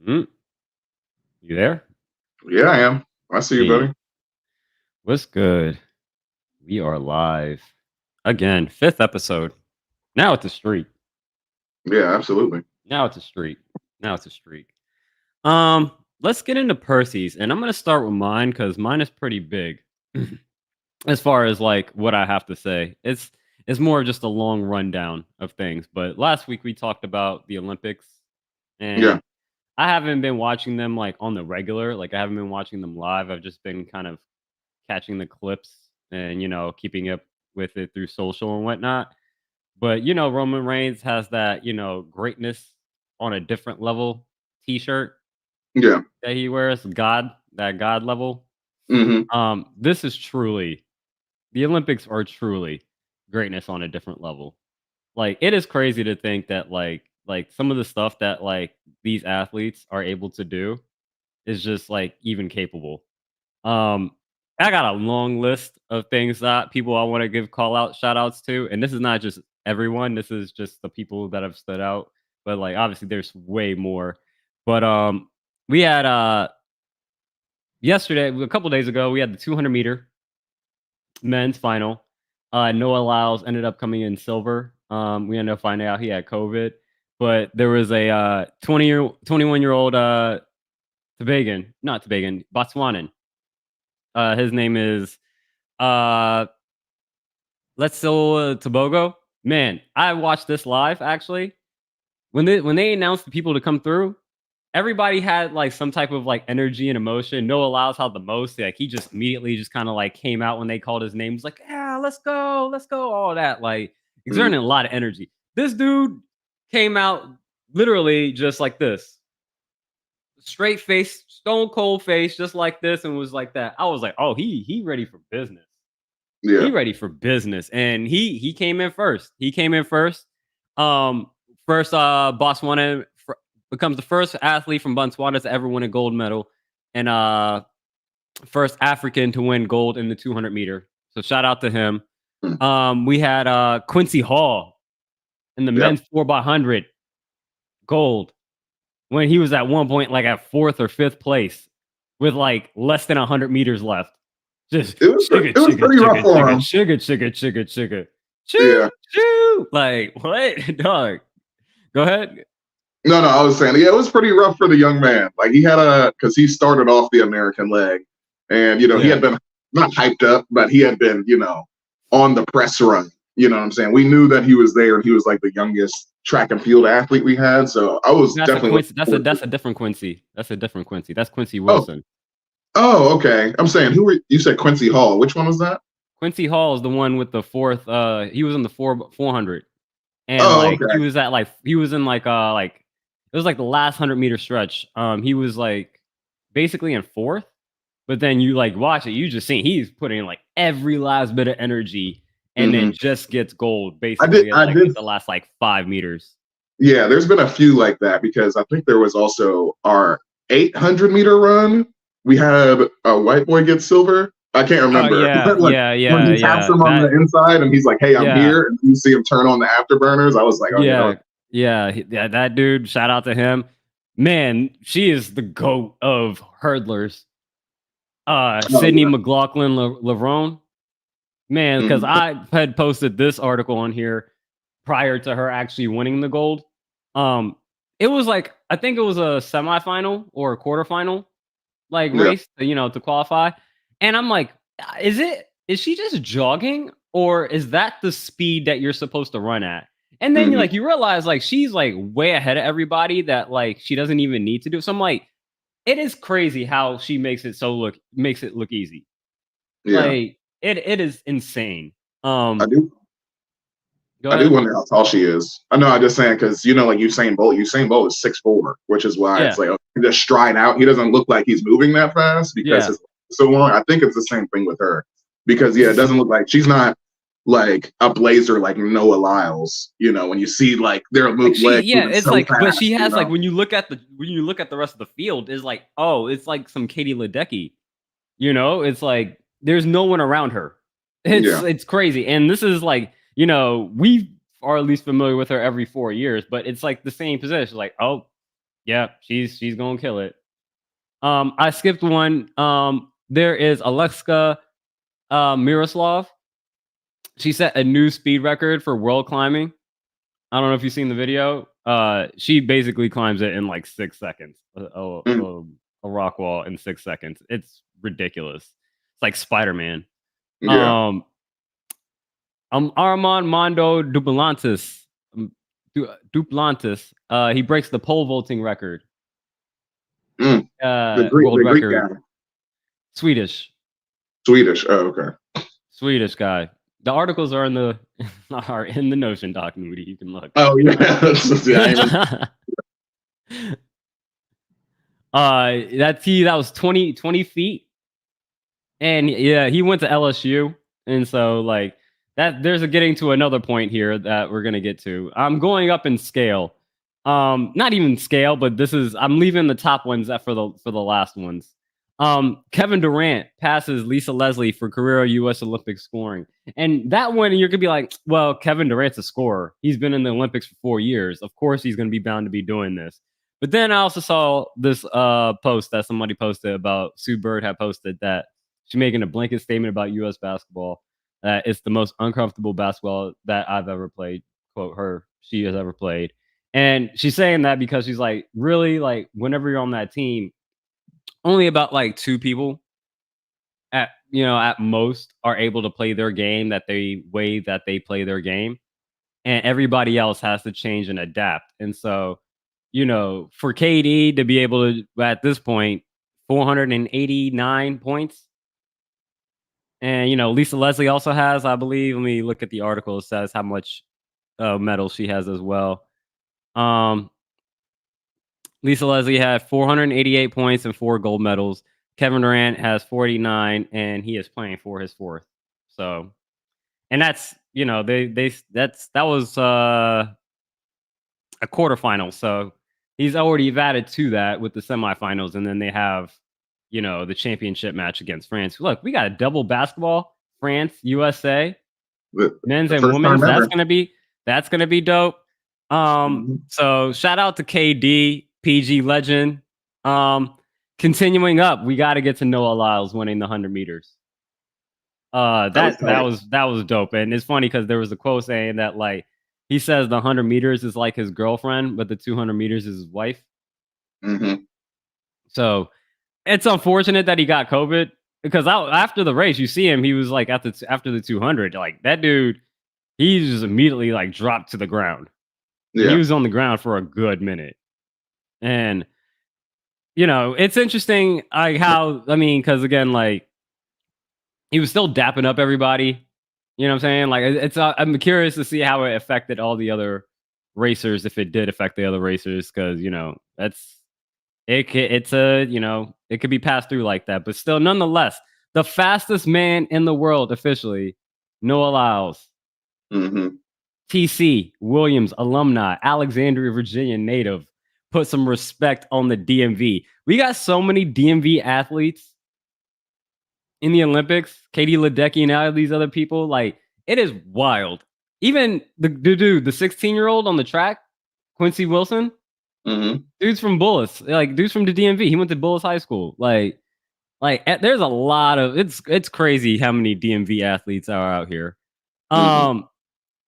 Mm, you there? Yeah, I am. I see you, Hey, buddy. what's good? We are live again. Fifth episode. Now it's a streak. Yeah, absolutely. Now it's a streak. Now it's a streak. Um, let's get into Percy's, and I'm gonna start with mine because mine is pretty big as far as like what I have to say. It's more of just a long rundown of things. But last week we talked about the Olympics, Yeah, and I haven't been watching them like on the regular. Like I haven't been watching them live. I've just been kind of catching the clips and keeping up with it through social and whatnot. But Roman Reigns has that greatness on a different level T-shirt yeah. that he wears, that God level. Hmm. This is truly the Olympics are truly greatness on a different level. Like it is crazy to think that like some of the stuff that like these athletes are able to do is just like even capable. Um, I got a long list of things that people I want to give call out shout outs to. And this is not just everyone, this is just the people that have stood out. But like obviously there's way more. But we had yesterday, a couple days ago, we had the 200-meter men's final. Noah Lyles ended up coming in silver. We ended up finding out he had COVID. But there was a 21-year-old not Tobagan, Botswanan. His name is uh Let's Go Tobago. Man, I watched this live actually. When they announced the people to come through, everybody had like some type of like energy and emotion. Noah Lyles had the most. Like he just immediately just kind of like came out when they called his name. He's like, yeah, let's go, all that. Like Hmm. exerting a lot of energy. This dude came out literally just like this. Straight face, stone cold face, just like this, and was like that. I was like, oh, he ready for business. He Yeah. ready for business, and he came in first. He came in first. Um, first Botswana becomes the first athlete from Botswana to ever win a gold medal, and first African to win gold in the 200-meter. So shout out to him. Mm. We had Quincy Hall in the Yep. men's 4x100 gold when he was at one point like at fourth or fifth place with like less than 100 meters left. Just It was pretty rough for him. shoot, Yeah. shoot. Like what, dog? Go ahead. No, no, I was saying, yeah, it was pretty rough for the young man. Like he had because he started off the American leg, and he Yeah, had been not hyped up, but he had been on the press run. You know what I'm saying? We knew that he was there, and he was like the youngest track and field athlete we had. So I was that's a definitely looking Quincy. forward to That's a it. different Quincy. That's a different Quincy. That's Quincy Oh, Wilson. oh, okay. I'm saying who were you said Quincy Hall? Which one was that? Quincy Hall is the one with the fourth. He was in the 400, and Oh, like he okay. was at like he was in like it was like the last 100-meter stretch. He was like basically in fourth, but then you like watch it, you just see he's putting in like every last bit of energy, and then Hmm. just gets gold I did. basically I at did. the last like 5 meters. Yeah, there's been a few like that because I think there was also our 800-meter run. We had a white boy get silver. I can't Oh remember, yeah, but like yeah, when yeah, he taps yeah. him on the That inside and he's like, "Hey, I'm yeah, here," and you see him turn on the afterburners. I was like, "Oh, yeah, yeah, yeah. That dude. Shout out to him. Man, she is the goat of hurdlers. oh Sydney yeah." McLaughlin Laverne. Man, because Mhm. I had posted this article on here prior to her actually winning the gold. Um, it was like I think it was a semifinal or a quarterfinal like Yeah. race, to qualify. And I'm like, is she just jogging or is that the speed that you're supposed to run at? And then Hmm. you realize like she's like way ahead of everybody that like she doesn't even need to do. So I'm like, it is crazy how she makes it look easy. Yeah. Like it is insane. I Um, do. go I do ahead. wonder how tall she is. I know. I'm just saying because like Usain Bolt. Usain Bolt is 6'4", which is why it's Yeah, like just stride out. He doesn't look like he's moving that fast because yeah. his so long. I think it's the same thing with her because yeah, it This doesn't look like she's not like a blazer like Noah Lyles. When you see like their Like she legs yeah, moving it's so like but she fast. has like when you look at the rest of the field, is like, oh, it's like some Katie Ledecky. It's like there's no one around her. Yeah. It's crazy. And this is like, we are at least familiar with her every 4 years, but it's like the same position. Like, oh, Yeah, she's gonna kill it. I skipped one. There is Alexa Miroslav. She set a new speed record for world climbing. I don't know if you've seen the video. She basically climbs it in like 6 seconds. Mm, A rock wall in 6 seconds. It's ridiculous. It's like Spider Man. yeah. Um, Armand Mondo Duplantis. Duplantis. He breaks the pole vaulting record. Mm. World The Greek record. guy, Swedish. Swedish. Oh, okay. Swedish guy. The articles are in the are in the Notion document. You can look. Oh yeah, yeah. I even, That was 20 feet. And yeah, he went to LSU. And so like that there's a getting to another point here that we're gonna get to. I'm going up in scale. Not even scale, but I'm leaving the top ones for the last ones. Kevin Durant passes Lisa Leslie for career US Olympic scoring. And that one you're gonna be like, well, Kevin Durant's a scorer. He's been in the Olympics for 4 years. Of course he's gonna be bound to be doing this. But then I also saw this post that somebody posted about Sue Bird had posted that she's making a blanket statement about US basketball. That it's the most uncomfortable basketball that I've ever played. Quote her, she has ever played. And she's saying that because she's like, really, like, whenever you're on that team, only about like two people at most are able to play their game that they play their game. And everybody else has to change and adapt. And so, for KD to be able to at this point, 489 points. And Lisa Leslie also has, I believe. Let me look at the article. It says how much medals she has as well. Um, Lisa Leslie had 488 points and 4 gold medals. Kevin Durant has 49, and he is playing for his fourth. So, and that's that was a quarterfinal. So he's already added to that with the semifinals, and then they have the championship match against France. Look, we got a double basketball, France, USA, the, men's the and first women's. time ever. That's gonna be dope. Mhm. So shout out to KD, PG legend. Continuing up, we got to get to Noah Lyles winning the 100 meters. That was tight. That was dope, and it's funny because there was a quote saying that like he says the 100 meters is like his girlfriend, but the 200 meters is his wife. Hmm. So it's unfortunate that he got COVID because after the race, you see him, he was like after the 200, like that dude, he just immediately like dropped to the ground, and he Yeah. was on the ground for a good minute. And it's interesting, like how I mean, because again, like he was still dapping up everybody. You know what I'm saying? Like I'm curious to see how it affected all the other racers, if it did affect the other racers, because that's it's a it could be passed through like that, but still, nonetheless, the fastest man in the world officially, Noah Lyles, Hmm. TC Williams alumni, Alexandria, Virginia native. Put some respect on the DMV. We got so many DMV athletes in the Olympics, Katie Ledecky and all of these other people, like it is wild. Even the dude, the 16-year-old on the track, Quincy Wilson, Hmm. dude's from Bullis, like dude's from the DMV. He went to Bullis High School. There's a lot of it's crazy how many DMV athletes are out here. Hmm. Um,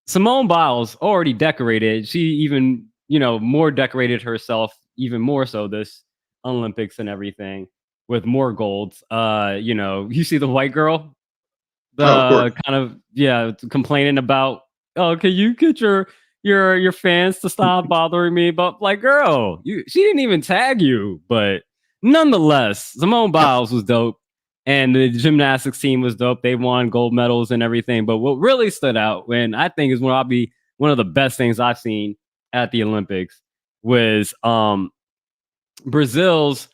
Simone Biles already decorated. She even more decorated herself, even more so this Olympics and everything with more golds. You see the white girl, Oh, of course. the kind of complaining about, oh, can you get your fans to stop bothering me? But like, girl, she didn't even tag you. But nonetheless, Simone Biles was dope, and the gymnastics team was dope. They won gold medals and everything. But what really stood out, and I think is one I'll be one of the best things I've seen at the Olympics, was Brazil's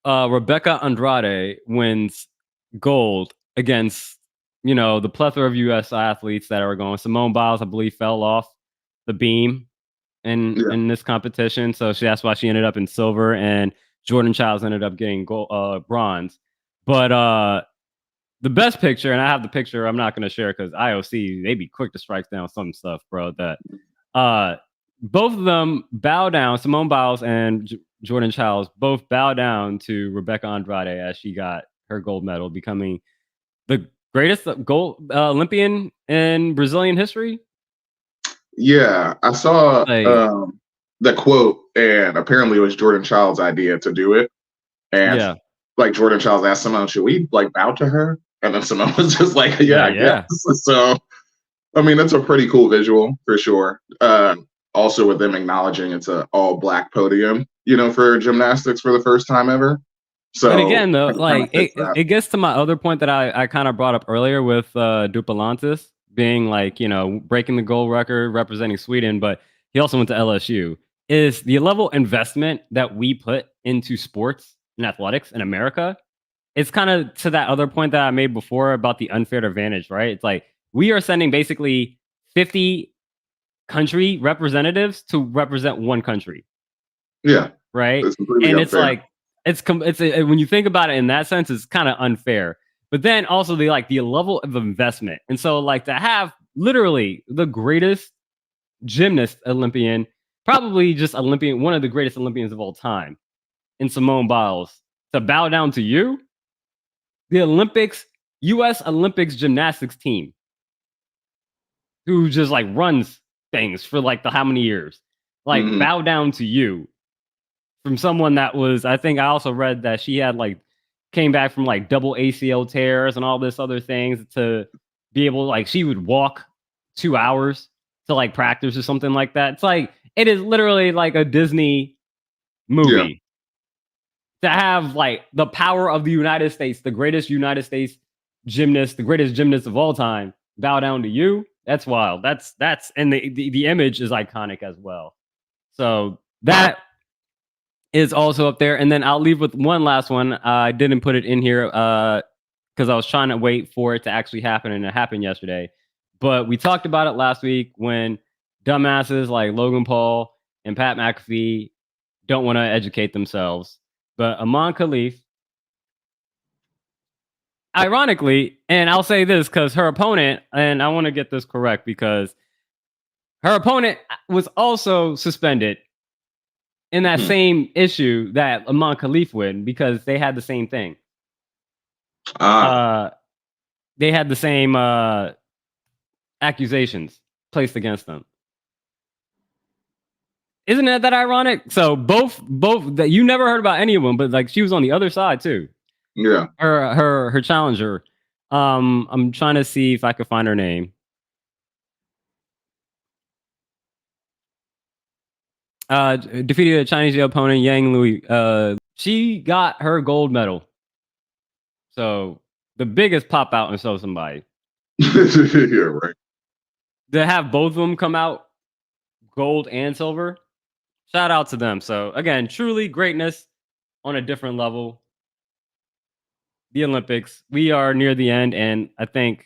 Rebecca Andrade wins gold against the plethora of U.S. athletes that are going. Simone Biles, I believe, fell off the beam Yeah. in this competition, so that's why she ended up in silver, and Jordan Childs ended up getting bronze. But the best picture, and I have the picture. I'm not going to share because IOC they be quick to strike down some stuff, bro. That uh, both of them bow down. Simone Biles and Jordan Childs both bow down to Rebecca Andrade as she got her gold medal, becoming the greatest gold Olympian in Brazilian history. Yeah, I saw Like, the quote, and apparently it was Jordan Child's idea to do it. And yeah, like Jordan Child asked Simone, should we like bow to her? And then Simone was just like, yeah, yeah, I guess. yeah. So I mean, that's a pretty cool visual for sure. Also, with them acknowledging it's an all black podium, for gymnastics for the first time ever. But So again, though, it kind of like fits it, that. it gets to my other point that I kind of brought up earlier with Duplantis being like, breaking the gold record representing Sweden, but he also went to LSU. Is the level of investment that we put into sports and athletics in America? It's kind of to that other point that I made before about the unfair advantage, right? It's like we are sending basically 50 country representatives to represent one country, Yeah, right? it's completely And it's unfair. like when you think about it in that sense, it's kind of unfair. But then also the level of investment, and so like to have literally the greatest gymnast Olympian, probably just Olympian, one of the greatest Olympians of all time, in Simone Biles, to bow down to you, the Olympics, U.S. Olympics gymnastics team, who just like runs things for like the how many years, like Hmm. bow down to you from someone that was, I think I also read that she had like came back from like double ACL tears and all this other things to be able like she would walk 2 hours to like practice or something like that. It's like it is literally like a Disney Yeah. movie to have like the power of the United States, the greatest United States gymnast, the greatest gymnast of all time, bow down to you. That's wild. That's and the image is iconic as well. So that is also up there. And then I'll leave with one last one. I didn't put it in here because I was trying to wait for it to actually happen, and it happened yesterday. But we talked about it last week when dumbasses like Logan Paul and Pat McAfee don't want to educate themselves. But Amon Khalif, ironically, and I'll say this because her opponent, and I want to get this correct because her opponent was also suspended in that Hmm. same issue that Amon Khalif would because they had the same thing. Ah, Uh, they had the same accusations placed against them. Isn't that ironic? So both that you never heard about any of them, but like she was on the other side too. yeah. Her challenger. I'm trying to see if I could find her name. Defeated a Chinese opponent Yang Lui. She got her gold medal. So the biggest pop out and show somebody Yeah, right. to have both of them come out gold and silver. Shout out to them. So again, truly greatness on a different level. The Olympics, we are near the end, and I think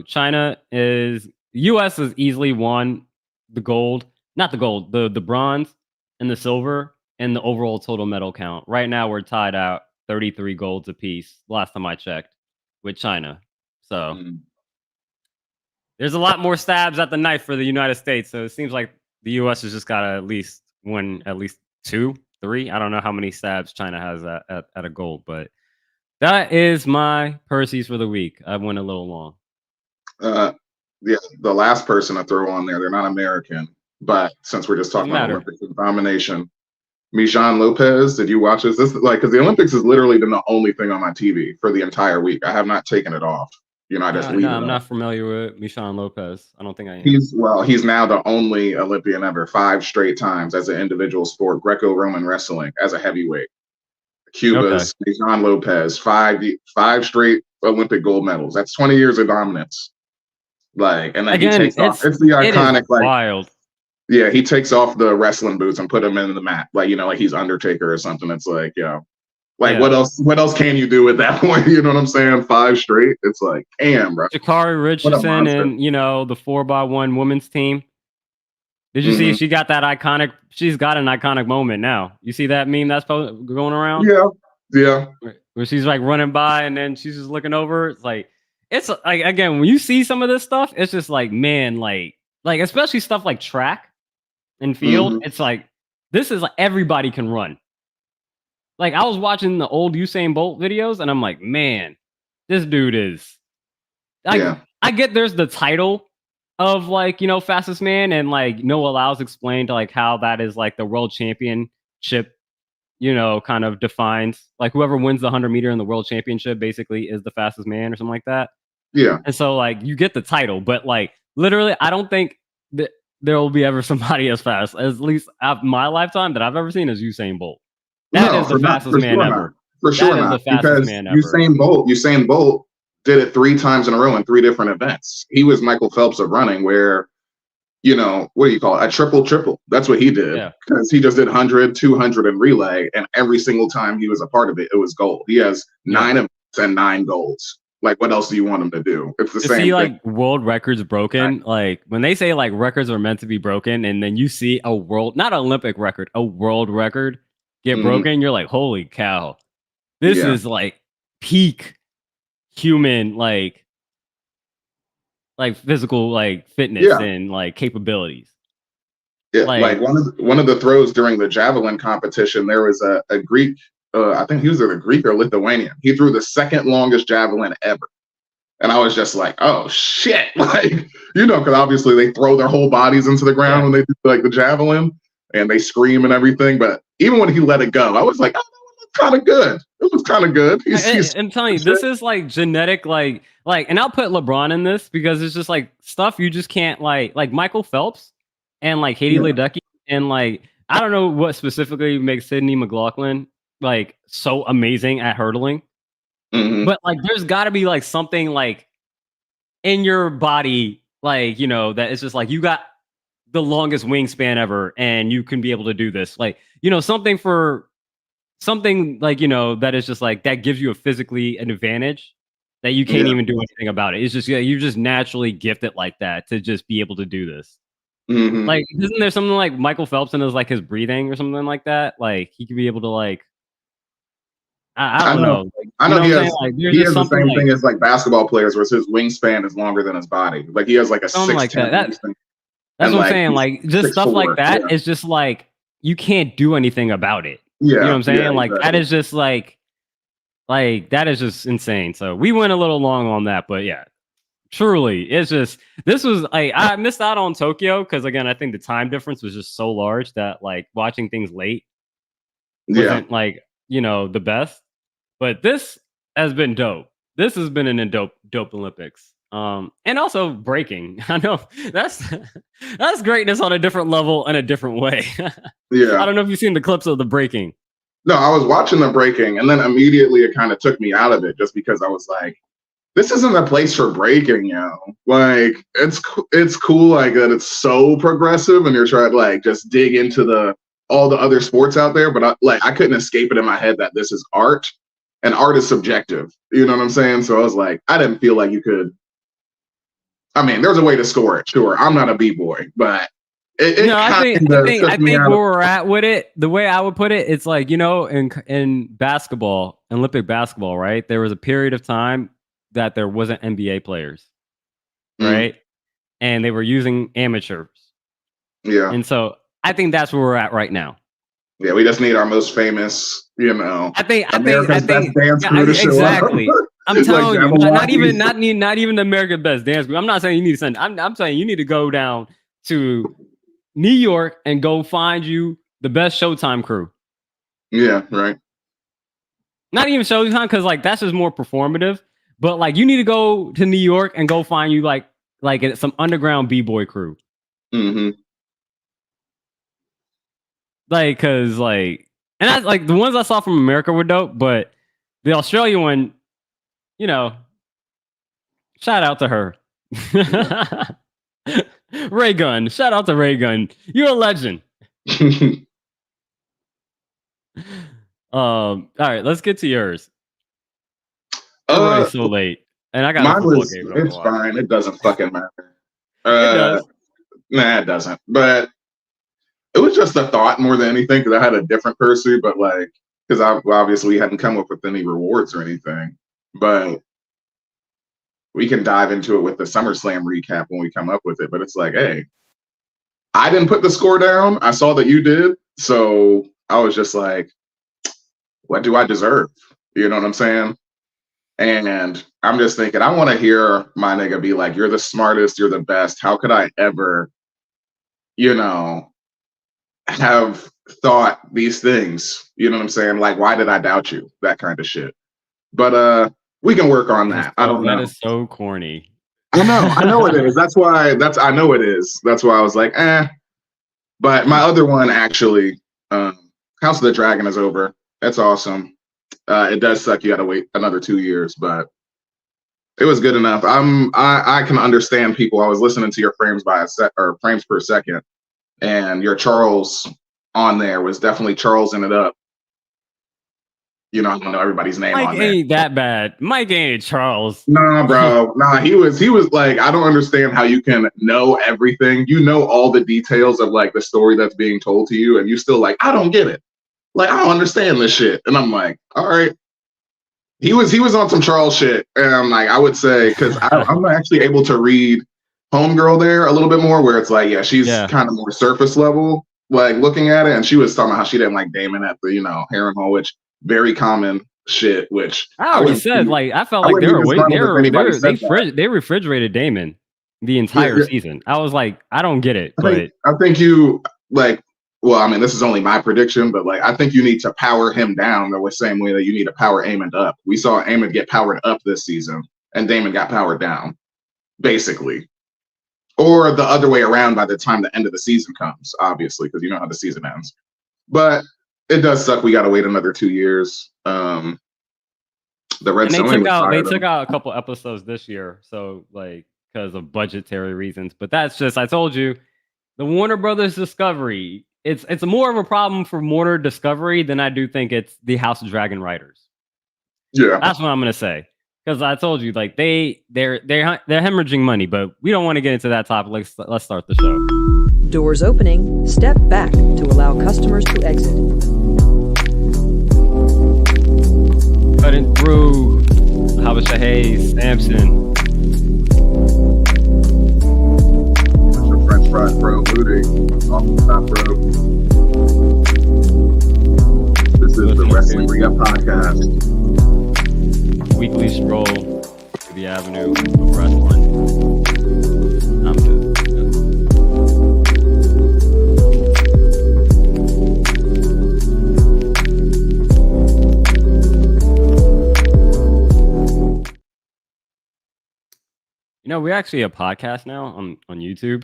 China is U.S. has easily won the gold, not the gold, the bronze and the silver, and the overall total medal count. Right now, we're tied out 33 golds apiece. Last time I checked, with China. So Mm. there's a lot more stabs at the knife for the United States. So it seems like the U.S. has just got to at least win at least two, three. I don't know how many stabs China has at a gold, but that is my Percy's for the week. I went a little long. Uh, yeah, the last person to throw on there, they're not American, but since we're just Doesn't talking about matter. Olympics and domination, Mijan Lopez, did you watch this? This like because the Olympics has literally been the only thing on my TV for the entire week. I have not taken it off. I just No, leave it I'm up. not familiar with Michon Lopez. I don't think I am. He's now the only Olympian ever, 5 straight times as an individual sport, Greco-Roman wrestling as a heavyweight. Okay. Cuba's Mijan Lopez, five straight Olympic gold medals. That's 20 years of dominance. Like, and then he Again, takes off. It's the it is iconic, like, wild. yeah, he takes off the wrestling boots and put them in the mat, like like he's Undertaker or something. It's like, like Yeah. what else? What else can you do at that point? You know what I'm saying? 5 straight. It's like, damn, bro, Jakari what a Richardson monster. and the 4x1 women's team. Did you see Hmm. she got that iconic? She's got an iconic moment now. You see that meme that's going around Yeah, yeah. where she's like running by and then she's just looking over. It's like again when you see some of this stuff, it's just like man, like especially stuff like track and field. Hmm. It's like this is like everybody can run. like I was watching the old Usain Bolt videos, and I'm like, man, this dude is like. Yeah. I get there's the title of like fastest man, and like Noah Lyles explained like how that is like the world championship. Kind of defines like whoever wins the 100-meter in the world championship basically is the fastest man or something like that. Yeah. And so like you get the title, but like literally, I don't think that there will be ever somebody as fast as at least my lifetime that I've ever seen as Usain Bolt. That No, is the fastest for man sure not. ever. For That sure is the not. fastest Because man ever. Usain Bolt did it 3 times in a row in 3 different events. He was Michael Phelps of running, where what do you call it? A triple triple. That's what he did, Yeah. because he just did 100, 200 and relay, and every single time he was a part of it, it was gold. He has Yeah. 9 events and 9 golds. Like, what else do you want him to do? It's the To same see thing. like world records broken, like when they say like records are meant to be broken, and then you see a world, not Olympic record, a world record get Mhm. broken, you're like, holy cow, this Yeah. is like peak human like physical like fitness Yeah. and like capabilities. Yeah. Like, Like one of the throws during the javelin competition, there was a Greek. I think he was either Greek or Lithuanian. He threw the second longest javelin ever. And I was just like, oh shit. Like, because obviously they throw their whole bodies into the ground yeah. when they do like the javelin, and they scream and everything. But even when he let it go, I was like, oh, that was kind of good. It was kind of good. I'm telling you, this is like genetic, and I'll put LeBron in this because it's just like stuff you just can't like Michael Phelps and like Haiti Yeah. Ledecky, and like I don't know what specifically makes Sydney McLaughlin like so amazing at hurdling, Hmm. but like there's got to be like something like in your body, like that it's just like you got the longest wingspan ever, and you can be able to do this, like something like that is just like that gives you a physically an advantage that you can't Yeah. even do anything about it. It's just you're just naturally gifted like that to just be able to do this. Hmm. Like, isn't there something like Michael Phelps and is like his breathing or something like that? Like he could be able to like I I don't know. know. Like, I you know know what I'm saying? Like there's he just has the something same like thing as like basketball players, where his wingspan is longer than his body. Like, he has like a something like 6'10" that. wingspan, That's and what I'm like saying. he's Like just stuff like 6'4". that Yeah. is just like you can't do anything about it. You know what Yeah. I'm Yeah. saying? Like that Exactly. is just like that is just insane. So we went a little long on that, but yeah, truly, it's just this was like I missed out on Tokyo because again, I think the time difference was just so large that like watching things late Yeah. wasn't like the best. But this has been dope. This has been an dope Olympics. And also breaking. I know that's that's greatness on a different level in a different way. I Yeah. don't know if you've seen the clips of the breaking. No, I was watching the breaking, and then immediately it kind of took me out of it, just because I was like, this isn't a place for breaking, Like, it's cool, like, that it's so progressive, and you're trying to like just dig into the all the other sports out there, but I couldn't escape it in my head that this is art, and art is subjective. You know what I'm saying? So I was like, I didn't feel like you could. I mean, there's a way to score it, sure. I'm not a b-boy, but it No, I kind think I of think I took me think out where of. we're at with it, the way I would put it, it's like in basketball, Olympic basketball, right? There was a period of time that there wasn't NBA players, Mm, right? And they were using amateurs, yeah, and so I think that's where we're at right now. yeah. We just need our most famous, I America's best think, dance yeah, crew to show up. exactly. I'm Like telling you, Jabberwockies. not even the American Best Dance Group. I'm not saying you need to send. I'm saying you need to go down to New York and go find you the best Showtime crew. Yeah, right. Not even Showtime because like that's just more performative. But like you need to go to New York and go find you like some underground b-boy crew. Hmm. Like because like and that's like the ones I saw from America were dope, but the Australian one, you know, shout out to her. Yeah. Ray Gun. Shout out to Ray Gun. You're a legend. All right, let's get to yours. We're running uh, so late. And I got a Mine football was. game I gotta It's watch. fine. It doesn't fucking matter. It Uh, does. nah, it doesn't. But it was just a thought more than anything, because I had a different pursuit, but like, because I obviously hadn't come up with any rewards or anything. But we can dive into it with the Summerslam recap when we come up with it. But it's like, hey, I didn't put the score down. I saw that you did, so I was just like, what do I deserve? You know what I'm saying? And I'm just thinking, I want to hear my nigga be like, "You're the smartest, you're the best. How could I ever, you know, have thought these things?" You know what I'm saying? Like, why did I doubt you? That kind of shit. But we can work on that. I don't That know. is so corny. I know it is. I know it is. That's why I was like, eh. But my other one actually, House of the Dragon is over. That's awesome. It does suck. You got to wait another 2 years, but it was good enough. I can understand people. I was listening to your frames by a sec or frames per second, and your Charles on there was definitely Charlesing it up. You know, I don't know everybody's name Mike on there. ain't that bad. Mike ain't Charles. Nah, bro. Nah, he was like, I don't understand how you can know everything. You know all the details of like the story that's being told to you, and you still like, I don't get it. Like, I don't understand this shit. And I'm like, all right. He was on some Charles shit. And I'm like, I would say, because I'm actually able to read Homegirl there a little bit more, where it's like, yeah, she's Yeah. kind of more surface level, like looking at it. And she was talking about how she didn't like Damon at the, Harrenhal, which very common shit, which I already said, like, I felt I like wouldn't be disgruntled if anybody said that. they refrigerated Damon the Yeah, entire yeah. season. I was like, I don't get it, I think but I think you like. Well, I mean, this is only my prediction, but like, I think you need to power him down the same way that you need to power Aemond up. We saw Aemond get powered up this season, and Damon got powered down, basically, or the other way around by the time the end of the season comes, obviously, because you know how the season ends. But it does suck. We got to wait another 2 years. The Red and Sonja was they fired took him. out a couple episodes this year, so like because of budgetary reasons. But that's just I told you, the Warner Brothers Discovery. It's more of a problem for Warner Discovery than I do think it's the House of Dragon writers. Yeah. That's what I'm gonna say. Because I told you, like they're hemorrhaging money, but we don't want to get into that topic. Let's start the show. Doors opening. Step back to allow customers to exit. Cutting through. Habasha Hayes, Sampson. French fries, bro. Looting off the top rope. This is the Wrestling Re-Up Podcast. Weekly stroll to the avenue of wrestling. I'm good. You know, we're actually a podcast now on YouTube.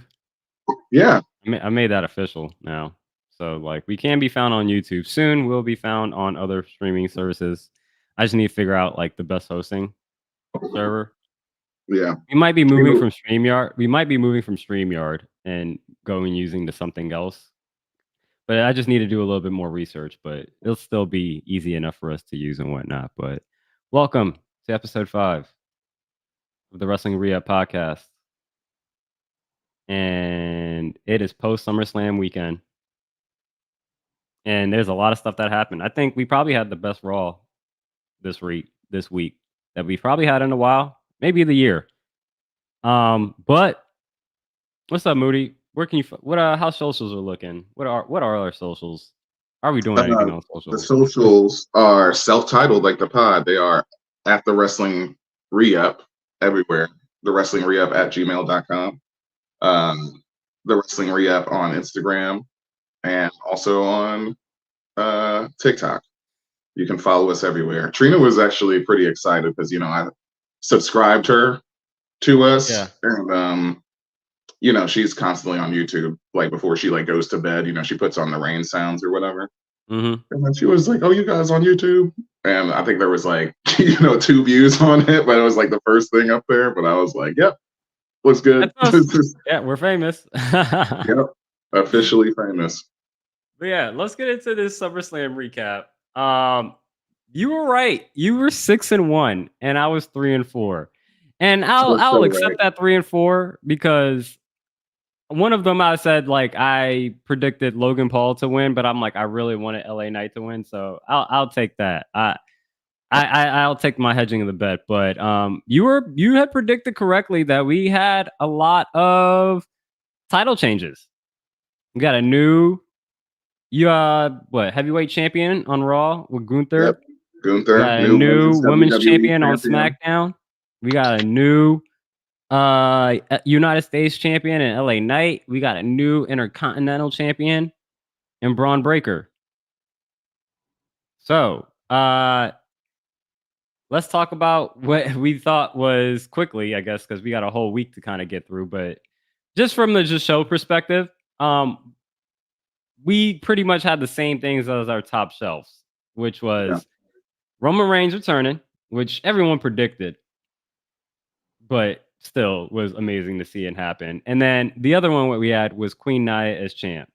Yeah. I made that official now. So, like, we can be found on YouTube. Soon we'll be found on other streaming services. I just need to figure out, like, the best hosting server. Yeah. We might be moving from StreamYard. We might be moving from StreamYard and going using to something else. But I just need to do a little bit more research, but it'll still be easy enough for us to use and whatnot. But welcome to episode 5 of the Wrestling Re-Up Podcast. And it is post Summerslam weekend. And there's a lot of stuff that happened. I think we probably had the best Raw this week that we've probably had in a while, maybe the year. But what's up, Moody? Where can you how socials are looking? What are our socials? Are we doing anything on socials? The socials are self-titled like the pod. They are at the Wrestling Re-Up everywhere. The Wrestling Re-Up at gmail.com. The Wrestling Re-Up on Instagram and also on TikTok. You can follow us everywhere. Trina was actually pretty excited because I subscribed her to us. Yeah. And she's constantly on YouTube. Like before she goes to bed, she puts on the rain sounds or whatever. Mm-hmm. And then she was like, "Oh, you guys on YouTube?" And I think there was 2 views on it, but it was the first thing up there. But I was like, "Yep, looks good." Yeah, we're famous. Yep, officially famous. But yeah, let's get into this SummerSlam recap. You were right. You were 6-1, and I was 3-4. And I'll accept that 3-4 because one of them I said I predicted Logan Paul to win, but I'm I really wanted LA Knight to win, so I'll take that. I'll take my hedging of the bet. But you had predicted correctly that we had a lot of title changes. We got a new You what heavyweight champion on Raw with Yep. Gunther. We Gunther, got a new new women's women's WWE champion on champion. SmackDown. We got a new United States champion in LA Knight. We got a new Intercontinental champion in Braun Breaker. So let's talk about what we thought was quickly, I guess, because we got a whole week to kind of get through. But just from the just show perspective, we pretty much had the same things as our top shelves, which Yeah. was Roman Reigns returning, which everyone predicted, but still was amazing to see it happen. And then the other one what we had was Queen Nia as champ.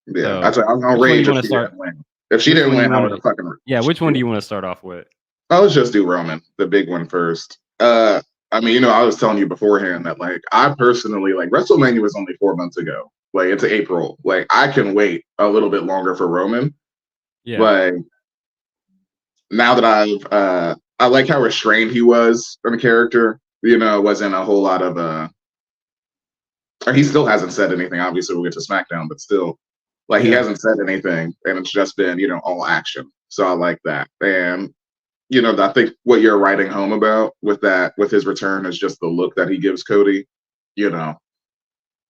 Yeah. So I was gonna which one do you rage if want to she start? didn't win. If she Which didn't one do you win, I want would to? have fucking Yeah, which one raged. do you want to start off with? Let's just do Roman, the big one first. I mean, I was telling you beforehand that like I personally like WrestleMania was only 4 months ago. Like it's April. Like I can wait a little bit longer for Roman. Yeah, Like now that I like how restrained he was from the character. It wasn't a whole lot of or he still hasn't said anything. Obviously, we'll get to SmackDown, but still, like he yeah. hasn't said anything, and it's just been all action. So I like that, and I think what you're writing home about with his return is just the look that he gives Cody. You know,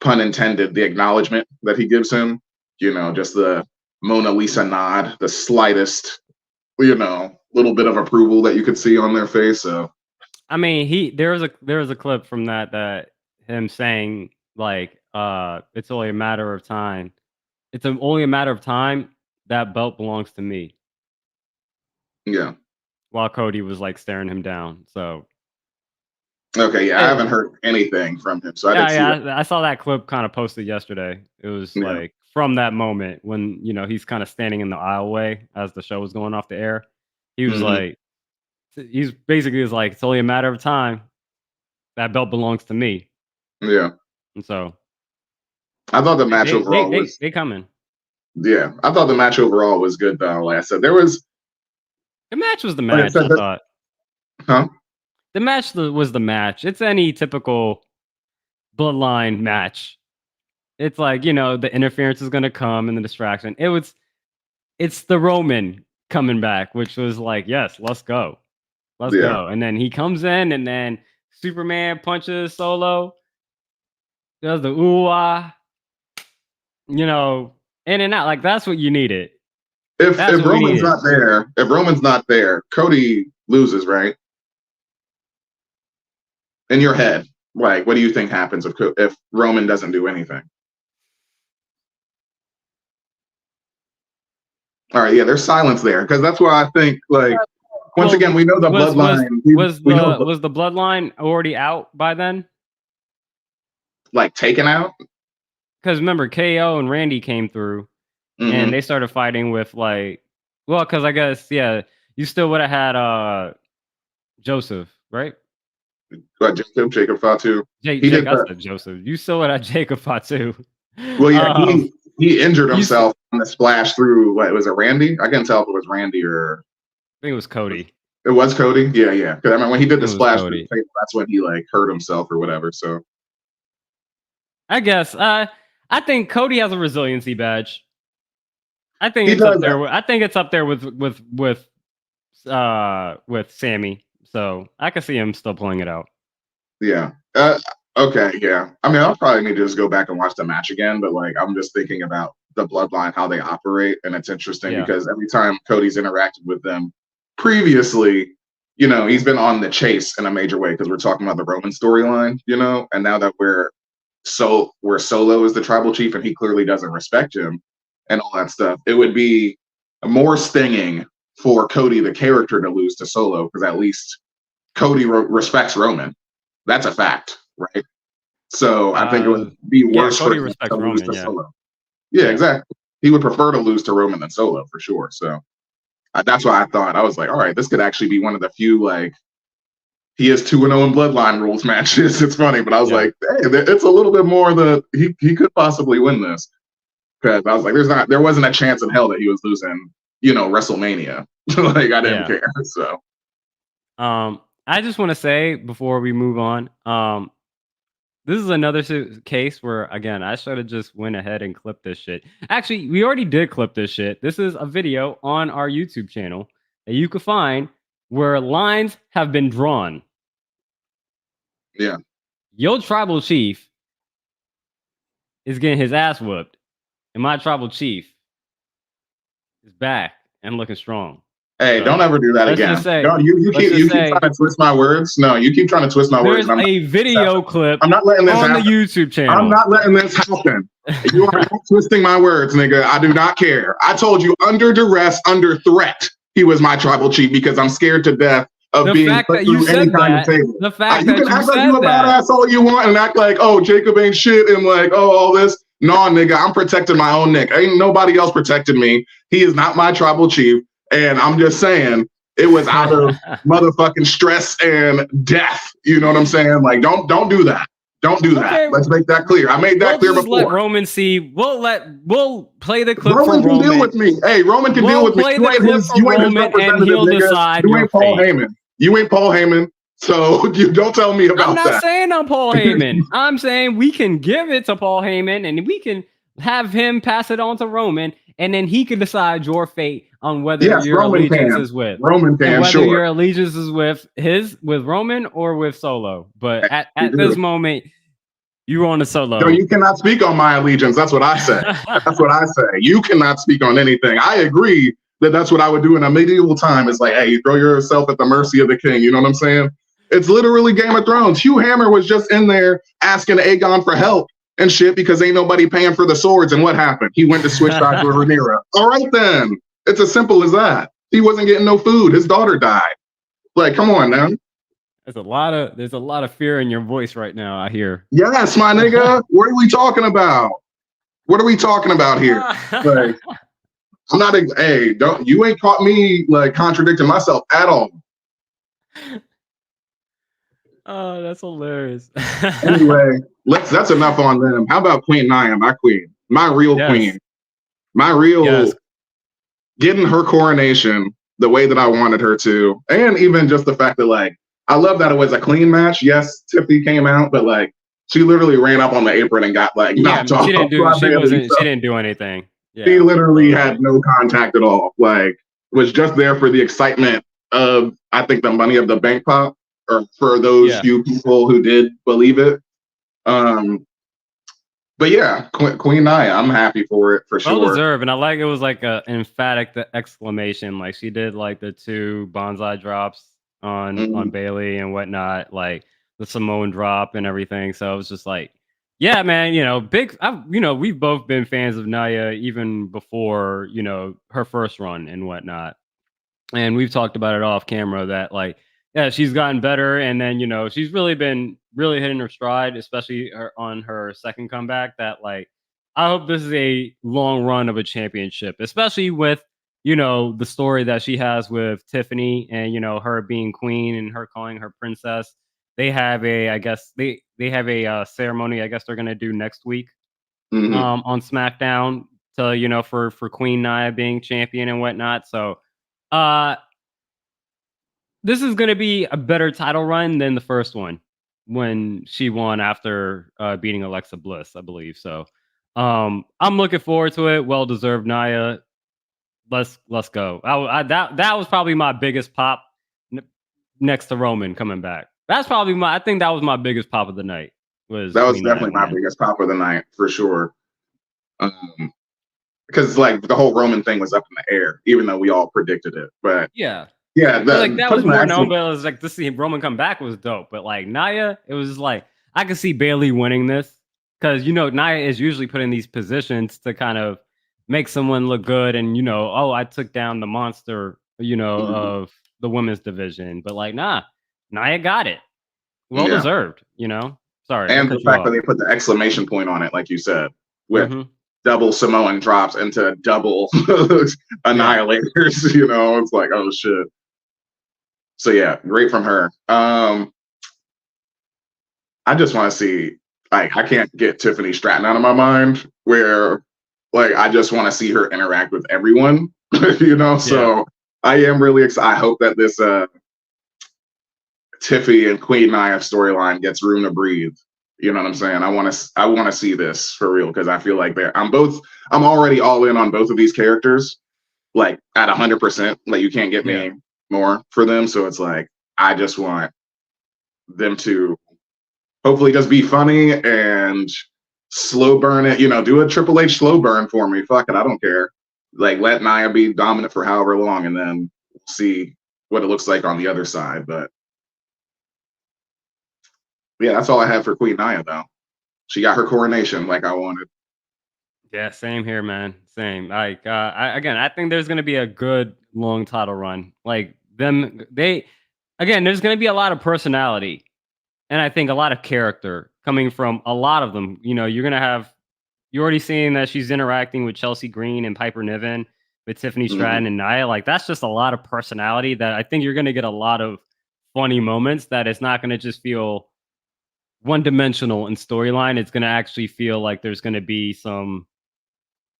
pun intended, the acknowledgement that he gives him. Just the Mona Lisa nod, the slightest, little bit of approval that you could see on their face. So I mean, there was a clip from that him saying like, it's only a matter of time. Only a matter of time that belt belongs to me. yeah, While Cody was like staring him down. So okay, yeah, I haven't eh, heard anything from him, so I didn't yeah, see that. I saw that clip kind of posted yesterday. It was Yeah, like from that moment when he's kind of standing in the aisleway as the show was going off the air. He was hmm like, he's basically was like, it's only a matter of time that belt belongs to me. yeah. And so I thought the they match they they overall they, was they coming. yeah. I thought the match overall was good though. Like I said, there was The match was the like I match. said I that thought huh? the match was the match. It's any typical bloodline match. It's like the interference is gonna come and the distraction. It's the Roman coming back, which was like, yes, let's go. Let's Yeah. go. And then he comes in and then Superman punches Solo, does the ooh ah, in and out. Like that's what you needed. If That's if what we Roman's needed. not there, Cody loses, right? In your head, like what do you think happens if Roman doesn't do anything? All right, yeah, there's silence there because that's why I think like once Well, again we know the was was bloodline. We know was the bloodline already out by then? like taken out. Because remember, KO and Randy came through and Mm-hmm. they started fighting with like, well, because I guess yeah, you still would have had Joseph, right? But Jacob Fatu, he Jake, did I the said Joseph. You still would have Jacob Fatu. well, yeah, um, he injured you, himself on the splash through what was it, Randy? I can't tell if it was Randy or I think it was Cody. it was Cody. Yeah, yeah. Because I mean, when he did I the think it was splash through Cody. the table, that's when he like hurt himself or whatever. So I guess. I think Cody has a resiliency badge. I think he it's up does that. there. I think it's up there with Sammy. So I can see him still pulling it out. Yeah. Okay. Yeah. I mean, I'll probably need to just go back and watch the match again. But like, I'm just thinking about the bloodline, how they operate, and it's interesting Yeah. because every time Cody's interacted with them previously, he's been on the chase in a major way because we're talking about the Roman storyline, and now that where Solo is the tribal chief and he clearly doesn't respect him and all that stuff, it would be more stinging for Cody the character to lose to Solo because at least Cody respects Roman. That's a fact, right? So I think it would be Yeah. worse for Cody him to respects lose Roman. to Yeah. Solo. Yeah, Yeah. exactly. He would prefer to lose to Roman than Solo for sure. So that's why I thought I was like, all right, this could actually be one of the few like he has 2-0 in bloodline rules matches. It's funny, but I was Yeah. like, hey, it's a little bit more that he could possibly win this because I was like, there wasn't a chance in hell that he was losing, WrestleMania. Like I didn't Yeah. care. So I just want to say before we move on, This is another case where, again, I should have just went ahead and clipped this shit. Actually, we already did clip this shit. This is a video on our YouTube channel that you can find where lines have been drawn. Yeah. Your tribal chief is getting his ass whooped, and my tribal chief is back and looking strong. Hey, So, don't ever do that let's again. just say- No, you let's keep just say- trying to twist my words. No, you keep trying to twist my words. There's a video clip I'm not letting this on the happen. YouTube channel. I'm not letting this happen. You are not twisting my words, nigga. I do not care. I told you under duress, under threat, he was my tribal chief because I'm scared to death of The being fact put that you through any said kind that, of table. the fact You that can you act like said you a that. badass all you want and act like, oh, Jacob ain't shit and like, oh, all this. No, nigga, I'm protecting my own neck. Ain't nobody else protecting me. He is not my tribal chief. And I'm just saying, it was out of motherfucking stress and death. You know what I'm saying? Like, don't do that. Don't do that. Okay. Let's make that clear. I made that clear just before. let Roman see. We'll play the clip Roman for can Roman. deal with me. Hey, Roman can We'll deal with me. play You the ain't clip his, for you ain't his Roman, and representative, he'll nigga. decide You your ain't Paul fate. Heyman. You ain't Paul Heyman. So you don't tell me about I'm not that. saying I'm Paul Heyman. I'm saying we can give it to Paul Heyman, and we can have him pass it on to Roman, and then he can decide your fate on whether Yes, your Roman allegiance can. is with. Roman can, and whether sure. your allegiance is with Roman or with Solo. But at this moment, you're on the Solo. No, you cannot speak on my allegiance. That's what I say. That's what I say. You cannot speak on anything. I agree that that's what I would do in a medieval time. It's like, hey, you throw yourself at the mercy of the king. You know what I'm saying? It's literally Game of Thrones. Hugh Hammer was just in there asking Aegon for help and shit because ain't nobody paying for the swords. And what happened? He went to switch back to Rhaenyra. All right, then. It's as simple as that. He wasn't getting no food. His daughter died. Like, come on, man. There's a lot of fear in your voice right now, I hear. Yes, my nigga. What are we talking about? What are we talking about here? Like, I'm not. Hey, you ain't caught me like contradicting myself at all. Oh, that's hilarious. Anyway, that's enough on them. How about Queen Nia, my queen, my real queen, my real getting her coronation the way that I wanted her to, and even just the fact that like I love that it was a clean match. Yes, Tiffany came out, but like she literally ran up on the apron and got like knocked off. She didn't do anything. Yeah. She literally had no contact at all. Like was just there for the excitement of I think the Money of the Bank pop, or for those few people who did believe it. But yeah, Queen Nia, I'm happy for it for sure. Well deserved, and I like it was like a emphatic exclamation. Like she did like the 2 bonsai drops on Bailey and whatnot, like the Samoan drop and everything. So it was just like, yeah, man, we've both been fans of Nia even before, her first run and whatnot. And we've talked about it off camera that like, yeah, she's gotten better. And then, she's really been hitting her stride, especially on her second comeback. That like, I hope this is a long run of a championship, especially with, the story that she has with Tiffany and, her being queen and her calling her princess. They have I guess they have a ceremony, I guess they're going to do next week on SmackDown to, for Queen Nia being champion and whatnot. So, this is going to be a better title run than the first one when she won after beating Alexa Bliss, I believe. So I'm looking forward to it. Well deserved, Nia. Let's go. That was probably my biggest pop next to Roman coming back. That's probably I think that was my biggest pop of the night. That was Queen definitely Nia, my biggest pop of the night for sure. Because like the whole Roman thing was up in the air, even though we all predicted it. But yeah, that was more known. But it was like to see Roman come back was dope. But like Nia, it was just like I could see Bailey winning this because Nia is usually put in these positions to kind of make someone look good, and I took down the monster, of the women's division. But like, nah, Nia got it. Well deserved. Sorry. And the fact that they put the exclamation point on it, like you said, with double Samoan drops into double annihilators, it's like, oh shit. So yeah, great from her. I just want to see, like, I can't get Tiffany Stratton out of my mind where like I just want to see her interact with everyone, so I am really excited. I hope that this Tiffy and Queen Nia storyline gets room to breathe You know what I'm saying? I want to see this for real because I feel like I'm already all in on both of these characters, like at 100%. Like you can't get Yeah. me more for them. So it's like I just want them to hopefully just be funny and slow burn it. Do a Triple H slow burn for me. Fuck it, I don't care. Like let Nia be dominant for however long, and then see what it looks like on the other side. But yeah, that's all I had for Queen Nia though. She got her coronation like I wanted. Yeah, same here, man. Same. Like, I think there's gonna be a good long title run. Like again, there's gonna be a lot of personality, and I think a lot of character coming from a lot of them. You're already seeing that she's interacting with Chelsea Green and Piper Niven, with Tiffany Hmm. Stratton and Nia. Like, that's just a lot of personality that I think you're gonna get a lot of funny moments. That it's not gonna just feel one dimensional in storyline. It's gonna actually feel like there's gonna be some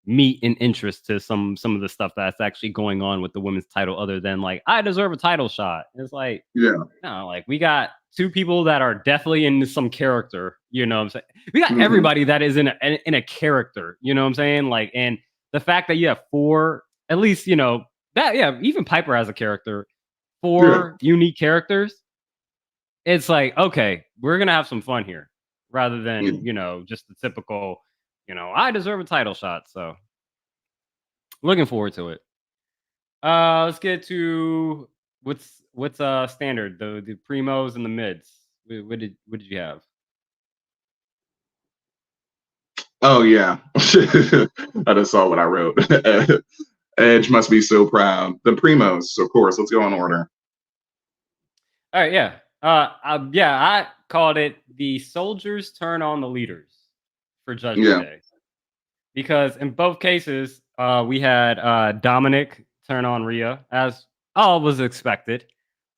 meat and interest to some of the stuff that's actually going on with the women's title, other than like I deserve a title shot. It's like, Yeah. no, like we got two people that are definitely in some character. You know what I'm saying? We got Hmm. everybody that is in a character. You know what I'm saying? Like, and the fact that you have four, at least that, yeah, even Piper has a character. Yeah. Four unique characters. It's like, okay, we're gonna have some fun here, rather Yeah. than just the typical, I deserve a title shot. So looking forward to it. Let's get to what's standard, the primos and the mids. What did you have? Oh yeah. I just saw what I wrote. Edge must be so proud. The Primos, of course. Let's go in order. All right, yeah. Yeah, I called it the soldiers turn on the leaders for Judgment Yeah. Day, because in both cases, we had Dominic turn on Rhea, as all was expected.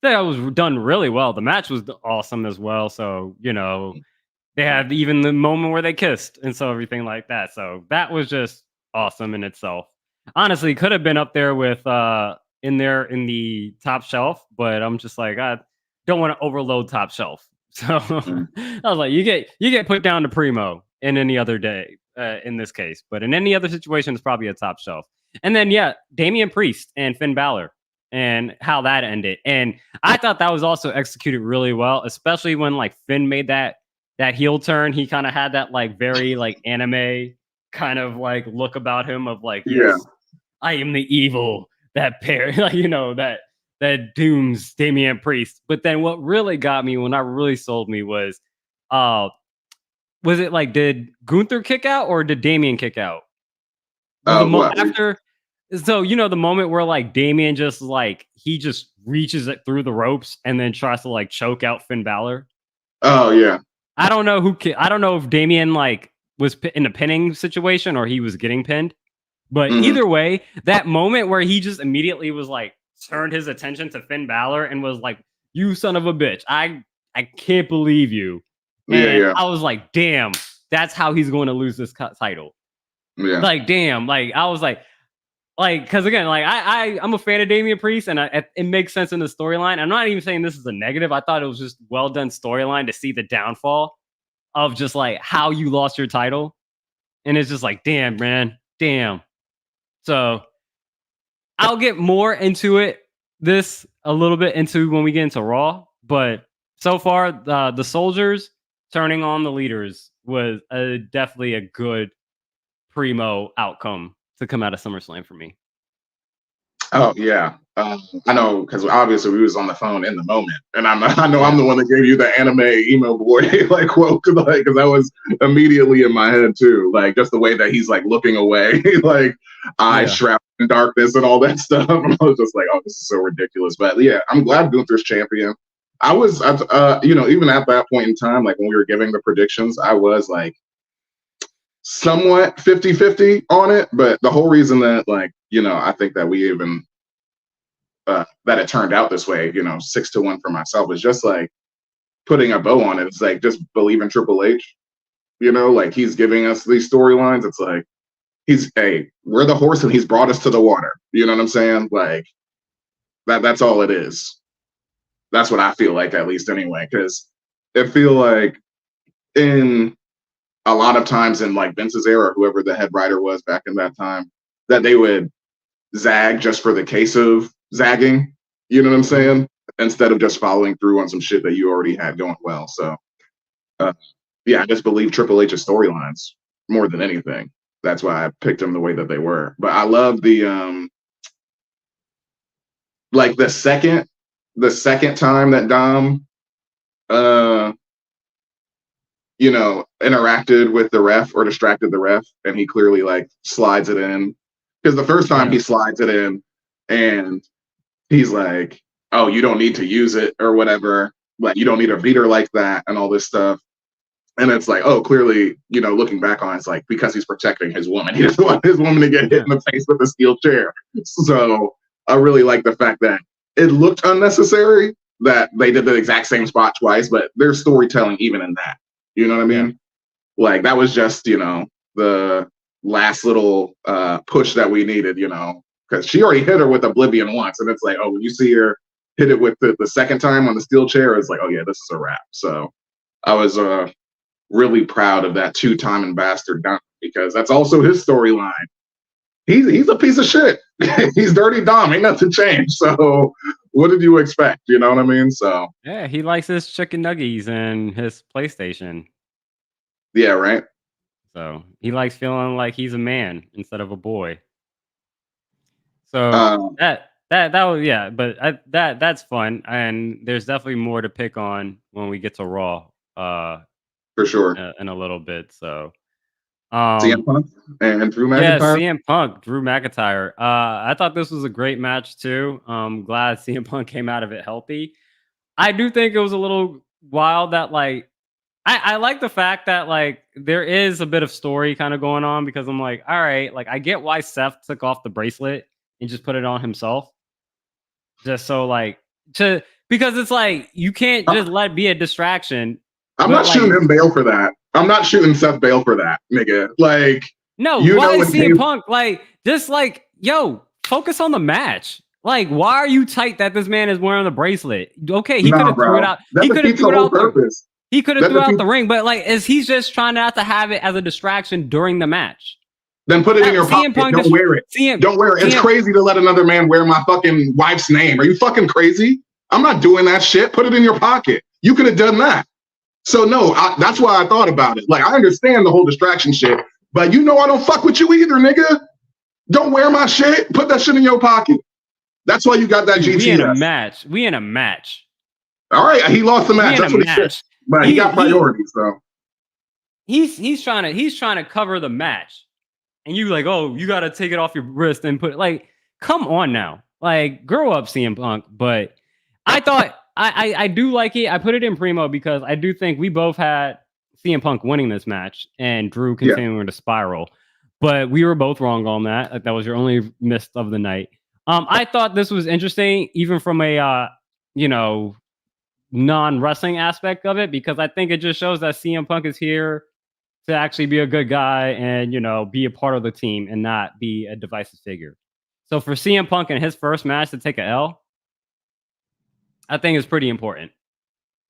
That was done really well. The match was awesome as well. So they had even the moment where they kissed, and so everything like that. So that was just awesome in itself. Honestly, could have been up there with in there in the top shelf, but I'm just like, I don't want to overload top shelf. So Mm. I was like, you get put down to primo in any other day in this case, but in any other situation, it's probably a top shelf. And then yeah, Damian Priest and Finn Balor and how that ended. And I thought that was also executed really well, especially when like Finn made that heel turn. He kind of had that like very like anime kind of like look about him of like, Yeah. yes, I am the evil that pair, like that dooms Damian Priest. But then what really got me, when I really sold me, uh was it like, did Gunther kick out or did Damian kick out? Was the What? after, so the moment where like Damian just like he just reaches it through the ropes and then tries to like choke out Finn Balor. Oh yeah. I don't know I don't know if Damien like was in a pinning situation or he was getting pinned. But Hmm. either way, that moment where he just immediately was like turned his attention to Finn Balor and was like, "You son of a bitch. I can't believe you." Yeah. And Yeah. I was like, "Damn, that's how he's going to lose this title." Yeah. Like, damn, like I was like, because again, like I'm a fan of Damian Priest, and it makes sense in the storyline. I'm not even saying this is a negative. I thought it was just well done storyline to see the downfall of just like how you lost your title, and it's just like, damn, man, damn. So I'll get more into this a little bit into when we get into Raw, but so far the soldiers turning on the leaders was definitely a good primo outcome to come out of SummerSlam for me. Oh yeah. I know because obviously we was on the phone in the moment, and I know I'm Yeah, the one that gave you the anime emo boy like quote like because that was immediately in my head too. Like just the way that he's like looking away, like eyes yeah. shrouded in darkness and all that stuff. And I was just like, oh, this is so ridiculous. But yeah, I'm glad Gunther's champion. Even at that point in time, like when we were giving the predictions, I was like somewhat 50-50 on it. But the whole reason that I think that we even that it turned out this way, 6-1 for myself is just like putting a bow on it. It's like just believe in Triple H, like he's giving us these storylines. It's like we're the horse and he's brought us to the water. You know what I'm saying? Like that's all it is. That's what I feel like, at least anyway, because it feel like in a lot of times in like Vince's era, whoever the head writer was back in that time, that they would zag just for the case of zagging. You know what I'm Mhm. saying? Instead of just following through on some shit that you already had going well. So uh, yeah, I just believe Triple H's storylines more than anything. That's why I picked them the way that they were. But I love the like the second time that Dom uh interacted with the ref or distracted the ref, and he clearly like slides it in. Because the first time Yeah. he slides it in, and he's like, "Oh, you don't need to use it or whatever. Like, you don't need a beater like that and all this stuff." And it's like, oh, clearly, looking back on it, it's like because he's protecting his woman. He doesn't want his woman to get hit Yeah. in the face with a steel chair. So I really like the fact that it looked unnecessary that they did the exact same spot twice, but there's storytelling even in that. You know what I Yeah. mean? Like that was just, the last little push that we needed, because she already hit her with Oblivion once. And it's like, oh, when you see her hit it with the second time on the steel chair, it's like, oh, yeah, this is a wrap. So I was really proud of that two-time ambassador Dom because that's also his storyline. He's a piece of shit. He's dirty Dom. Ain't nothing changed. So what did you expect? You know what I mean? So Yeah, he likes his chicken nuggies and his PlayStation. yeah, right. So he likes feeling like he's a man instead of a boy. So Um, that was yeah, but that's fun, and there's definitely more to pick on when we get to Raw, for sure. in a little bit. So, CM um, Punk and Drew yeah, McIntyre. CM Punk, Drew McIntyre. I thought this was a great match too. Glad CM Punk came out of it healthy. I do think it was a little wild that like I like the fact that like there is a bit of story kind of going on because I'm like, all right, like I get why Seth took off the bracelet and just put it on himself. Just so like to because it's like you can't I- just let it be a distraction. I'm But not shooting like him bail for that. I'm not shooting Seth Bale for that, nigga. Like, no, you why know, is in CM case Punk like just like yo, focus on the match. Like, why are you tight that this man is wearing the bracelet? Okay, he could nah, have threw it bro, out. that He could have defeats threw the it whole out the purpose. he could have That threw out defeats. the ring, but like is he's just trying not to have it as a distraction during the match. Then put it in your CM pocket. Punk Don't just wear it. CM Don't wear it. It's CM crazy to let another man wear my fucking wife's name. Are you fucking crazy? I'm not doing that shit. Put it in your pocket. You could have done that. So no, that's why I thought about it. Like I understand the whole distraction shit, but I don't fuck with you either, nigga. Don't wear my shit. Put that shit in your pocket. That's why you got that dude, we in a GTS. match. We in a match. All right, he lost the We match. in a That's what he said. match. But he He got he priorities, so he's trying to cover the match. And you like, oh, you gotta take it off your wrist and put it like, come on now. Like, grow up, CM Punk. But I thought I do like it. I put it in primo because I do think we both had CM Punk winning this match and Drew yeah, continuing to spiral. But we were both wrong on that. Like, that was your only miss of the night. I thought this was interesting, even from a you know, non-wrestling aspect of it, because I think it just shows that CM Punk is here to actually be a good guy and be a part of the team and not be a divisive figure. So for CM Punk in his first match to take a L, I think is pretty important.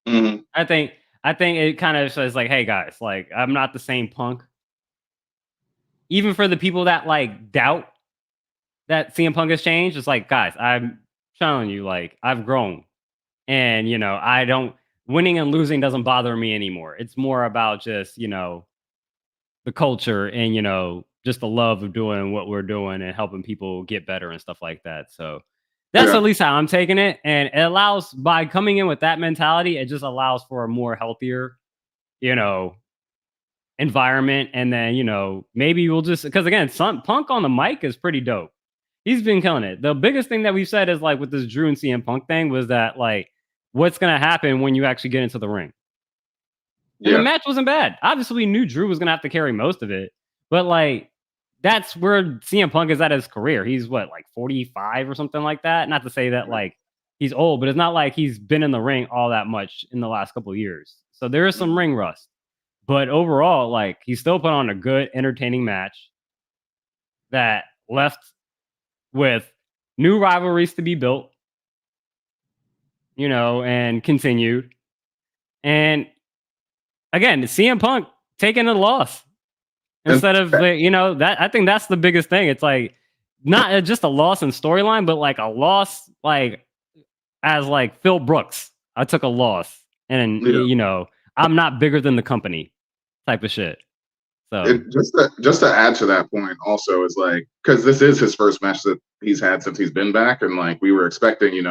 hmm I think it kind of says like, hey guys, like I'm not the same Punk. Even for the people that like doubt that CM Punk has changed, it's like guys, I'm telling you, like I've grown, and I don't winning and losing doesn't bother me anymore. It's more about just the culture and just the love of doing what we're doing and helping people get better and stuff like that. So that's yeah, at least how I'm taking it, and it allows by coming in with that mentality, it just allows for a more healthier you know environment. And then maybe we'll just because again some Punk on the mic is pretty dope. He's been killing it. The biggest thing that we've said is like with this Drew and CM Punk thing was that like what's gonna happen when you actually get into the ring. And the yeah, match wasn't bad. Obviously, we knew Drew was gonna have to carry most of it, but like that's where CM Punk is at his career. He's what, like 45 or something like that. Not to say that like he's old, but it's not like he's been in the ring all that much in the last couple of years. So there is some ring rust. But overall, like he still put on a good, entertaining match that left with new rivalries to be built, and continued. And again, CM Punk taking a loss And instead of that. I think that's the biggest thing. It's like not just a loss in storyline, but like a loss like as like Phil Brooks. I took a loss, and yeah, I'm not bigger than the company, type of shit. So just to add to that point, also is like because this is his first match that he's had since he's been back, and like we were expecting,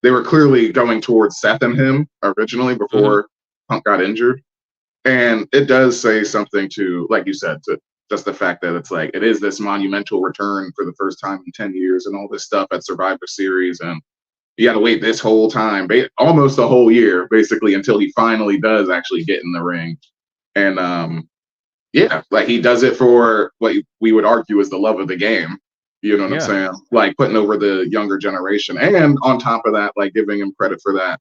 they were clearly going towards Seth and him originally mhm. before Punk got injured, and it does say something to, like you said, to just the fact that it's like it is this monumental return for the first time in 10 years, and all this stuff at Survivor Series, and you got to wait this whole time, almost a whole year, basically, until he finally does actually get in the ring. And yeah, like he does it for what we would argue is the love of the game. You know what I'm Yeah, saying? Like putting over the younger generation. And on top of that, like giving him credit for that.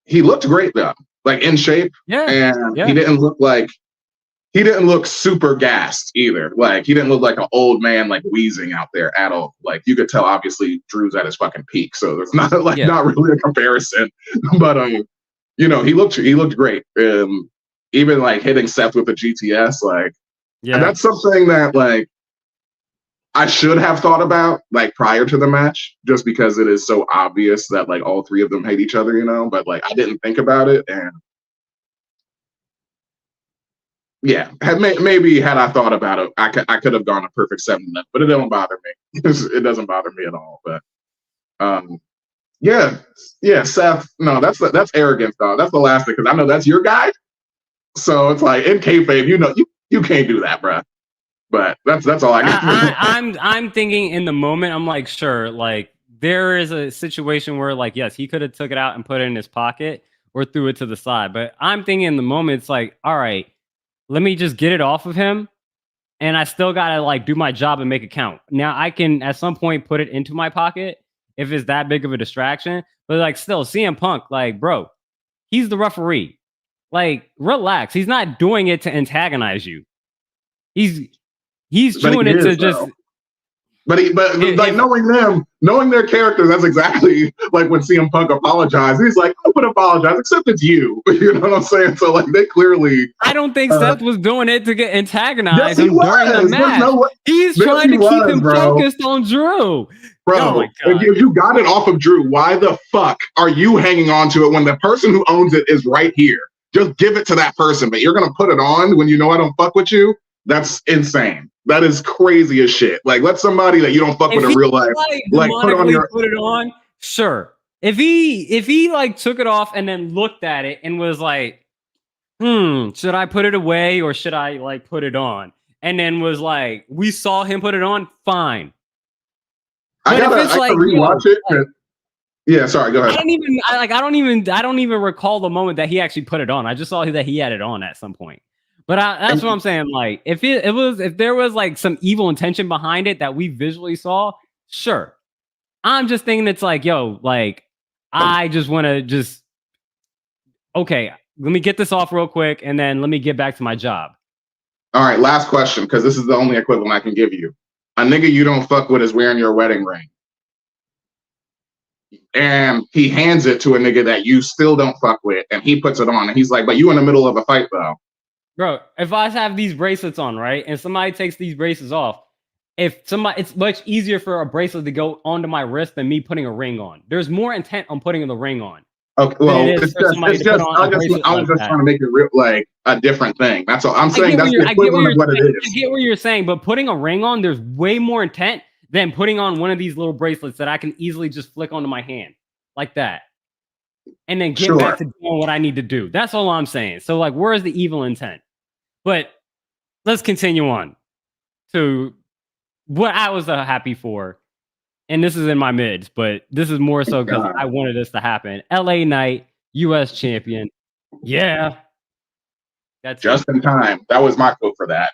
He looked great though, like in shape. yeah, And yeah. he didn't look super gassed either. Like he didn't look like an old man like wheezing out there at all. Like you could tell obviously Drew's at his fucking peak. So there's not like Yeah. not really a comparison. But he looked great. Even like hitting Seth with the GTS, like and Yeah. that's something that like I should have thought about like prior to the match, just because it is so obvious that like all three of them hate each other, but like I didn't think about it. And yeah, maybe had I thought about it, I could have gone a perfect 7-0, but it don't bother me. It doesn't bother me at all. But um, yeah, yeah, Seth. No, that's arrogance, dog. That's the last thing, because I know that's your guy. So it's like in kayfabe, you can't do that, bro. But that's all I got. I'm thinking in the moment. I'm like, sure, like there is a situation where like yes, he could have took it out and put it in his pocket or threw it to the side. But I'm thinking in the moment, it's like, all right, let me just get it off of him, and I still gotta like do my job and make it count. Now I can at some point put it into my pocket if it's that big of a distraction. But like still, CM Punk, like bro, he's the referee. Like relax. He's not doing it to antagonize you. He's he's But he doing it to is just though. But like if knowing their characters, that's exactly like when CM Punk apologized. He's like, I would apologize, except it's you. You know what I'm saying? So like they clearly. I don't think Seth was doing it to get Yes, antagonize he him during the was. There's match. no way. He's Yes, trying he to keep was, him bro. focused on Drew. Oh Bro, my god. if you got it off of Drew, why the fuck are you hanging on to it when the person who owns it is right here? Just give it to that person, but you're gonna put it on when you know I don't fuck with you? That's insane. That is crazy as shit. Like, let somebody that you don't fuck If with he in real life, like like, put on demonically your. put it on, sure. If he like took it off and then looked at it and was like, should I put it away or should I like put it on? And then was like, we saw him put it on, fine. But if it's I like, gotta rewatch it. like, Yeah, sorry, go ahead. I don't even recall the moment that he actually put it on. I just saw that he had it on at some point. But that's And what I'm saying. Like, if there was like some evil intention behind it that we visually saw, sure. I'm just thinking it's like, yo, like, I just want to just okay, let me get this off real quick, and then let me get back to my job. all right, last question, because this is the only equivalent I can give you. A nigga you don't fuck with is wearing your wedding ring, and he hands it to a nigga that you still don't fuck with, and he puts it on, and he's like, but you in the middle of a fight though. Bro, if I have these bracelets on, right, and somebody takes these bracelets off, it's much easier for a bracelet to go onto my wrist than me putting a ring on. There's more intent on putting the ring on Okay, than well, it is for somebody to put on a bracelet I like was just that. trying to make it real, like a different thing. That's all I'm saying. That's the I get what equivalent you're of what it saying. I is. get what you're saying, but putting a ring on, there's way more intent than putting on one of these little bracelets that I can easily just flick onto my hand like that, and then get back Sure. to doing what I need to do. That's all I'm saying. So, like, where's the evil intent? But let's continue on to what I was happy for. And this is in my mids, but this is more so because I wanted this to happen. LA Knight, US champion. Yeah. That's Just it. in time. That was my quote for that.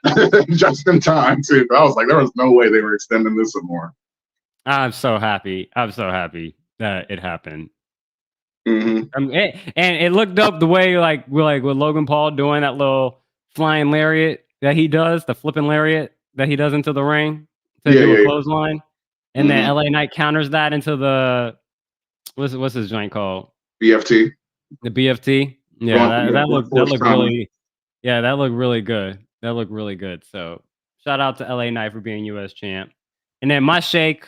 Just in time, too. I was like, there was no way they were extending this some more. I'm so happy. I'm so happy that it happened. Mm-hmm. And it looked up the way like with Logan Paul doing that little flying lariat that he does, the flipping lariat that he does into the ring to do a clothesline. And then LA Knight counters that into the what's his joint called? BFT. The BFT. Yeah, going from that brute looked force trauma. that looked really good. That looked really good. So shout out to LA Knight for being US champ. And then my shake,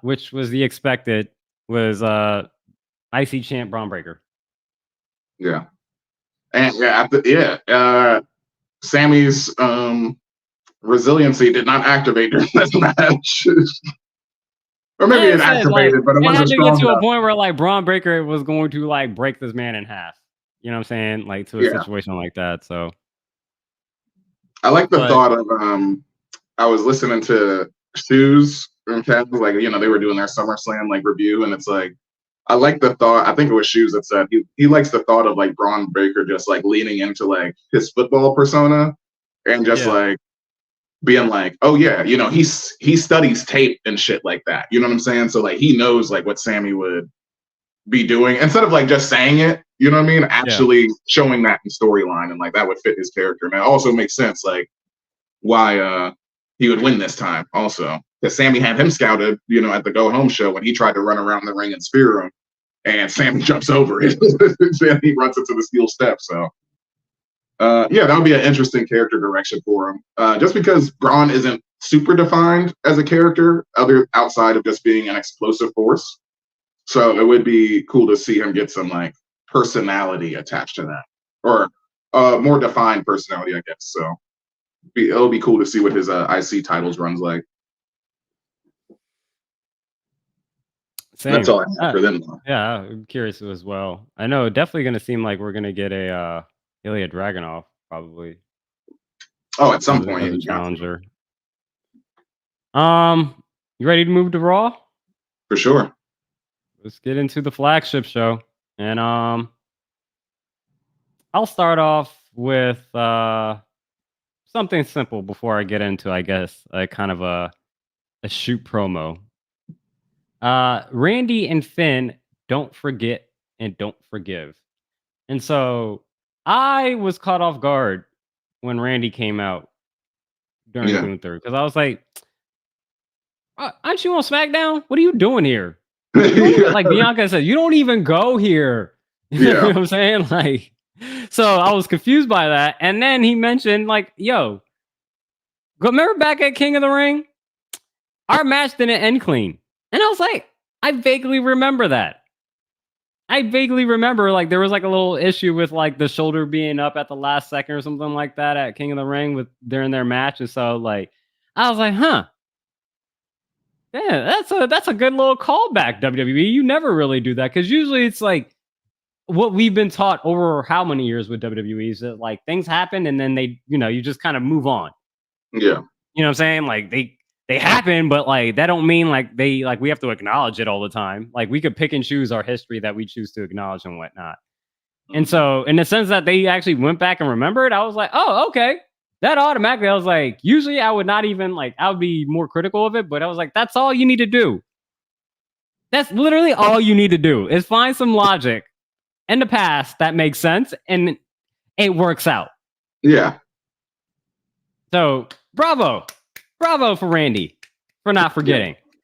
which was the expected, was IC champ Braun Breaker. Yeah, and Sammy's resiliency did not activate during this match, or maybe Like I it said, like activated, but it it had wasn't to get strong to a enough. point where like Braun Breaker was going to like break this man in half. You know what I'm saying? Like to a Yeah, situation like that. So, I like the but thought of I was listening to Shoes and Kev, like they were doing their SummerSlam like review, and it's like I like the thought. I think it was Shoes that said he likes the thought of like Braun Breaker just like leaning into like his football persona and just yeah, like being like, oh yeah, he studies tape and shit like that. You know what I'm saying? So like he knows like what Sammy would be doing instead of like just saying it. You know what I mean? yeah, Actually showing that in storyline and like that would fit his character. And it also makes sense like why he would win this time also because Sammy had him scouted, at the go home show when he tried to run around the ring and spear him, and Sammy jumps over it. And he runs into the steel steps. So yeah, that would be an interesting character direction for him. Just because Braun isn't super defined as a character, other outside of just being an explosive force. So it would be cool to see him get some like personality attached to that, or more defined personality, I guess. So it'll be cool to see what his IC titles runs like. That's same. all I have for them. Though. Yeah, I'm curious as well. I know definitely gonna seem like we're gonna get a Ilya Dragunov probably Oh, at some as point, a you got to challenger. You ready to move to Raw? for sure. Let's get into the flagship show. And I'll start off with something simple before I get into, I guess, a kind of a shoot promo. Randy and Finn don't forget and don't forgive. And so I was caught off guard when Randy came out during Yeah. Gunther because I was like, aren't you on SmackDown? What are you doing here? You don't even, like Bianca said, you don't even go here. You know Yeah. what I'm saying? Like, so I was confused by that. And then he mentioned, like, yo, remember back at King of the Ring? Our match didn't end clean. And I was like, I vaguely remember that. I vaguely remember like there was like a little issue with like the shoulder being up at the last second or something like that at King of the Ring with during their match. And so like I was like, huh. Yeah, that's a good little callback, WWE. You never really do that because usually it's like what we've been taught over how many years with WWE is that like things happen and then they, you just kind of move on. Yeah. You know what I'm saying? Like they happen, but like that don't mean like they like we have to acknowledge it all the time. Like we could pick and choose our history that we choose to acknowledge and whatnot. And so in the sense that they actually went back and remembered, I was like, oh, okay. That automatically, I was like, usually I would not even like I would be more critical of it, but I was like, that's all you need to do. That's literally all you need to do is find some logic in the past that makes sense and it works out. Yeah. So bravo for Randy for not forgetting. Yeah.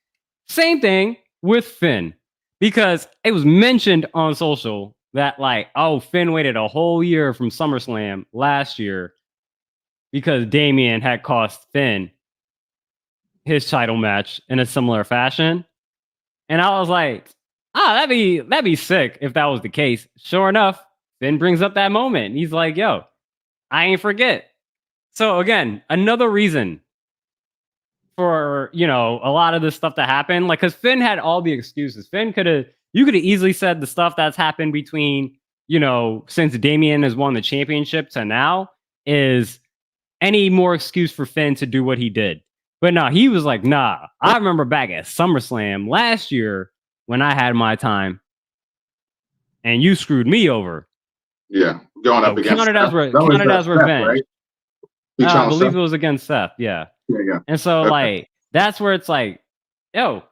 Same thing with Finn because it was mentioned on social that like, oh, Finn waited a whole year from SummerSlam last year because Damian had cost Finn his title match in a similar fashion. And I was like, that'd be sick if that was the case. Sure enough, Finn brings up that moment. He's like, yo, I ain't forget. So again, another reason for, a lot of this stuff to happen. Like, because Finn had all the excuses. You could have easily said the stuff that's happened between, since Damian has won the championship to now is any more excuse for Finn to do what he did. But no, he was like, nah, I remember back at SummerSlam last year when I had my time and you screwed me over. Yeah. Going up against counted as revenge. Right? I believe it was against Seth. Yeah. Yeah. And so like, that's where it's like, yo,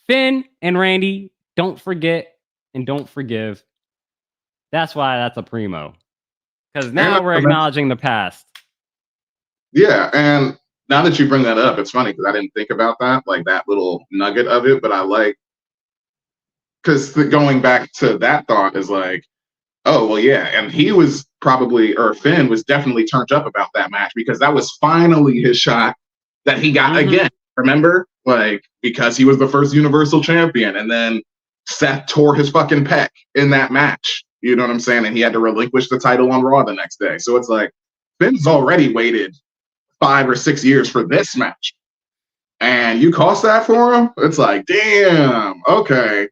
Finn and Randy, don't forget and don't forgive. That's why that's a primo. Because now we're acknowledging the past. Yeah, and now that you bring that up, it's funny because I didn't think about that, like that little nugget of it, but I like because going back to that thought is like Oh well, yeah, and he was probably, or Finn was definitely turned up about that match because that was finally his shot that he got Hmm. again. Remember, like because he was the first Universal Champion, and then Seth tore his fucking pec in that match. You know what I'm saying? And he had to relinquish the title on Raw the next day. So it's like Finn's already waited 5 or 6 years for this match, and you cost that for him. It's like, damn, okay.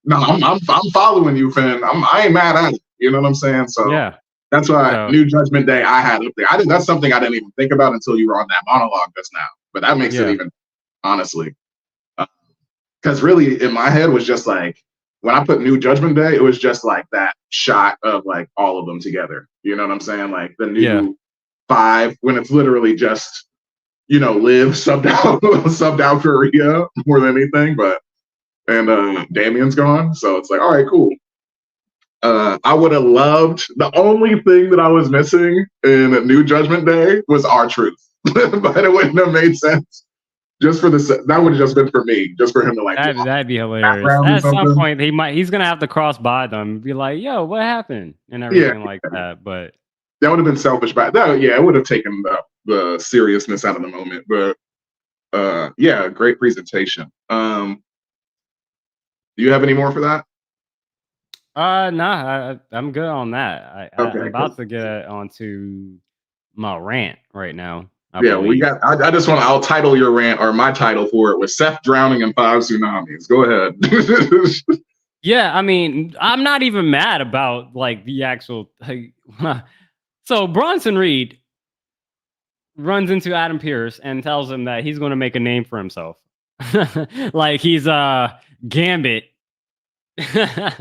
No, I'm following you, Finn. I ain't mad at it. You know what I'm saying? So Yeah. that's why So New Judgment Day I had up there. I think that's something I didn't even think about until you were on that monologue just now. But that makes it yeah. even honestly, because really in my head was just like when I put New Judgment Day, it was just like that shot of like all of them together. You know what I'm saying? Like the Yeah. new five when it's literally just Liv subbed out subbed out for Rhea more than anything, but and Damien's gone, so it's like all right, cool. I would have loved the only thing that I was missing in New Judgment Day was R-Truth, but it wouldn't have made sense just for the that would have just been for me, just for him to like That'd be hilarious. background or At some something. point, he's gonna have to cross by them and be like, "Yo, what happened?" and Yeah, everything like that. But that would have been selfish, but that yeah, it would have taken the seriousness out of the moment. But yeah, great presentation. Do you have any more for that? nah, I'm good on that. I'm Okay, about to get onto my rant right now, I yeah, we believe. got. I just want. I'll title your rant, or my title for it was Seth drowning in 5 tsunamis. Go ahead. Yeah, I mean, I'm not even mad about like the actual. Like, so Bronson Reed runs into Adam Pierce and tells him that he's going to make a name for himself, like he's Gambit Yeah.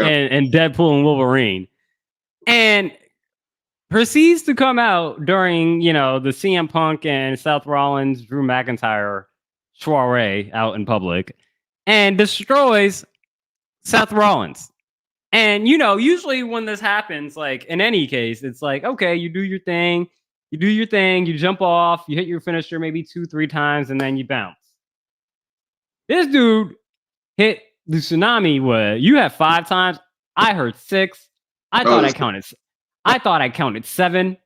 and Deadpool and Wolverine, and proceeds to come out during the CM Punk and Seth Rollins Drew McIntyre soiree out in public, and destroys Seth Rollins. And usually when this happens, like in any case, it's like, okay, you do your thing, you jump off, you hit your finisher maybe 2-3 times, and then you bounce. This dude hit the tsunami where you have 5 times. I heard 6. I Oh, thought I this. counted. I thought I counted 7,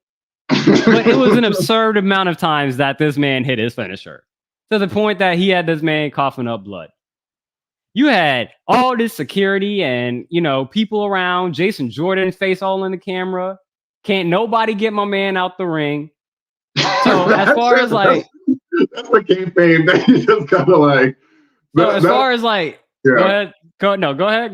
but it was an absurd amount of times that this man hit his finisher to the point that he had this man coughing up blood. You had all this security and people around. Jason Jordan's face all in the camera. Can't nobody get my man out the ring. So as far as like, that's the kayfabe that you just kind of like. so as far as like, go Yeah. ahead.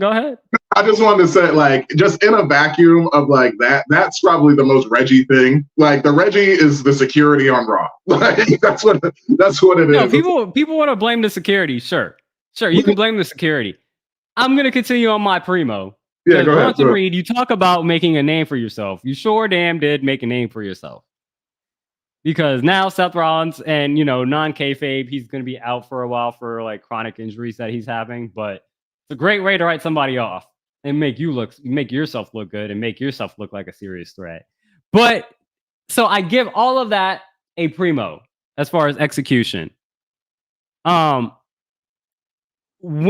Go ahead. I just wanted to say, like, just in a vacuum of like that, that's probably the most Reggie thing. Like, the Reggie is the security on Raw. Like, that's what it No, is. people want to blame the security. Sure, you can blame the security. I'm gonna continue on my primo. Yeah, Because go ahead. Bronson Reed, you talk about making a name for yourself. You sure damn did make a name for yourself. Because now Seth Rollins and non-kayfabe, he's going to be out for a while for like chronic injuries that he's having. But it's a great way to write somebody off and make yourself look good and make yourself look like a serious threat. But so I give all of that a primo as far as execution. When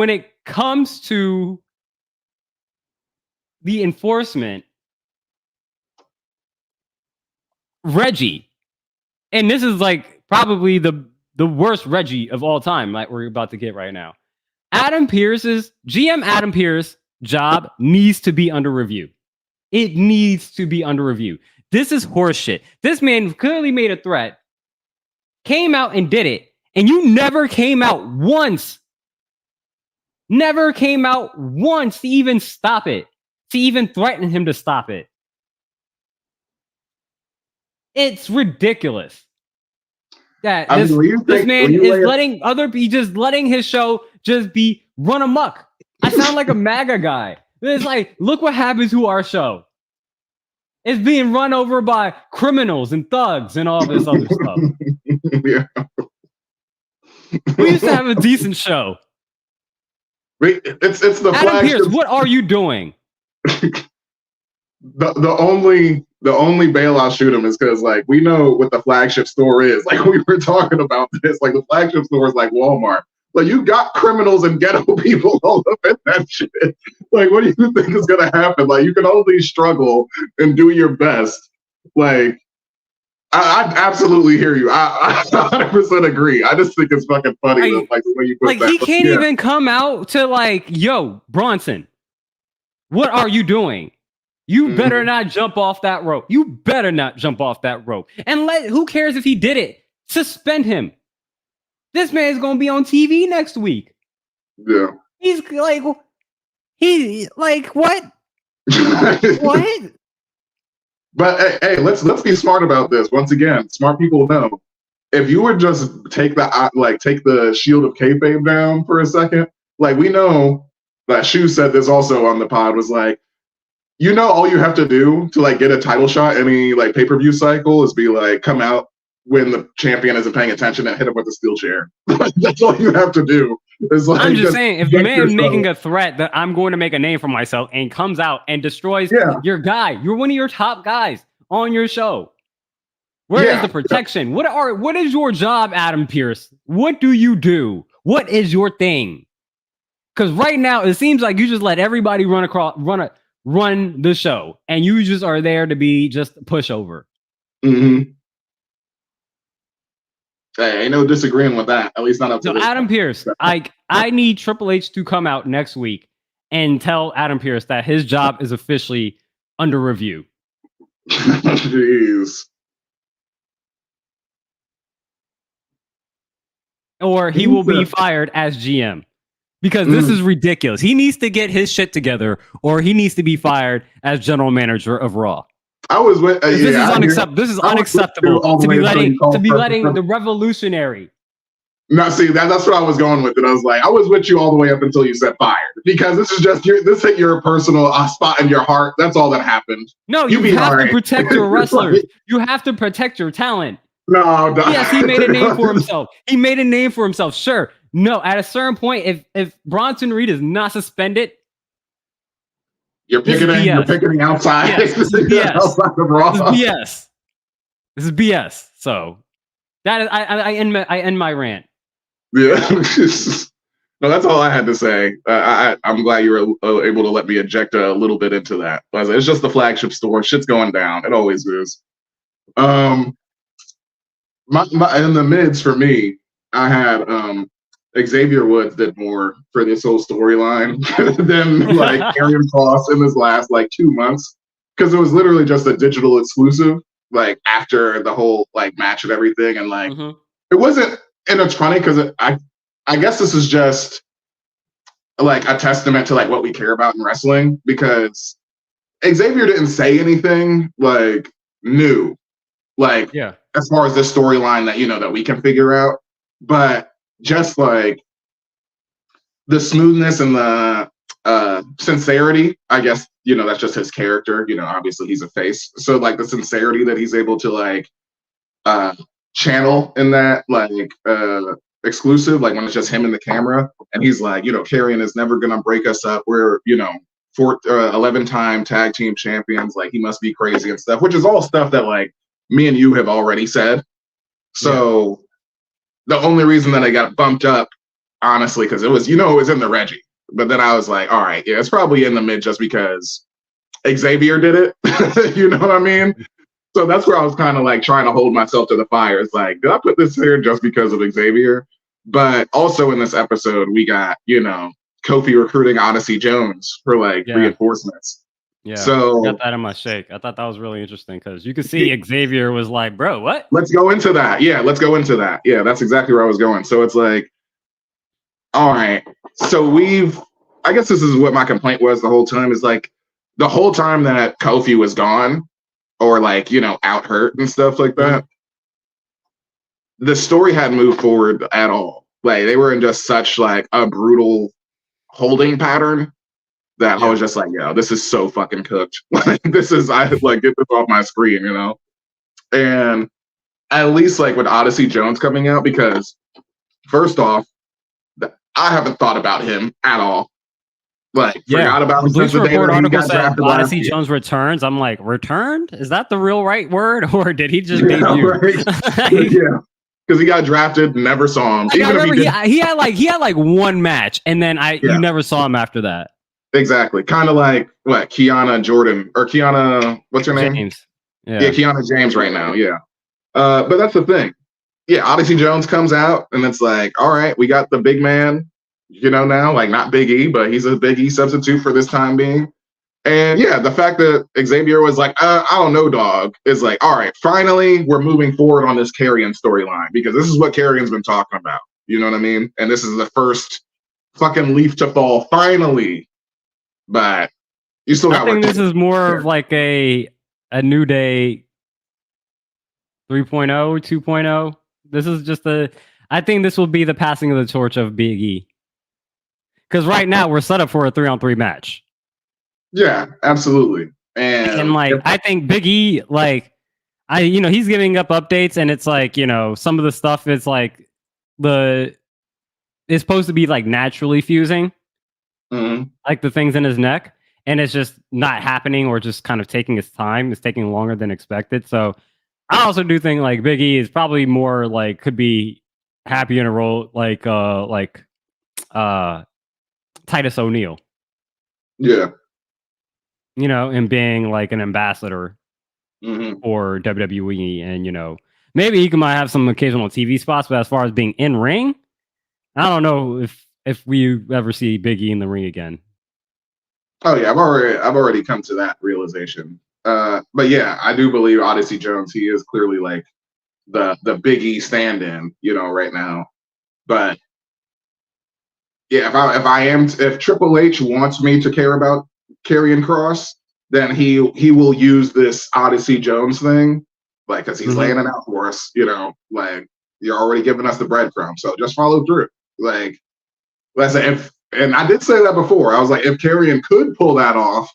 it comes to the enforcement, Reggie, and this is like probably the worst Reggie of all time, like we're about to get right now. Adam Pierce's GM Adam Pierce job needs to be under review. It needs to be under review. This is horseshit. This man clearly made a threat, came out and did it, and you never came out once. Never came out once to even stop it, to even threaten him to stop it. It's ridiculous that this man is letting his show just be run amok. I sound like a MAGA guy. It's like, look what happened to our show. It's being run over by criminals and thugs and all this other stuff. Yeah. We used to have a decent show. It's the Adam flagship. Pierce, what are you doing? The only bailout shoot him is because like we know what the flagship store is. Like we were talking about this. Like the flagship store is like Walmart. Like, you got criminals and ghetto people all up in that shit. Like, what do you think is gonna happen? Like, you can only struggle and do your best. Like, I absolutely hear you. I 100% agree. I just think it's fucking funny, like the way you put like that. he can't even come out to like, yo, Bronson, what are you doing? You better not jump off that rope. You better not jump off that rope. And who cares if he did it? Suspend him. This man's gonna be on TV next week. Yeah. He's like, what? What? But hey, let's be smart about this. Once again, smart people know. If you would just take the shield of kayfabe down for a second, like, we know that Shu said this also on the pod, was like, you know, all you have to do to like get a title shot any like pay-per-view cycle is be like, come out when the champion isn't paying attention and hit him with a steel chair. That's all you have to do. Like, I'm just saying, if the man is making a threat that I'm going to make a name for myself and comes out and destroys your guy, you're one of your top guys on your show. Where is the protection? What is your job, Adam Pearce? What do you do? What is your thing? Because right now it seems like you just let everybody run the show, and you just are there to be just a pushover. Mm-hmm. Hey, ain't no disagreeing with that. At least not up to So Adam Pearce, I need Triple H to come out next week and tell Adam Pearce that his job is officially under review. Jeez. Or he will be fired as GM. Because this is ridiculous. He needs to get his shit together, or he needs to be fired as general manager of Raw. I was with this is unacceptable. This is unacceptable to be letting the revolutionary. No, see, that's what I was going with. And I was like, I was with you all the way up until you said fired, because this is just this hit your personal spot in your heart. That's all that happened. No, you have to protect your wrestlers. You have to protect your talent. No. Yes, he made a name for himself. He made a name for himself. Sure. No, at a certain point, if Bronson Reed is not suspended, you're picketing outside. Yes, this is BS. Outside of Raw. This is BS. So that is I end my rant. Yeah. No, that's all I had to say. I'm glad you were able to let me inject a little bit into that. It's just the flagship store. Shit's going down. It always is. In the mids for me, I had Xavier Woods did more for this whole storyline than like Karrion Kross in his last like 2 months, because it was literally just a digital exclusive like after the whole like match and everything, and like it wasn't. And it's funny because I guess this is just like a testament to like what we care about in wrestling, because Xavier didn't say anything like new, like as far as this storyline that that we can figure out, but just like the smoothness and the sincerity, I guess, that's just his character. Obviously he's a face. So like the sincerity that he's able to like channel in that like exclusive, like when it's just him and the camera, and he's like, Karrion is never gonna break us up. We're 11-time tag team champions. Like, he must be crazy and stuff, which is all stuff that like me and you have already said. So the only reason that I got bumped up, honestly, because it was, it was in the Reggie. But then I was like, all right, it's probably in the mid just because Xavier did it. You know what I mean? So that's where I was kind of like trying to hold myself to the fire. It's like, did I put this here just because of Xavier? But also in this episode, we got, Kofi recruiting Odyssey Jones for like reinforcements. Yeah, so I got that in my shake. I thought that was really interesting because you could see Xavier was like, bro, what? Let's go into that. Yeah, let's go into that. Yeah, that's exactly where I was going. So it's like, all right. So I guess this is what my complaint was the whole time, is like the whole time that Kofi was gone or like, out hurt and stuff like that, the story hadn't moved forward at all. Like, they were in just such like a brutal holding pattern that I was just like, this is so fucking cooked. Like, I like, get this off my screen, And at least like with Odyssey Jones coming out, because first off, I haven't thought about him at all. Like, forgot about him since the day that he got drafted. Odyssey Jones returns. I'm like, returned? Is that the real right word, or did he just debut? Right. Yeah. because he got drafted, never saw him. Like, I Even if remember he did, he had like one match, and then you yeah, never saw him after that. exactly. Kind of like what Kiana Jordan or Kiana, what's her name? James. Yeah, Yeah. Kiana James right now. Yeah. But that's the thing. Yeah, Odyssey Jones comes out, and it's like, all right, we got the big man, now, like not Big E, but he's a Big E substitute for this time being. And yeah, the fact that Xavier was like, I don't know, dog, is like, all right, finally, we're moving forward on this Carrion storyline because this is what Carrion's been talking about. You know what I mean? And this is the first fucking leaf to fall, finally. But you still I got think work. this is more of like a New Day 3.0, 2.0. This is just I think this will be the passing of the torch of Big E. Because right now we're set up for a 3-on-3 match. Yeah, absolutely. And like, I think Big E, like, he's giving up updates, and it's like, some of the stuff is like it's supposed to be like naturally fusing, like the things in his neck, and it's just not happening, or just kind of taking its time. It's taking longer than expected. So I also do think like Big E is probably more like could be happy in a role like Titus O'Neil. Yeah. And being like an ambassador for WWE, and maybe he might have some occasional TV spots, but as far as being in ring, I don't know if we ever see Big E in the ring again. Oh yeah, I've already come to that realization. But yeah, I do believe Odyssey Jones, he is clearly like the Big E stand-in, right now. But yeah, if Triple H wants me to care about Karrion Kross, then he will use this Odyssey Jones thing, like, because he's laying it out for us. Like, you're already giving us the breadcrumbs, so just follow through. Like, let's say and I did say that before. I was like, if Karrion could pull that off,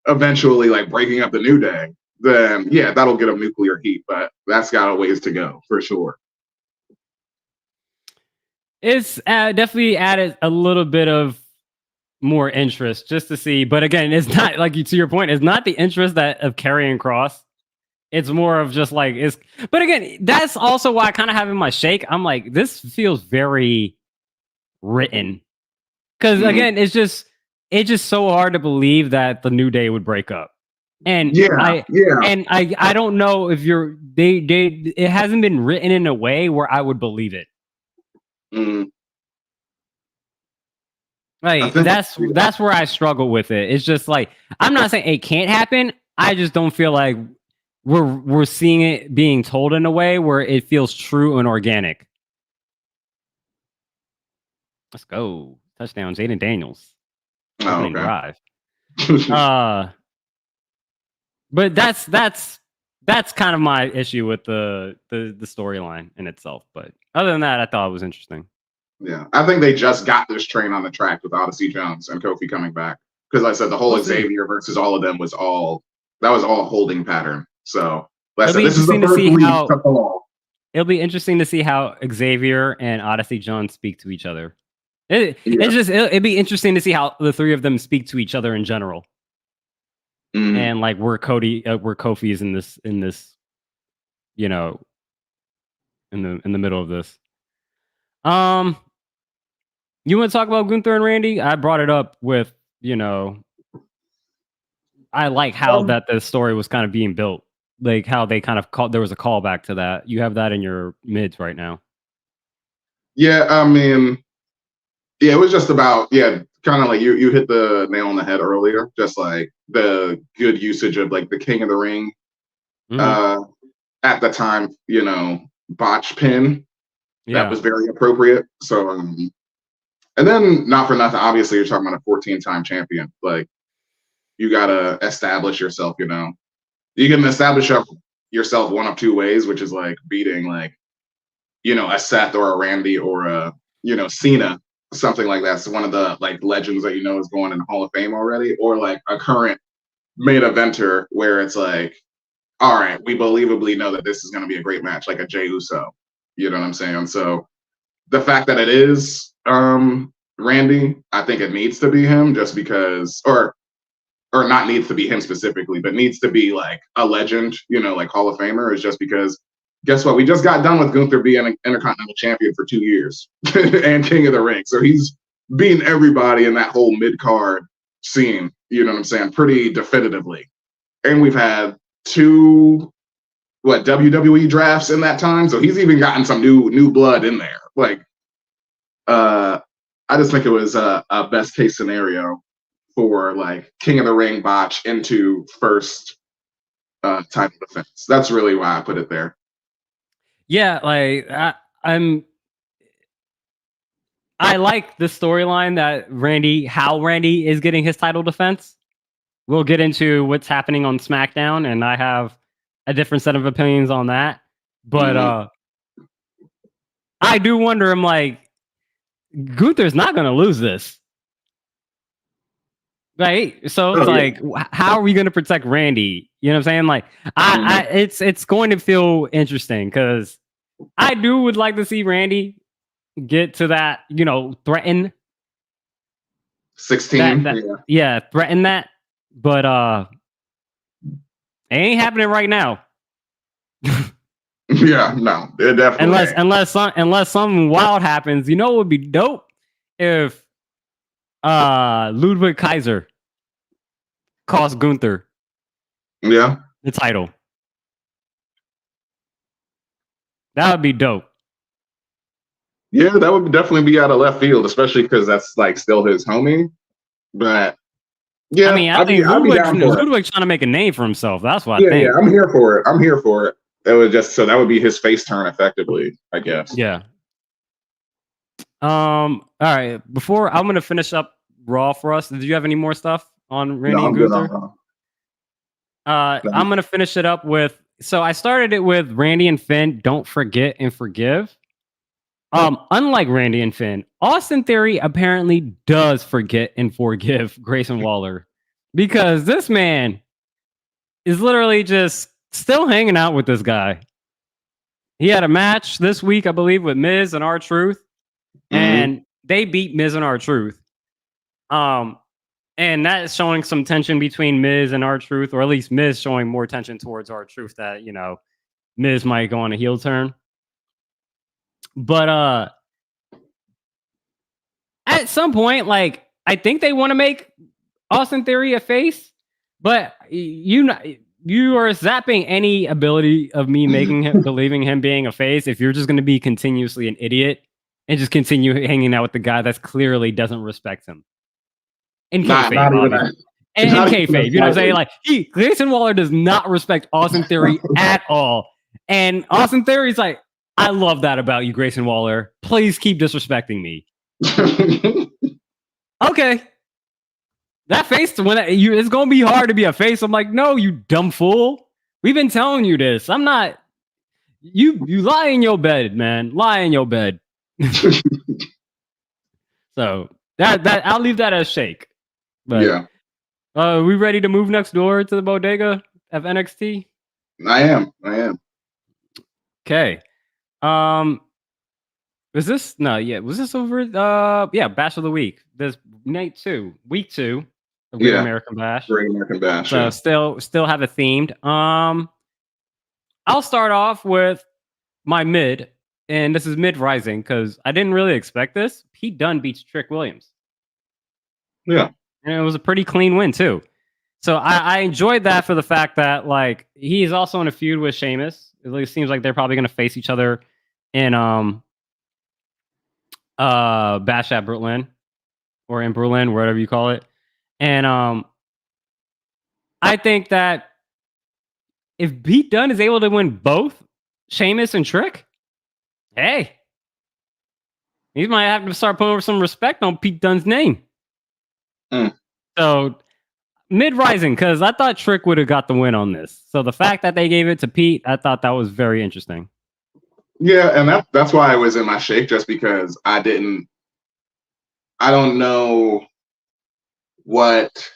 eventually, like breaking up the New Day, then yeah, that'll get him nuclear heat. But that's got a ways to go for sure. It's definitely added a little bit of more interest just to see, but again, it's not like to your point. It's not the interest of Karrion Kross. It's more of just like it's. But again, that's also why I kind of have in my shake. I'm like, this feels very written, because again, it's just so hard to believe that the New Day would break up. And I don't know if it hasn't been written in a way where I would believe it. Like, that's where I struggle with it. It's just like, I'm not saying it can't happen. I just don't feel like we're seeing it being told in a way where it feels true and organic. Let's go. Touchdown, Jaden Daniels. Opening drive. But that's kind of my issue with the storyline in itself. But other than that, I thought it was interesting. Yeah, I think they just got this train on the track with Odyssey Jones and Kofi coming back, because like I said, the whole Xavier versus all of them was all holding pattern. So like I said, this is the first lead to fall. It'll be interesting to see how Xavier and Odyssey Jones speak to each other. It'd be interesting to see how the three of them speak to each other in general, and like where Kofi is in this, in the middle of this. You want to talk about Gunther and Randy? I brought it up with, I like how that the story was kind of being built, like how they kind of there was a callback to that. You have that in your mids right now. Yeah, I mean, yeah, it was just about, kind of like you hit the nail on the head earlier, just like the good usage of like the King of the Ring at the time, botch pin. Yeah. That was very appropriate. So, and then not for nothing, obviously you're talking about a 14-time champion. Like, you gotta establish yourself. You can establish yourself one of two ways, which is like beating like, a Seth or a Randy or a Cena, something like that. So one of the like legends that is going in the Hall of Fame already, or like a current main eventer where it's like, all right, we believably know that this is going to be a great match, like a Jey Uso. You know what I'm saying? So the fact that it is Randy, I think it needs to be him, just because, or not needs to be him specifically, but needs to be like a legend, like Hall of Famer, is just because guess what? We just got done with Gunther being an Intercontinental Champion for 2 years and King of the Ring. So he's beating everybody in that whole mid card scene. You know what I'm saying? Pretty definitively. And we've had 2 WWE drafts in that time. So he's even gotten some new blood in there. Like, I just think it was a best case scenario for like King of the Ring botch into first title defense. That's really why I put it there. Yeah, like I like the storyline that how Randy is getting his title defense. We'll get into what's happening on SmackDown, and I have a different set of opinions on that. But I do wonder, I'm like, Gunther's not going to lose this. Right? So it's like, how are we going to protect Randy? You know what I'm saying? Like, it's going to feel interesting because I would like to see Randy get to that, threaten 16. Yeah, threaten that. But it ain't happening right now. Yeah, no, it definitely unless something wild happens. You know what would be dope if Ludwig Kaiser cost Gunther the title. That would be dope. Yeah, that would definitely be out of left field, especially because that's like still his homie. But yeah, I mean, I think Ludwig's trying to make a name for himself. That's what I think. Yeah, I'm here for it. It would that would be his face turn effectively, I guess. Yeah. All right. Before I'm gonna finish up Raw for us. Did you have any more stuff on Randy and Gunther? I'm gonna finish it up with. So I started it with Randy and Finn. Don't forget and forgive. Unlike Randy and Finn, Austin Theory apparently does forget and forgive Grayson Waller because this man is literally just still hanging out with this guy. He had a match this week, I believe, with Miz and R-Truth, and they beat Miz and R-Truth. And that is showing some tension between Miz and R-Truth, or at least Miz showing more tension towards R-Truth that, Miz might go on a heel turn. But at some point, like, I think they want to make Austin Theory a face, but you are zapping any ability of me making him believing him being a face if you're just going to be continuously an idiot and just continue hanging out with the guy that clearly doesn't respect him. In kayfabe, in kayfabe, you know what I'm saying? Like, Grayson Waller does not respect Austin Theory at all, and Austin Theory's like, I love that about you, Grayson Waller. Please keep disrespecting me. Okay. That face, it's going to be hard to be a face. I'm like, no, you dumb fool. We've been telling you this. I'm not. You lie in your bed, man. Lie in your bed. So that I'll leave that as shake. But, yeah. We ready to move next door to the bodega of NXT? I am. Okay. Was this over? Bash of the week. This week 2 of Great American Bash. Great American Bash. So still have it themed. I'll start off with my mid, and this is mid rising because I didn't really expect this. Pete Dunne beats Trick Williams. Yeah, and it was a pretty clean win too. So I enjoyed that for the fact that like he's also in a feud with Sheamus. It seems like they're probably going to face each other in Bash at Berlin or in Berlin, whatever you call it. And I think that if Pete Dunne is able to win both Sheamus and Trick, hey, he might have to start putting some respect on Pete Dunne's name. So mid rising, because I thought Trick would have got the win on this. So the fact that they gave it to Pete, I thought that was very interesting. Yeah, and that's why I was in my shake, just because I don't know what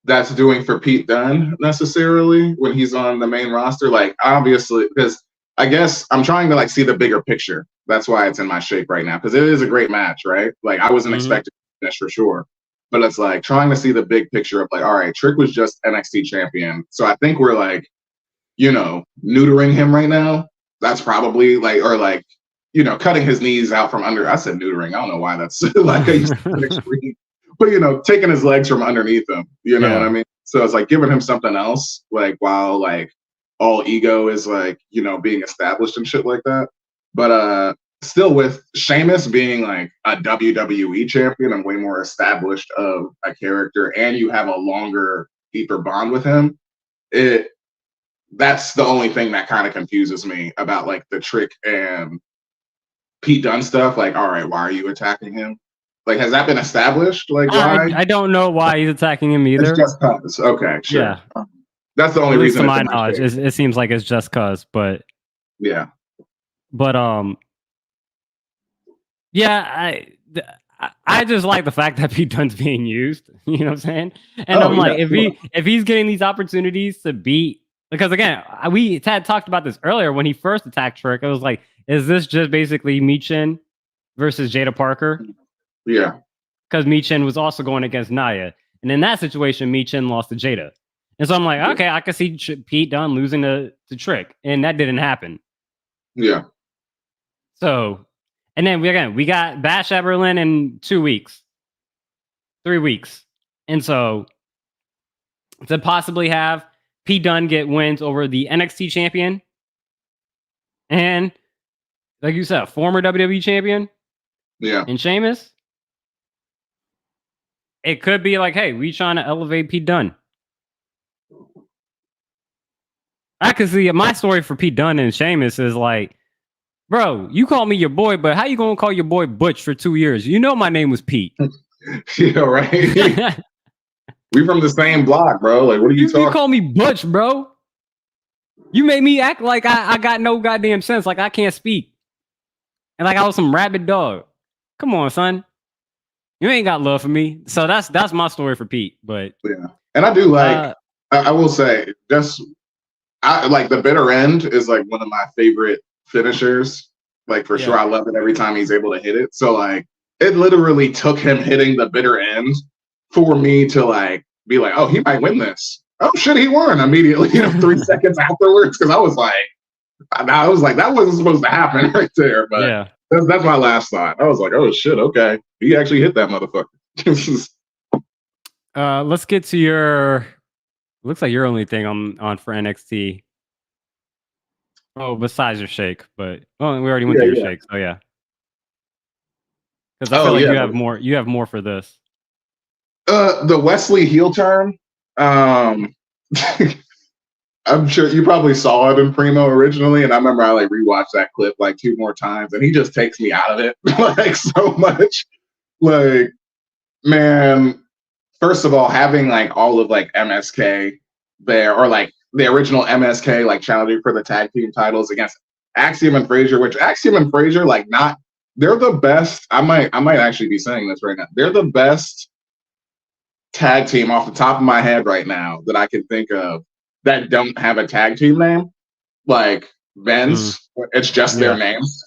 that's doing for Pete Dunne necessarily when he's on the main roster. Like, obviously, because I guess I'm trying to like see the bigger picture. That's why it's in my shake right now, because it is a great match, right? Like, I wasn't expecting this for sure. But it's like trying to see the big picture of like, all right, Trick was just NXT champion. So I think we're like neutering him right now. That's probably like, or like, cutting his knees out from under. I said neutering. I don't know why that's like I used to say extreme. But taking his legs from underneath him. You know what I mean? So it's like giving him something else, like while like all ego is like, being established and shit like that. But still with Sheamus being like a WWE champion and way more established of a character, and you have a longer, deeper bond with him, that's the only thing that kind of confuses me about like the Trick and Pete Dunne stuff. Like, all right, why are you attacking him? Like, has that been established? Like, why? I don't know why he's attacking him either. It's just cause. Okay, sure. Yeah. That's the only At least reason. to my knowledge, it seems like it's just cause. But yeah. But yeah, I just like the fact that Pete Dunne's being used. You know what I'm saying? And I'm like, if he's getting these opportunities to beat, because again, we had talked about this earlier when he first attacked Trick. I was like, is this just basically Michin versus Jada Parker? Yeah. Because Michin was also going against Nia. And in that situation, Michin lost to Jada. And so I'm like, okay, I can see Pete Dunne losing to Trick. And that didn't happen. Yeah. So, and then we got Bash at Berlin in 2 weeks. 3 weeks. And so to possibly have Pete Dunne get wins over the NXT champion and, like you said, a former WWE champion. Yeah. And Sheamus. It could be like, hey, we trying to elevate Pete Dunne. I could see my story for Pete Dunne and Sheamus is like, bro, you call me your boy, but how you gonna call your boy Butch for 2 years? You know my name was Pete. Yeah, right. We from the same block, bro. Like, what are you talking? You call me Butch, bro. You made me act like I got no goddamn sense, like I can't speak, and like I was some rabid dog. Come on, son. You ain't got love for me. So that's my story for Pete. But yeah, and I do like. I will say, I like the bitter end is like one of my favorite finishers. Like for sure, I love it every time he's able to hit it. So like, it literally took him hitting the bitter end for me to like be like, oh, he might win this. Oh shit, he won immediately. 3 seconds afterwards, because I was like, that wasn't supposed to happen right there. But yeah. That's my last thought. I was like, oh shit, okay. He actually hit that motherfucker. Let's get to your looks like your only thing on for NXT. Oh, besides your shake, but we already went through your shake, so yeah. Because I feel like you have more for this. The Wesley heel turn. I'm sure you probably saw it in Primo originally, and I remember I like rewatched that clip like 2 more times, and he just takes me out of it like so much. Like, man, first of all, having like all of like MSK there, or like the original MSK like challenging for the tag team titles against Axiom and Frazier, which Axiom and Frazier they're the best. I might actually be saying this right now. They're the best tag team off the top of my head right now that I can think of that don't have a tag team name, like Ben's. It's just their names,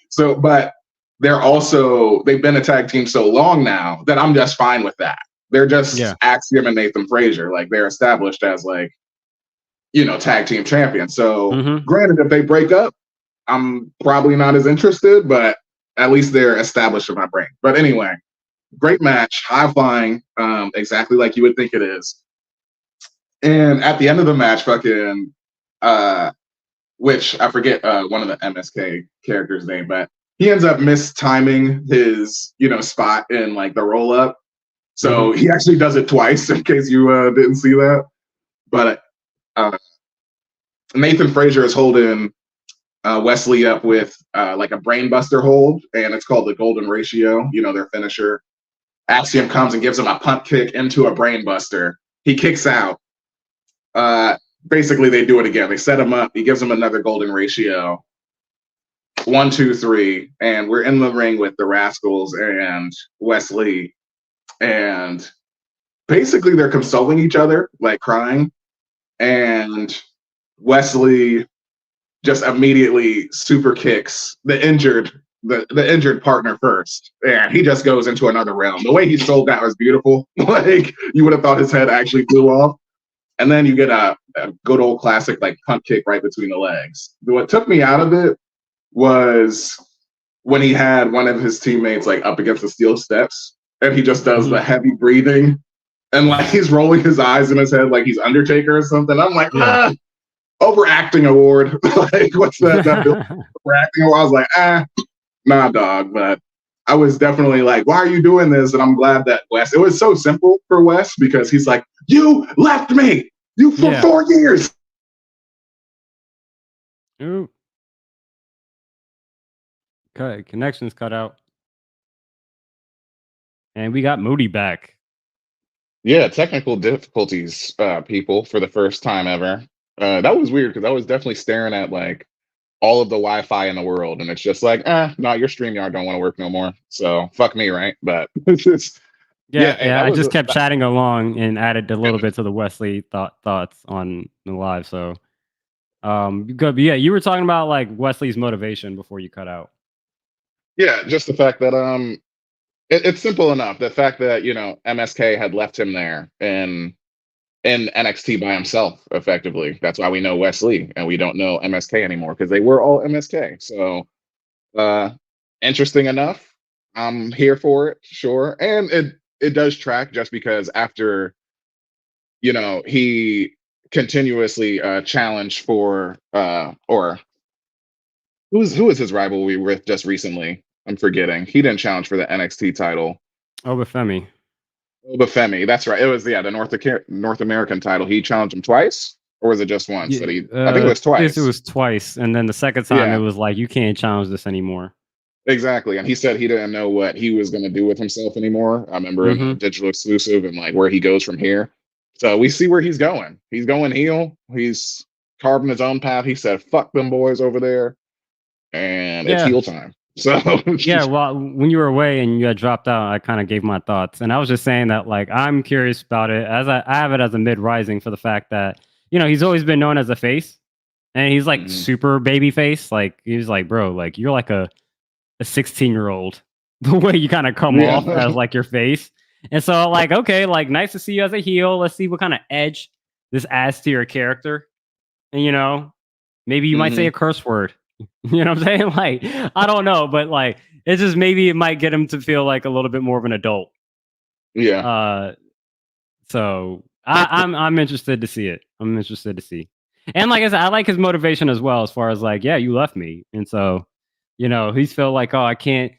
So, but they've been a tag team so long now that I'm just fine with that. They're just Axiom and Nathan Frazier. Like they're established as like, tag team champions. So granted, if they break up, I'm probably not as interested, but at least they're established in my brain. But anyway, great match, high flying, exactly like you would think it is. And at the end of the match, fucking, which I forget one of the MSK characters' name, but he ends up mistiming his, spot in like the roll up. So he actually does it twice in case you didn't see that. But Nathan Frazier is holding Wesley up with like a brainbuster hold, and it's called the Golden Ratio, their finisher. Axiom comes and gives him a punt kick into a brainbuster. He kicks out. Basically, they do it again. They set him up. He gives him another Golden Ratio. 1, 2, 3, and we're in the ring with the Rascals and Wesley, and basically they're consoling each other, like crying, and Wesley just immediately super kicks the injured partner first, and he just goes into another realm. The way he sold that was beautiful. Like you would have thought his head actually flew off. and then you get a good old classic like punt kick right between the legs. What took me out of it was when he had one of his teammates like up against the steel steps, and he just does the Mhm. heavy breathing, and like he's rolling his eyes in his head like he's Undertaker or something. I'm like, Yeah. overacting award. Like, what's that bill overacting award? I was like, nah, dog. But I was definitely like, why are you doing this? And I'm glad that Wes, it was so simple for Wes because he's like, you left me, you for Yeah. 4 years. Ooh. Okay, connections cut out. And we got Moody back. Yeah, technical difficulties, people, for the first time ever. That was weird because I was definitely staring at like all of the Wi-Fi in the world, and it's just like, no, your StreamYard don't want to work no more. So fuck me, right? But it's yeah, Yeah, hey, yeah. that I was just a, kept that, chatting along and added a little bit to the Wesley thoughts on the live. So, good. But yeah, you were talking about like Wesley's motivation before you cut out. yeah, just the fact that it's simple enough. The fact that MSK had left him there in NXT by himself, effectively. That's why we know Wesley and we don't know MSK anymore because they were all MSK. So uh interesting enough. I'm here for it, sure. And it does track just because after, he continuously challenged for or who was his rivalry with just recently? I'm forgetting. He didn't challenge for the NXT title. Oh, with Femi. Obafemi, that's right. It was the North American title. He challenged him twice, or was it just once? Yeah, I think it was this it twice. was twice, and then the second time it Yeah, was like you can't challenge this anymore. exactly. And he said he didn't know what he was going to do with himself anymore. I remember in the Mm-hmm. digital exclusive and like where he goes from here. So we see where he's going. He's going heel. He's carving his own path. He said, "Fuck them boys over there," and it's Yeah, heel time. So yeah. Well, when you were away and you had dropped out, I kind of gave my thoughts, and I was just saying that like I'm curious about it as I have it as a mid rising for the fact that he's always been known as a face, and he's like mhm. super baby face. Like he's like, bro, like you're like a 16-year-old the way you kind of come off Yeah, as like your face. And so like, okay, like nice to see you as a heel. Let's see what kind of edge this adds to your character. And maybe you might say hmm a curse word. You know what I'm saying? Like, I don't know, but like it's just maybe it might get him to feel like a little bit more of an adult. yeah, Uh so I'm interested to see it. I'm interested to see. And like I said, I like his motivation as well, as far as like, yeah, you left me. And so, he's felt like, oh, I can't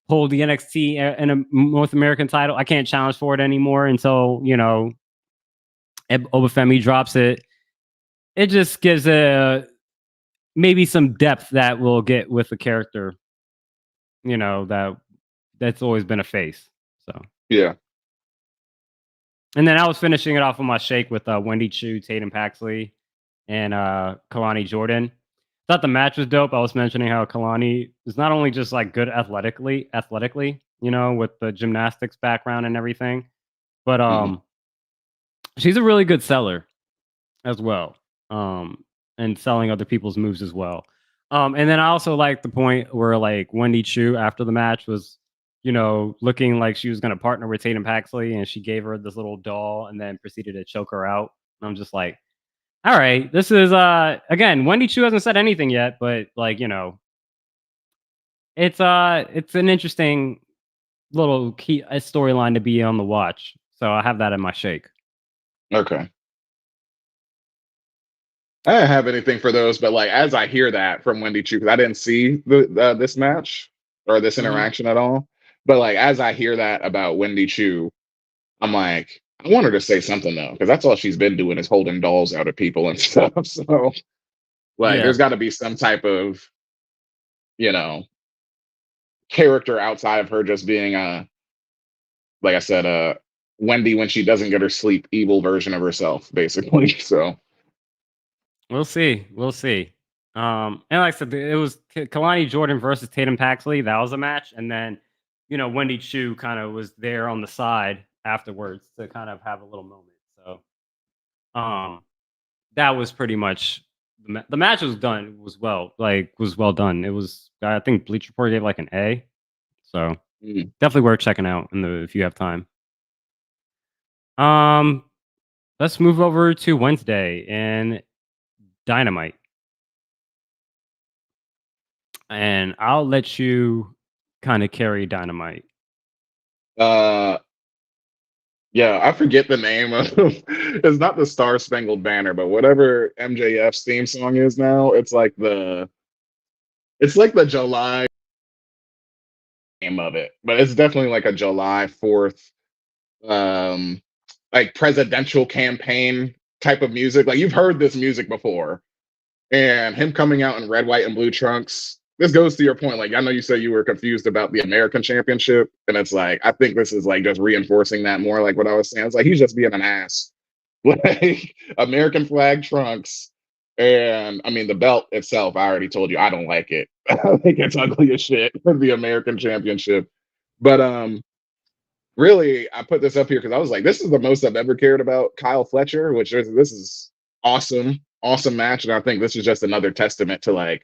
hold the NXT and a North American title. I can't challenge for it anymore until Obafemi drops it. It just gives maybe some depth that we'll get with the character. That's always been a face. So, yeah. and then I was finishing it off with my shake with Wendy Chu, Tatum Paxley, and Kalani Jordan. Thought the match was dope. I was mentioning how Kalani is not only just like good athletically, with the gymnastics background and everything, but hmm she's a really good seller as well, and selling other people's moves as well. And then I also like the point where like Wendy Chu after the match was, looking like she was going to partner with Tatum Paxley, and she gave her this little doll and then proceeded to choke her out. And I'm just like, all right, this is again, Wendy Chu hasn't said anything yet, but like it's an interesting little key storyline to be on the watch. So I have that in my shake. Okay. I don't have anything for those, but like as I hear that from Wendy Chu, because I didn't see this match or this Hmm. interaction at all, but like as I hear that about Wendy Chu, I'm like, I want her to say something though, because that's all she's been doing is holding dolls out of people and stuff. So like, Yeah. there's got to be some type of you know character outside of her just being like I said, Wendy when she doesn't get her sleep, evil version of herself, basically. So We'll see. We'll see. And like I said, it was Kalani Jordan versus Tatum Paxley. That was a match, and then Wendy Chu kind of was there on the side afterwards to kind of have a little moment. So that was pretty much the match was done. Was well done. It was I think Bleach Report gave like an A. So mm, definitely worth checking out if you have time. Um, let's move over to Wednesday and Dynamite, and I'll let you kind of carry Dynamite. Uh, yeah, I forget the name of. It's not the Star Spangled Banner, but whatever MJF's theme song is now. It's like the July name of it, but it's definitely like a July 4th, um, like presidential campaign type of music. Like you've heard this music before, and him coming out in red, white, and blue trunks. This goes to your point. Like, I know you said you were confused about the American Championship, and it's like I think this is like just reinforcing that more. Like what I was saying, it's like he's just being an ass. Like American flag trunks, and I mean the belt itself. I already told you I don't like it. I think it's ugly as shit. The American Championship, but really, I put this up here because I was like, this is the most I've ever cared about Kyle Fletcher, which is this is awesome, awesome match. And I think this is just another testament to like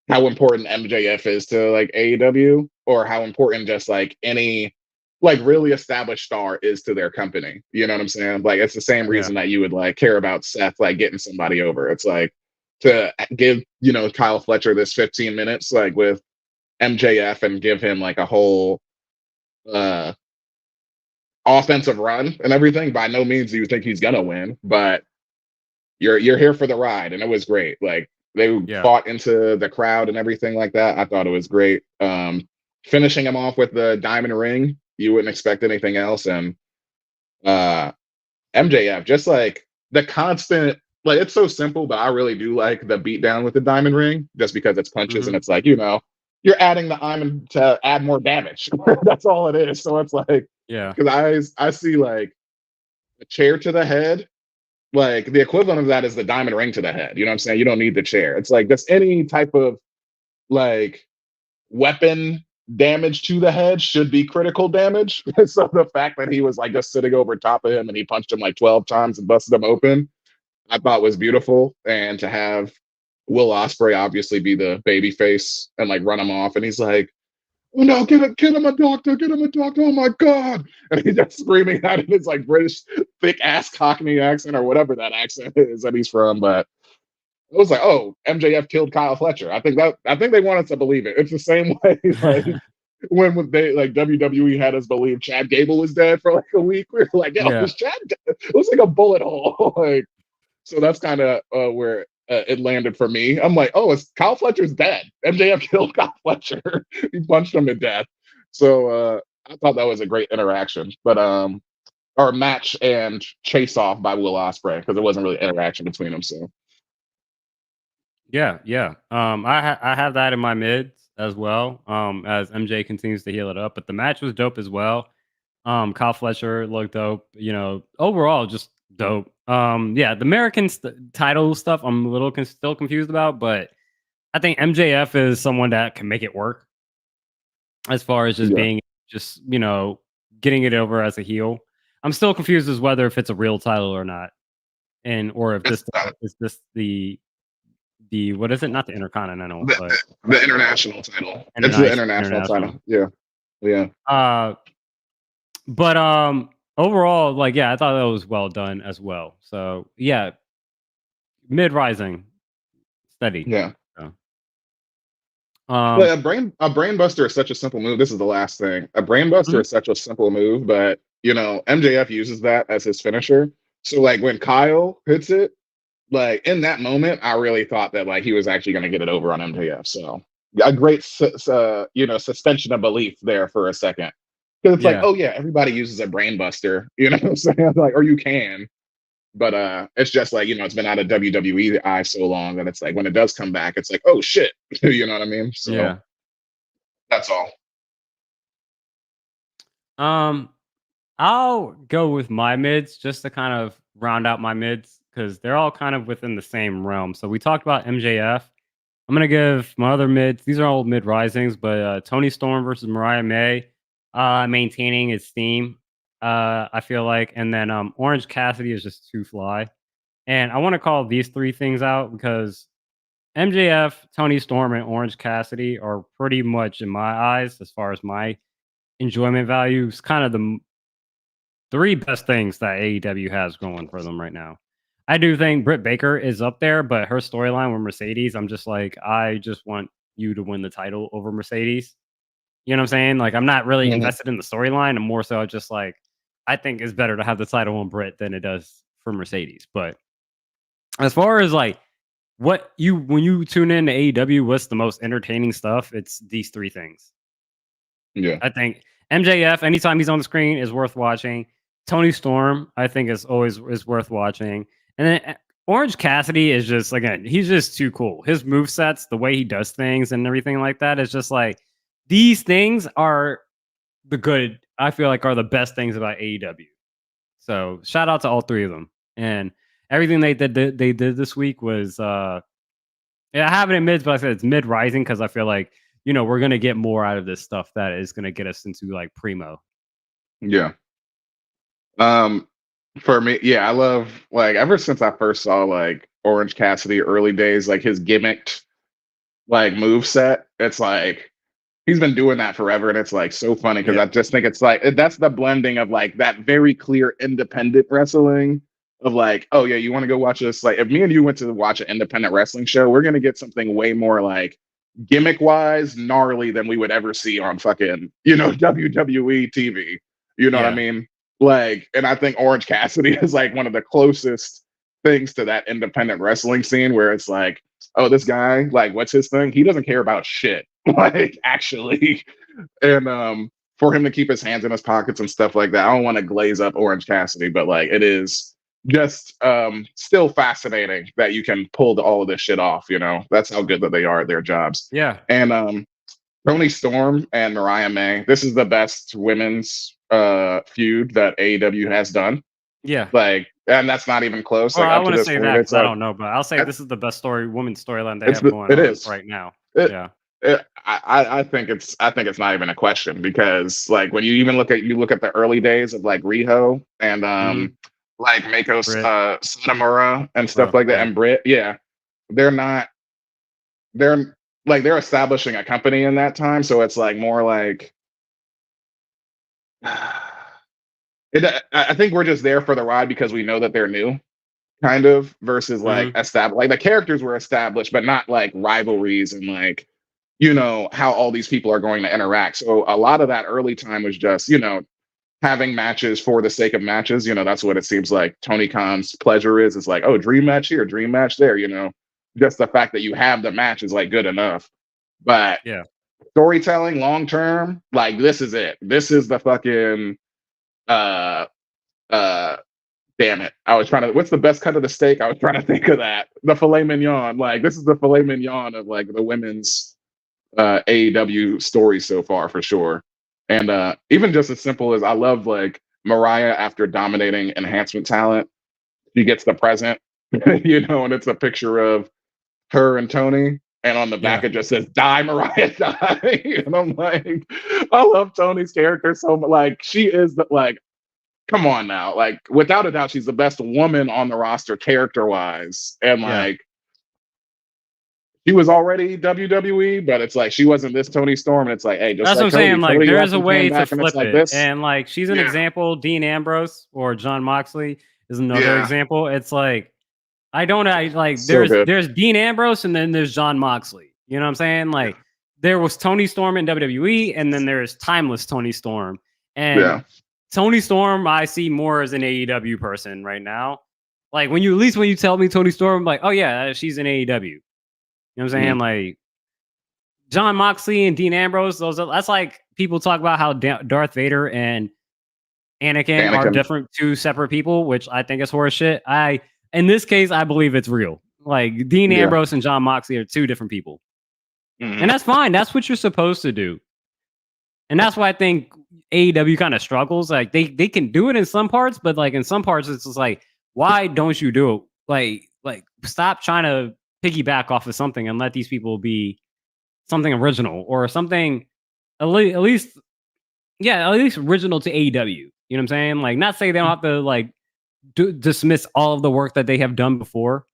how important MJF is to like AEW, or how important just like any like really established star is to their company. You know what I'm saying? Like it's the same Yeah. reason that you would like care about Seth like getting somebody over. It's like to give, Kyle Fletcher this 15 minutes like with MJF and give him like a whole uh offensive run and everything. By no means do you think he's gonna win, but you're here for the ride, and it was great. Like they Yeah. fought into the crowd and everything like that. I thought it was great. Finishing him off with the diamond ring, you wouldn't expect anything else. And uh MJF, just like the constant, like it's so simple, but I really do like the beat down with the diamond ring, just because it's punches Hmm. and it's like, you're adding the diamond to add more damage. That's all it is. So it's like, Yeah. because I see like a chair to the head, like the equivalent of that is the diamond ring to the head. You know what I'm saying? You don't need the chair. It's like just any type of like weapon damage to the head should be critical damage. So the fact that he was like just sitting over top of him and he punched him like 12 times and busted him open, I thought was beautiful. And to have Will Ospreay obviously be the baby face and like run him off, and he's like, "Oh no, get him a doctor, get him a doctor, oh my God." And he's just screaming out in his like British thick ass Cockney accent or whatever that accent is that he's from. But it was like, oh, MJF killed Kyle Fletcher. I think they want us to believe it. It's the same way like when they like WWE had us believe Chad Gable was dead for like a week. We were like, yo, Yeah. is Chad dead? It was like a bullet hole. Like, so that's kind of where it landed for me. I'm like, oh, it's Kyle Fletcher's dead. MJF killed Kyle Fletcher. He punched him to death. So I thought that was a great interaction. But or match and chase off by Will Ospreay, because there wasn't really interaction between them. So Yeah, yeah. I have that in my mids as well. As MJ continues to heal it up, but the match was dope as well. Kyle Fletcher looked dope. Overall just dope. Yeah, the American title stuff I'm a little still confused about, but I think MJF is someone that can make it work as far as just yeah, being just getting it over as a heel. I'm still confused as whether if it's a real title or not, and or if it's this is this the what is it? Not the Intercontinental, the, but the international title. It's the international. international International. title. Yeah, yeah, Uh, but overall, like yeah, I thought that was well done as well. So yeah, mid rising, steady. yeah. So, Like um, a brain buster is such a simple move. This is the last thing. A brain buster mhm, is such a simple move, but MJF uses that as his finisher. So like when Kyle hits it, like in that moment, I really thought that like he was actually going to get it over on MJF. So a great suspension of belief there for a second, because it's like, yeah, oh yeah, everybody uses a brain buster, you know what I'm saying? Like, or you can, but it's just like it's been out of WWE eye so long that it's like when it does come back, it's like, oh shit, you know what I mean? So yeah. that's all. Um, I'll go with my mids just to kind of round out my mids because they're all kind of within the same realm. So we talked about MJF. I'm gonna give my other mids. These are all mid risings, but Tony Storm versus Mariah May, maintaining its theme. I feel like, and then Orange Cassidy is just too fly. And I want to call these three things out because MJF, Tony Storm, and Orange Cassidy are pretty much in my eyes, as far as my enjoyment values, kind of three best things that AEW has going for them right now. I do think Britt Baker is up there, but her storyline with Mercedes, I'm just like, I just want you to win the title over Mercedes. You know what I'm saying? Like, I'm not really Mhm. invested in the storyline. I'm more so just like, I think it's better to have the title on Britt than it does for Mercedes. But as far as like what you when you tune in to AEW, what's the most entertaining stuff? It's these three things. Yeah. I think MJF, anytime he's on the screen, is worth watching. Tony Storm, I think is worth watching. And then Orange Cassidy is just again, he's just too cool. His move sets, the way he does things, and everything like that is just like these things are the good. I feel like are the best things about AEW. So shout out to all three of them and everything they did this week was yeah, I have it in mids, but I said it's mid rising because I feel like we're gonna get more out of this stuff that is gonna get us into like primo. Yeah. Um, for me, yeah, I love like ever since I first saw like Orange Cassidy early days, like his gimmicked like move set. It's like he's been doing that forever, and it's like so funny because Yeah, I just think it's like that's the blending of like that very clear independent wrestling of like, oh yeah, you want to go watch this? Like if me and you went to watch an independent wrestling show, we're gonna get something way more like gimmick wise gnarly than we would ever see on fucking WWE TV. You know what I yeah, mean? Like, and I think Orange Cassidy is like one of the closest things to that independent wrestling scene where it's like, oh, this guy, like, what's his thing? He doesn't care about shit, like, actually. And for him to keep his hands in his pockets and stuff like that, I don't want to glaze up Orange Cassidy, but like, it is just still fascinating that you can pull all of this shit off. That's how good that they are at their jobs. yeah, And Tony Storm and Mariah May, this is the best women's feud that AEW has done. yeah. Like, and that's not even close. Well, Like I up to want to this say point, that it's because I like don't know, but I'll say this is the best women's storyline they it's have going it on is. right now. It, Yeah, I think it's not even a question because like when you even look at the early days of like Riho and mm-hmm. like Mako Britt, Satomura and stuff bro, like that yeah, and Britt, yeah, they're not they're establishing a company in that time, so it's like more like I think we're just there for the ride because we know that they're new, kind of, versus like mm-hmm. established. Like the characters were established, but not like rivalries and like how all these people are going to interact. So a lot of that early time was just having matches for the sake of matches. That's what it seems like Tony Khan's pleasure is. It's like, oh, dream match here, dream match there. Just the fact that you have the match is like good enough. But Yeah. storytelling long term, like this is it. This is the fucking uh uh damn it. I was trying to what's the best cut of the steak? I was trying to think of that. The filet mignon. Like this is the filet mignon of like the women's AEW story so far for sure. And even just as simple as I love like Mariah after dominating enhancement talent, she gets the present, and it's a picture of her and Tony. And on the back, Yeah. it just says, die, Mariah, die. And I'm like, I love Tony's character so much. Like, she is like, come on now. Like, without a doubt, she's the best woman on the roster character wise. And Yeah. like, she was already WWE, but it's like she wasn't this Tony Storm. And it's like, hey, just That's what like I'm saying. Like, Cody there's left a and came way to back, and it's flip like it. this. And like, she's an Yeah, example. Dean Ambrose or John Moxley is another yeah, example. It's like, I like, so good. there's Dean Ambrose and then there's John Moxley. You know what I'm saying? Yeah, Like, there was Tony Storm in WWE and then there's timeless Tony Storm. And yeah, Tony Storm, I see more as an AEW person right now. Like, when you tell me Tony Storm, I'm like, oh yeah, she's in AEW. You know what I'm mhm. saying? Like, John Moxley and Dean Ambrose, that's like people talk about how Darth Vader and Anakin are Anakin. different, two separate people, which I think is horseshit. In this case, I believe it's real. Like Dean Yeah, Ambrose and John Moxley are two different people, and hmm that's fine. That's what you're supposed to do, and that's why I think AEW kind of struggles. Like they can do it in some parts, but like in some parts, it's just like, why don't you do it? Like stop trying to piggyback off of something and let these people be something original or something at least yeah, at least original to AEW. You know what I'm saying? Like, not say they don't have to like dismiss all of the work that they have done before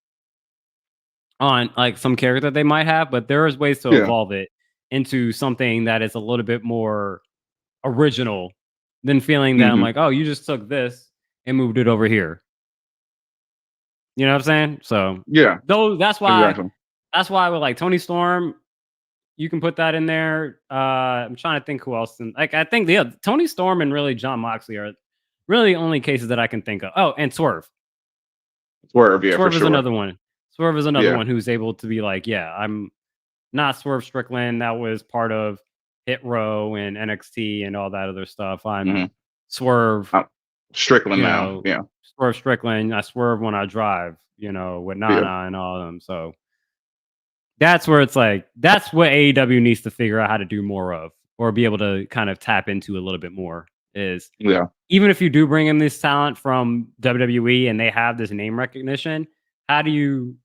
on like some character that they might have, but there is ways to yeah, evolve it into something that is a little bit more original than feeling that I'm Mhm. like, oh, you just took this and moved it over here. You know what I'm saying? So Yeah, those exactly. that's why with like Tony Storm, you can put that in there. I'm trying to think who else. Like I think Tony Storm and really John Moxley are really the only cases that I can think of. Oh, and Swerve. Swerve, yeah, for Swerve is sure. another one. Swerve is another Yeah. one who's able to be like, yeah, I'm not Swerve Strickland. That was part of Hit Row and NXT and all that other stuff. I'm Mhm. Swerve, Uh, Strickland you now. know, Yeah. Swerve Strickland. I swerve when I drive, with Yeah. Nana and all of them. So that's where it's like, that's what AEW needs to figure out how to do more of, or be able to kind of tap into a little bit more. Is Yeah. even if you do bring in this talent from WWE and they have this name recognition, how do you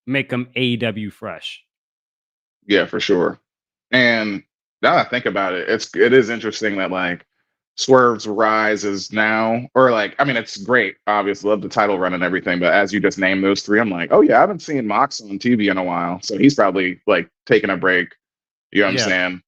make them AEW fresh? Yeah, for sure. And now that I think about it, it is interesting that like Swerve's rise is now, or like, I mean, it's great. Obviously, love the title run and everything. But as you just named those three, I'm like, oh yeah, I haven't seen Mox on TV in a while, so he's probably like taking a break. You know what I'm Yeah, saying?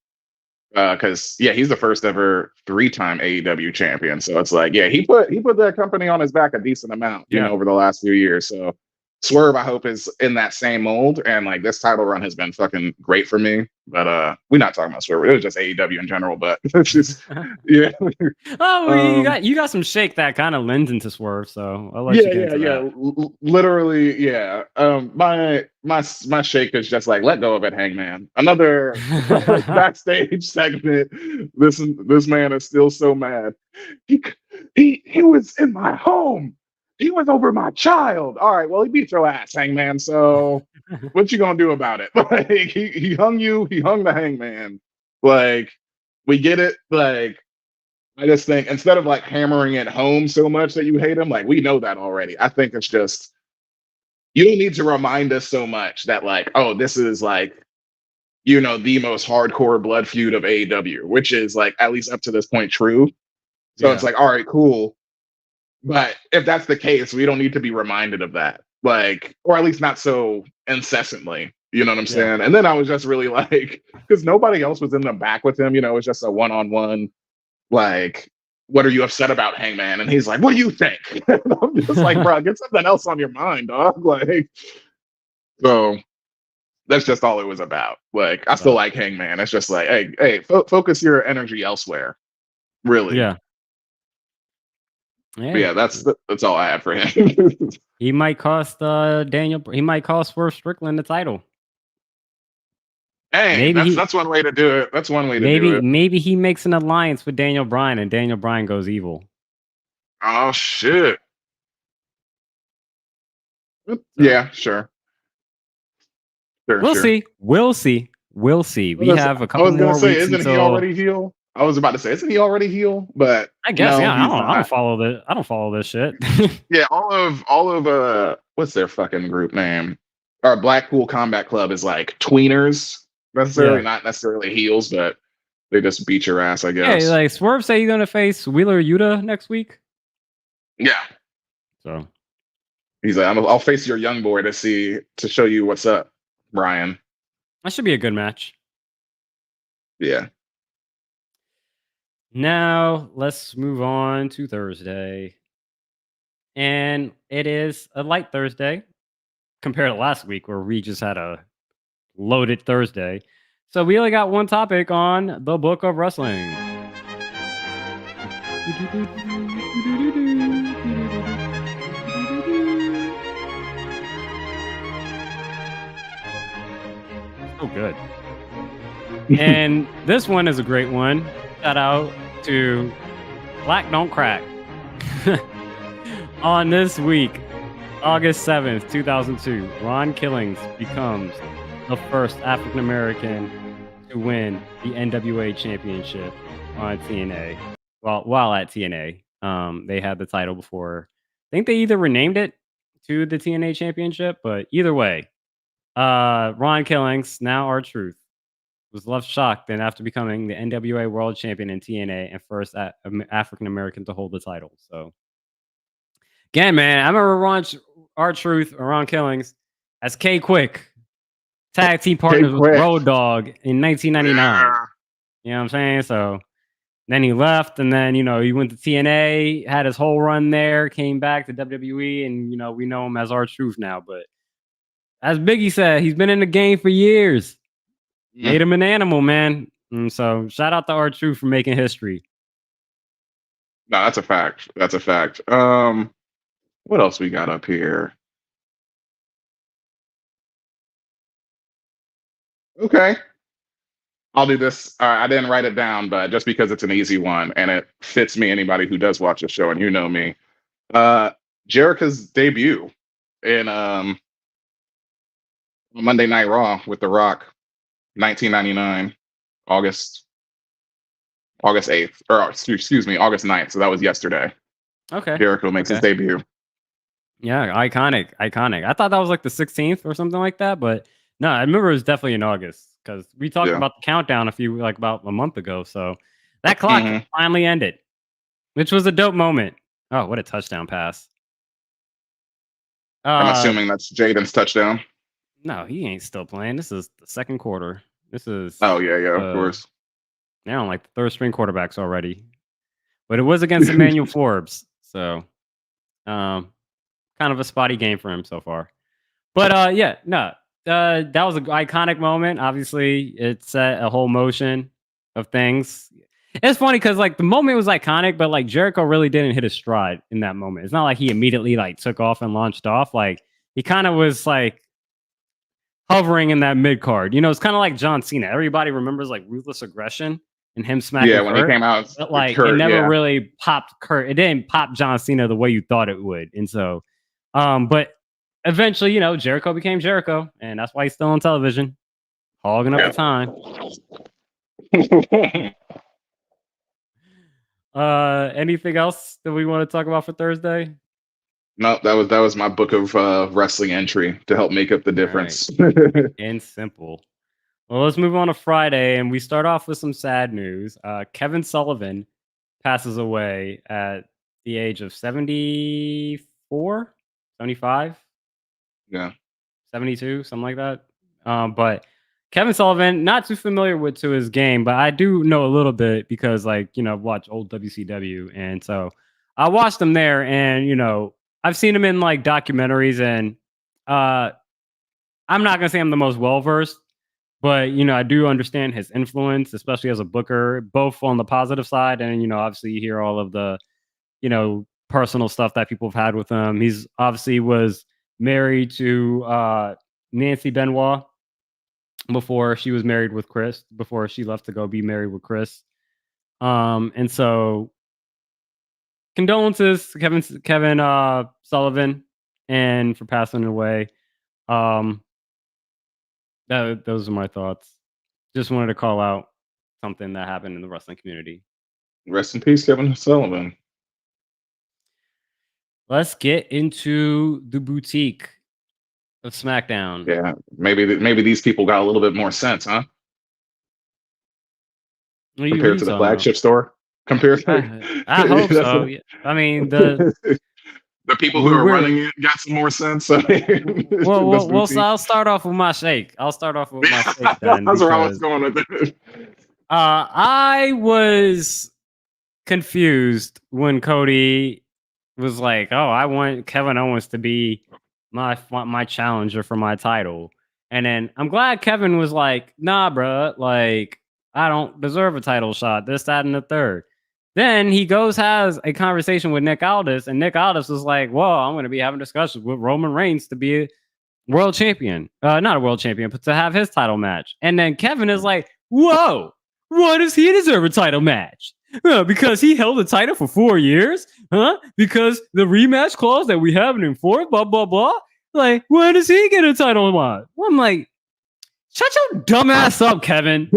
Because yeah, he's the first ever three-time AEW champion. So it's like, yeah, he put that company on his back a decent amount, yeah. over the last few years. So Swerve, I hope, is in that same mold. And like this title run has been fucking great for me. But we're not talking about Swerve. It was just AEW in general. But it's just yeah. Oh, you um got some shake that kind of lends into Swerve, so I'll let you yeah, get yeah, into yeah. that. Literally, yeah. My shake is just like let go of it, Hangman. Another like backstage segment. This man is still so mad. He he was in my home. He was over my child. All right, well, he beat your ass, Hangman. So what you gonna do about it? Like he hung you. He hung the Hangman. Like we get it. Like I just think instead of like hammering it home so much that you hate him, like we know that already. I think it's just you don't need to remind us so much that like, oh, this is like, the most hardcore blood feud of AEW, which is like at least up to this point true. So it's Yeah, like, all right, cool. But if that's the case, we don't need to be reminded of that. Like, or at least not so incessantly. You know what I'm yeah. saying? And then I was just really like, because nobody else was in the back with him, it was just a one-on-one like, what are you upset about, Hangman? And he's like, what do you think? And I'm just like, bro, get something else on your mind, dog. Like, so that's just all it was about. Like, I still So, like Hangman. It's just like, hey, focus your energy elsewhere. Really. yeah. But Hey, yeah, that's all I have for him. he might cost he might cost Swerve Strickland the title. Hey, Maybe he that's one way to do it. That's one way to do it. maybe he makes an alliance with Daniel Bryan and Daniel Bryan goes evil. Oh shit. So Yeah, sure. Sure, we'll sure. see. We'll see. We'll see. We have a I couple was gonna more say, weeks isn't he until already heel? I was about to say, isn't he already heel? But I guess, no, yeah. he's I don't not. follow this. I don't follow this shit. Yeah, all of what's their fucking group name? Our Blackpool Combat Club is like tweeners, necessarily Yeah. not necessarily heels, but they just beat your ass, I Yeah, guess. like Swerve say he's gonna face Wheeler Yuta next week. Yeah, So he's like, I'll face your young boy to show you what's up, Brian. that should be a good match. Yeah, Now let's move on to Thursday. And it is a light Thursday compared to last week where we just had a loaded Thursday. So we only got one topic on the book of wrestling. So good. And this one is a great one. Shout out to Black Don't Crack. On this week, August 7th, 2002, Ron Killings becomes the first African American to win the NWA championship on TNA. Well, while at TNA, they had the title before. I think they either renamed it to the TNA championship, but either way, Ron Killings, now R-Truth, was left shocked then after becoming the NWA World Champion in TNA and first African American to hold the title. So again, man, I remember R-Truth or Ron Killings as K Quick, tag team hey, partners with quick. Road Dogg in 1999. Yeah. You know what I'm saying? So Then he left, and then he went to TNA, had his whole run there, came back to WWE, and we know him as R-Truth now. But as Biggie said, he's been in the game for years. Made him an animal, man. And so shout out to R-Truth for making history. No, that's a fact. That's a fact. What else we got up here? Okay. I'll do this. I didn't write it down, but just because it's an easy one and it fits me, anybody who does watch the show, and you know me. Jericho's debut in Monday Night Raw with The Rock, 1999, August 8th, or excuse me, August 9th. So that was yesterday. Okay. Jericho makes his debut. Yeah, iconic. I thought that was like the 16th or something like that, but no, I remember it was definitely in August because we talked about the countdown about a month ago. So that clock finally ended, which was a dope moment. Oh, what a touchdown pass! I'm assuming that's Jaden's touchdown. No, he ain't still playing. This is the second quarter. This is of course. They're on like the third string quarterbacks already, but it was against Emmanuel Forbes, so kind of a spotty game for him so far. But that was an iconic moment. Obviously, it set a whole motion of things. It's funny because like the moment was iconic, but like Jericho really didn't hit his stride in that moment. It's not like he immediately like took off and launched off. Like he kind of was like hovering in that mid card. It's kind of like John Cena. Everybody remembers like Ruthless Aggression and him smacking Kurt. When he came out, but like Kurt, it never really popped Kurt. It didn't pop John Cena the way you thought it would. And so, but eventually, Jericho became Jericho, and that's why he's still on television, hogging up the time. Anything else that we want to talk about for Thursday? No, that was my book of wrestling entry to help make up the difference. Right. And simple. Well, let's move on to Friday, and we start off with some sad news. Kevin Sullivan passes away at the age of 74, 75. Yeah. 72, something like that. But Kevin Sullivan, not too familiar to his game, but I do know a little bit because I've watched old WCW. And so I watched him there, and, I've seen him in like documentaries, and I'm not going to say I'm the most well-versed, but, I do understand his influence, especially as a booker, both on the positive side. And, obviously you hear all of the, personal stuff that people have had with him. He's obviously was married to Nancy Benoit before she was married with Chris, before she left to go be married with Chris. And so condolences to Kevin Sullivan and for passing away. Those are my thoughts. Just wanted to call out something that happened in the wrestling community. Rest in peace, Kevin Sullivan. Let's get into the boutique of SmackDown. Yeah, maybe these people got a little bit more sense, huh? Compared to the flagship store. I hope so. I mean, the people who are running it got some more sense. I'll start off with my shake. Then. That's where I was going with it. I was confused when Cody was like, "Oh, I want Kevin Owens to be my challenger for my title," and then I'm glad Kevin was like, "Nah, bro, like I don't deserve a title shot. This, that, and the third." Then he has a conversation with Nick Aldis, and Nick Aldis was like, "Well, I'm going to be having discussions with Roman Reigns to be a world champion, not a world champion, but to have his title match." And then Kevin is like, "Whoa, why does he deserve a title match? Because he held the title for 4 years? Huh? Because the rematch clause that we haven't enforced, blah, blah, blah. Like, why does he get a title match?" I'm like, shut your dumb ass up, Kevin.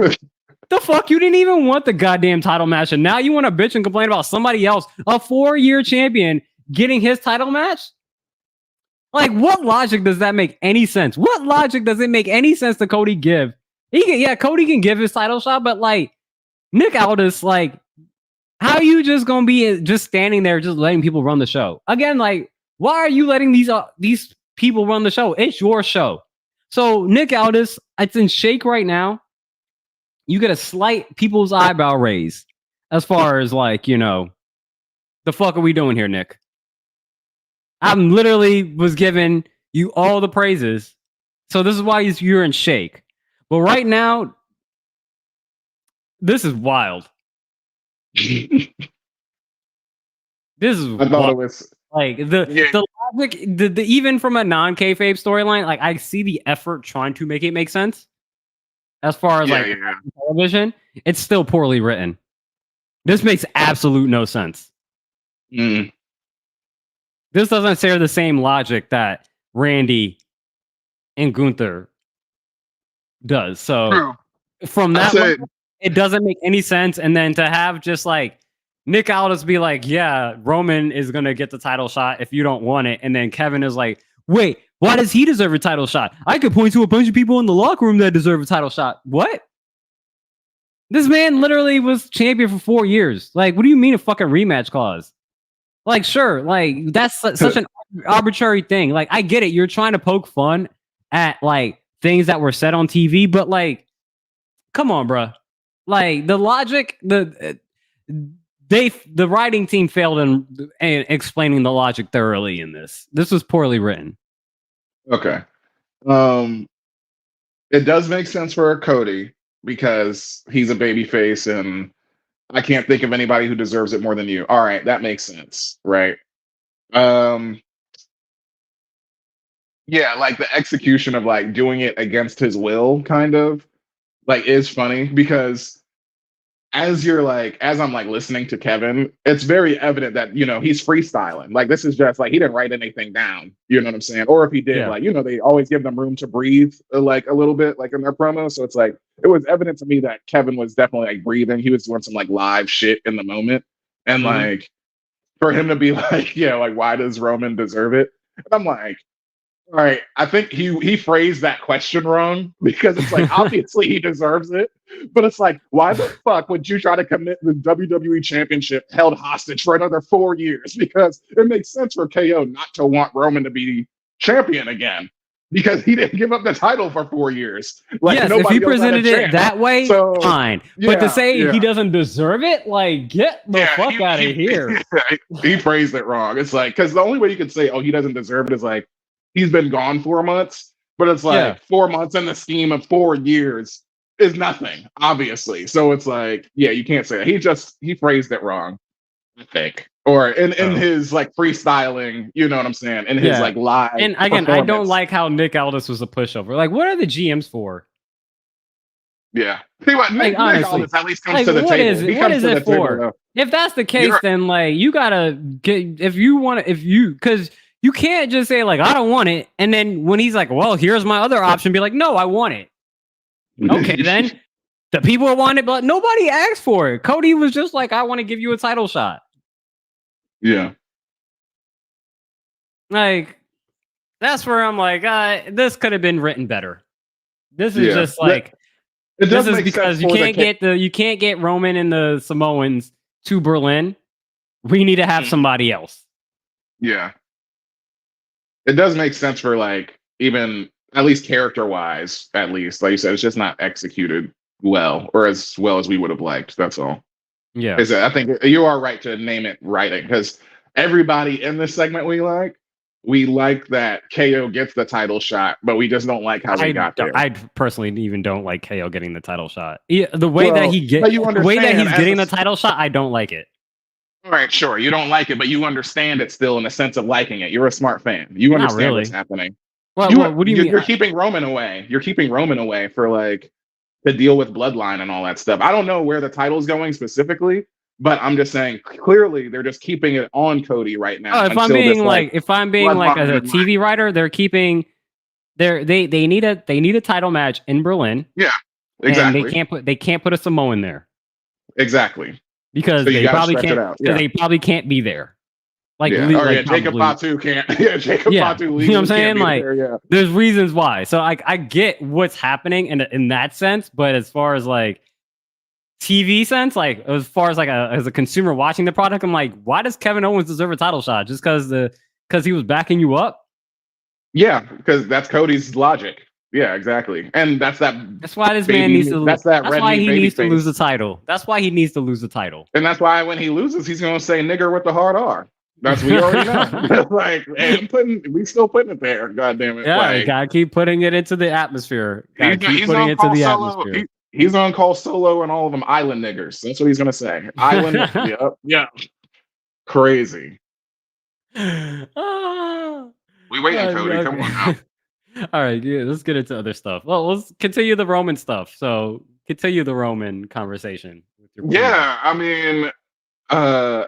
The fuck? You didn't even want the goddamn title match, and now you want to bitch and complain about somebody else, a 4-year champion, getting his title match? Like, what logic does that make any sense? What logic does it make any sense to Cody give? Cody can give his title shot, but like, Nick Aldis, like, how are you just gonna be just standing there, just letting people run the show? Again, like, why are you letting these people run the show? It's your show. So Nick Aldis, it's in shake right now. You get a slight people's eyebrow raise. as far as like, the fuck are we doing here, Nick? I'm literally was giving you all the praises. So this is why you're in shake. But right now, this is wild. This is I thought wild. it was Like the logic, the even from a non-kayfabe storyline, like I see the effort trying to make it make sense. As far as television, it's still poorly written. This makes absolute no sense. Mm. This doesn't share the same logic that Randy and Gunther does. So True. from that level, it doesn't make any sense. And then to have just like Nick Aldis be like, yeah, Roman is going to get the title shot if you don't want it. And then Kevin is like, wait, why does he deserve a title shot? I could point to a bunch of people in the locker room that deserve a title shot. What? This man literally was champion for 4 years. Like, what do you mean a fucking rematch clause? Like, sure, like that's such an arbitrary thing. Like, I get it. You're trying to poke fun at like things that were said on TV, but like, come on, bro. Like the logic, the writing team failed in explaining the logic thoroughly in this. This was poorly written. Okay. It does make sense for Cody because he's a babyface and I can't think of anybody who deserves it more than you. All right, that makes sense, right? Yeah, like the execution of like doing it against his will kind of like is funny because as I'm like listening to Kevin, it's very evident that he's freestyling. Like this is just like he didn't write anything down. You know what I'm saying? Or if he did, like they always give them room to breathe, like a little bit, like in their promo. So it's like it was evident to me that Kevin was definitely like breathing. He was doing some like live shit in the moment, and like for him to be like, like why does Roman deserve it? And I'm like, all right, I think he phrased that question wrong because it's like obviously he deserves it, but it's like why the fuck would you try to commit the WWE Championship held hostage for another 4 years? Because it makes sense for KO not to want Roman to be champion again because he didn't give up the title for 4 years. Like yes, if he presented it that way, fine. But to say he doesn't deserve it, like get the fuck out of here. He phrased it wrong. It's like because the only way you could say he doesn't deserve it is like. He's been gone 4 months, but it's like 4 months in the scheme of 4 years is nothing, obviously. So it's like, you can't say that. He phrased it wrong, I think. Or in his like freestyling, you know what I'm saying? In his like live. And again, I don't like how Nick Aldis was a pushover. Like, what are the GMs for? Yeah. See what Nick Aldis at least comes to the table. What is it for? If that's the case, then like you gotta get because you can't just say, like, I don't want it. And then when he's like, well, here's my other option, be like, no, I want it. Okay, then the people want it, but nobody asked for it. Cody was just like, I want to give you a title shot. Yeah. Like, that's where I'm like, this could have been written better. This is just like, this is because you can't get Roman and the Samoans to Berlin. We need to have somebody else. Yeah. It does make sense for like even at least character wise, at least like you said, it's just not executed well or as well as we would have liked. That's all. Yeah, I think you are right to name it writing because everybody in this segment we like that KO gets the title shot, but we just don't like how they got there. I personally even don't like KO getting the title shot. The way that he's getting the title shot, I don't like it. All right, sure. You don't like it, but you understand it still in the sense of liking it. You're a smart fan. You understand what's happening. Well, what do you mean? You're keeping Roman away. You're keeping Roman away for like to deal with Bloodline and all that stuff. I don't know where the title's going specifically, but I'm just saying clearly they're just keeping it on Cody right now. If I'm being like as a TV writer, they're keeping they need a title match in Berlin. Yeah, exactly. And they can't put a Samoan there. Exactly. Because they probably can't. They probably can't be there. Like, Jacob Fatu can't. Yeah, Jacob Fatu. You know what I'm saying? Like, there's reasons why. So I get what's happening in that sense, but as far as like TV sense, like as far as like as a consumer watching the product, I'm like, why does Kevin Owens deserve a title shot? Just because he was backing you up? Yeah, because that's Cody's logic. Yeah, exactly. And that's that That's why this man needs to. that's that That's red why meat he baby needs to lose the face. title. That's why he needs to lose the title. And that's why when he loses, he's gonna say nigger with the hard R. That's we already know. Like, hey, we still putting it there. God damn it. Yeah, you Like gotta keep putting it into the atmosphere. Gotta keep he's putting gonna it to call the Solo. atmosphere. He's gonna call Solo and all of them island niggers. That's what he's gonna say. Island. Yeah, yeah. Crazy. Ah, We waiting, okay. Cody. Come on now. All right, yeah, let's get into other stuff. Well, let's continue the Roman stuff. So, continue the Roman conversation with your primo. Yeah, I mean, uh,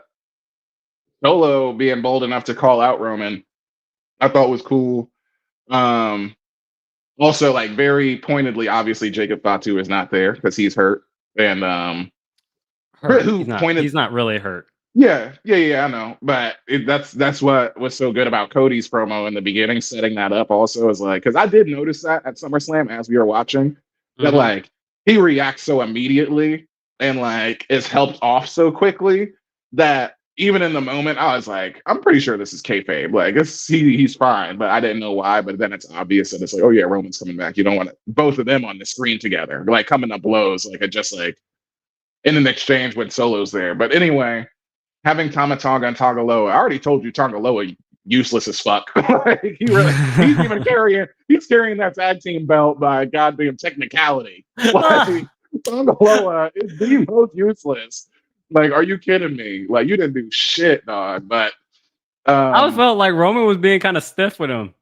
Solo being bold enough to call out Roman, I thought was cool. Um, Also, like very pointedly, obviously Jacob Fatu is not there because he's hurt, and Hurt. who He's not. pointed? He's not really hurt. Yeah, I know, but that's what was so good about Cody's promo in the beginning, setting that up. Also, is like because I did notice that at SummerSlam as we were watching that Hmm. like he reacts so immediately and like is helped off so quickly that even in the moment I was like, I'm pretty sure this is kayfabe. Like he's fine, but I didn't know why. But then it's obvious that it's like, oh yeah, Roman's coming back. You don't want both of them on the screen together, like coming up blows, like it just like in an exchange when Solo's there. But anyway, having Tamatonga and Tagaloa, I already told you Tagaloa useless as fuck. Like he's carrying that tag team belt by goddamn technicality. Like Tagaloa is the most useless. Like, are you kidding me? Like you didn't do shit, dog. But I always um felt like Roman was being kind of stiff with him.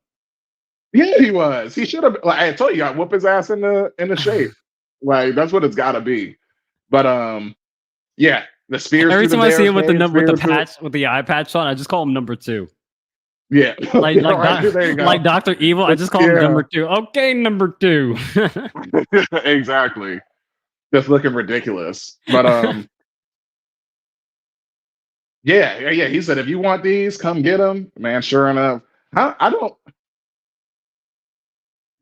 yeah, he was. He should have like I told you, I whoop his ass in the shape. Like that's what it's gotta be. But yeah, the spears Every through the time I see him with the barricade, with the spears through patch with the eye patch on, I just call him number 2. yeah. Like All right, there you go. like Doctor Evil, I just call him Yeah. number 2. Okay, number 2. Exactly. Just looking ridiculous. But yeah. He said if you want these, come get them, man. Sure enough, how I don't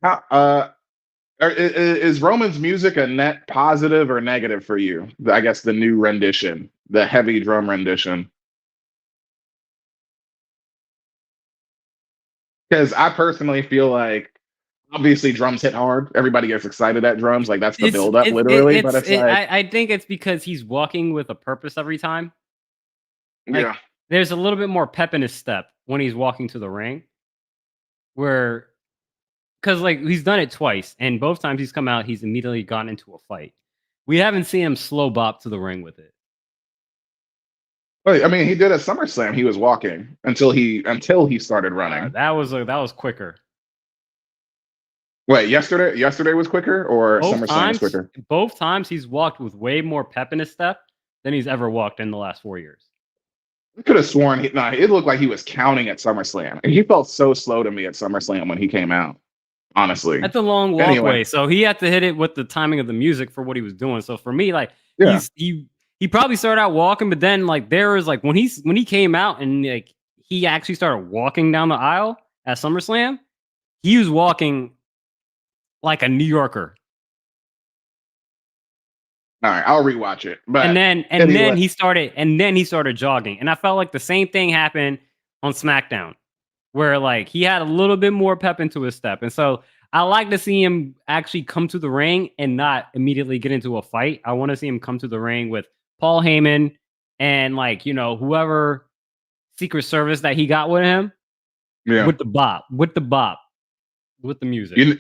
how is Roman's music a net positive or negative for you? I guess the new rendition, the heavy drum rendition. Because I personally feel like obviously drums hit hard. Everybody gets excited at drums, like that's the build up, literally. But it's like I think it's because he's walking with a purpose every time. Like yeah. there's a little bit more pep in his step when he's walking to the ring, where because like he's done it twice, and both times he's come out, he's immediately gone into a fight. We haven't seen him slow bop to the ring with it. Well, I mean, he did at SummerSlam. He was walking until he started running. That was quicker. Wait, yesterday was quicker, or SummerSlam was quicker? Both times he's walked with way more pep in his step than he's ever walked in the last 4 years. I could have sworn it looked like he was counting at SummerSlam. And he felt so slow to me at SummerSlam when he came out. Honestly, That's a long walkway, anyway, so he had to hit it with the timing of the music for what he was doing. So for me, like yeah, he probably started out walking, but then like there was like when he came out and like he actually started walking down the aisle at SummerSlam, he was walking like a New Yorker. all right, I'll rewatch it. But And anyway, then he started jogging. And I felt like the same thing happened on SmackDown, where like he had a little bit more pep into his step. And so I like to see him actually come to the ring and not immediately get into a fight. I want to see him come to the ring with Paul Heyman and like, whoever Secret Service that he got with him yeah, with the bop, with the music.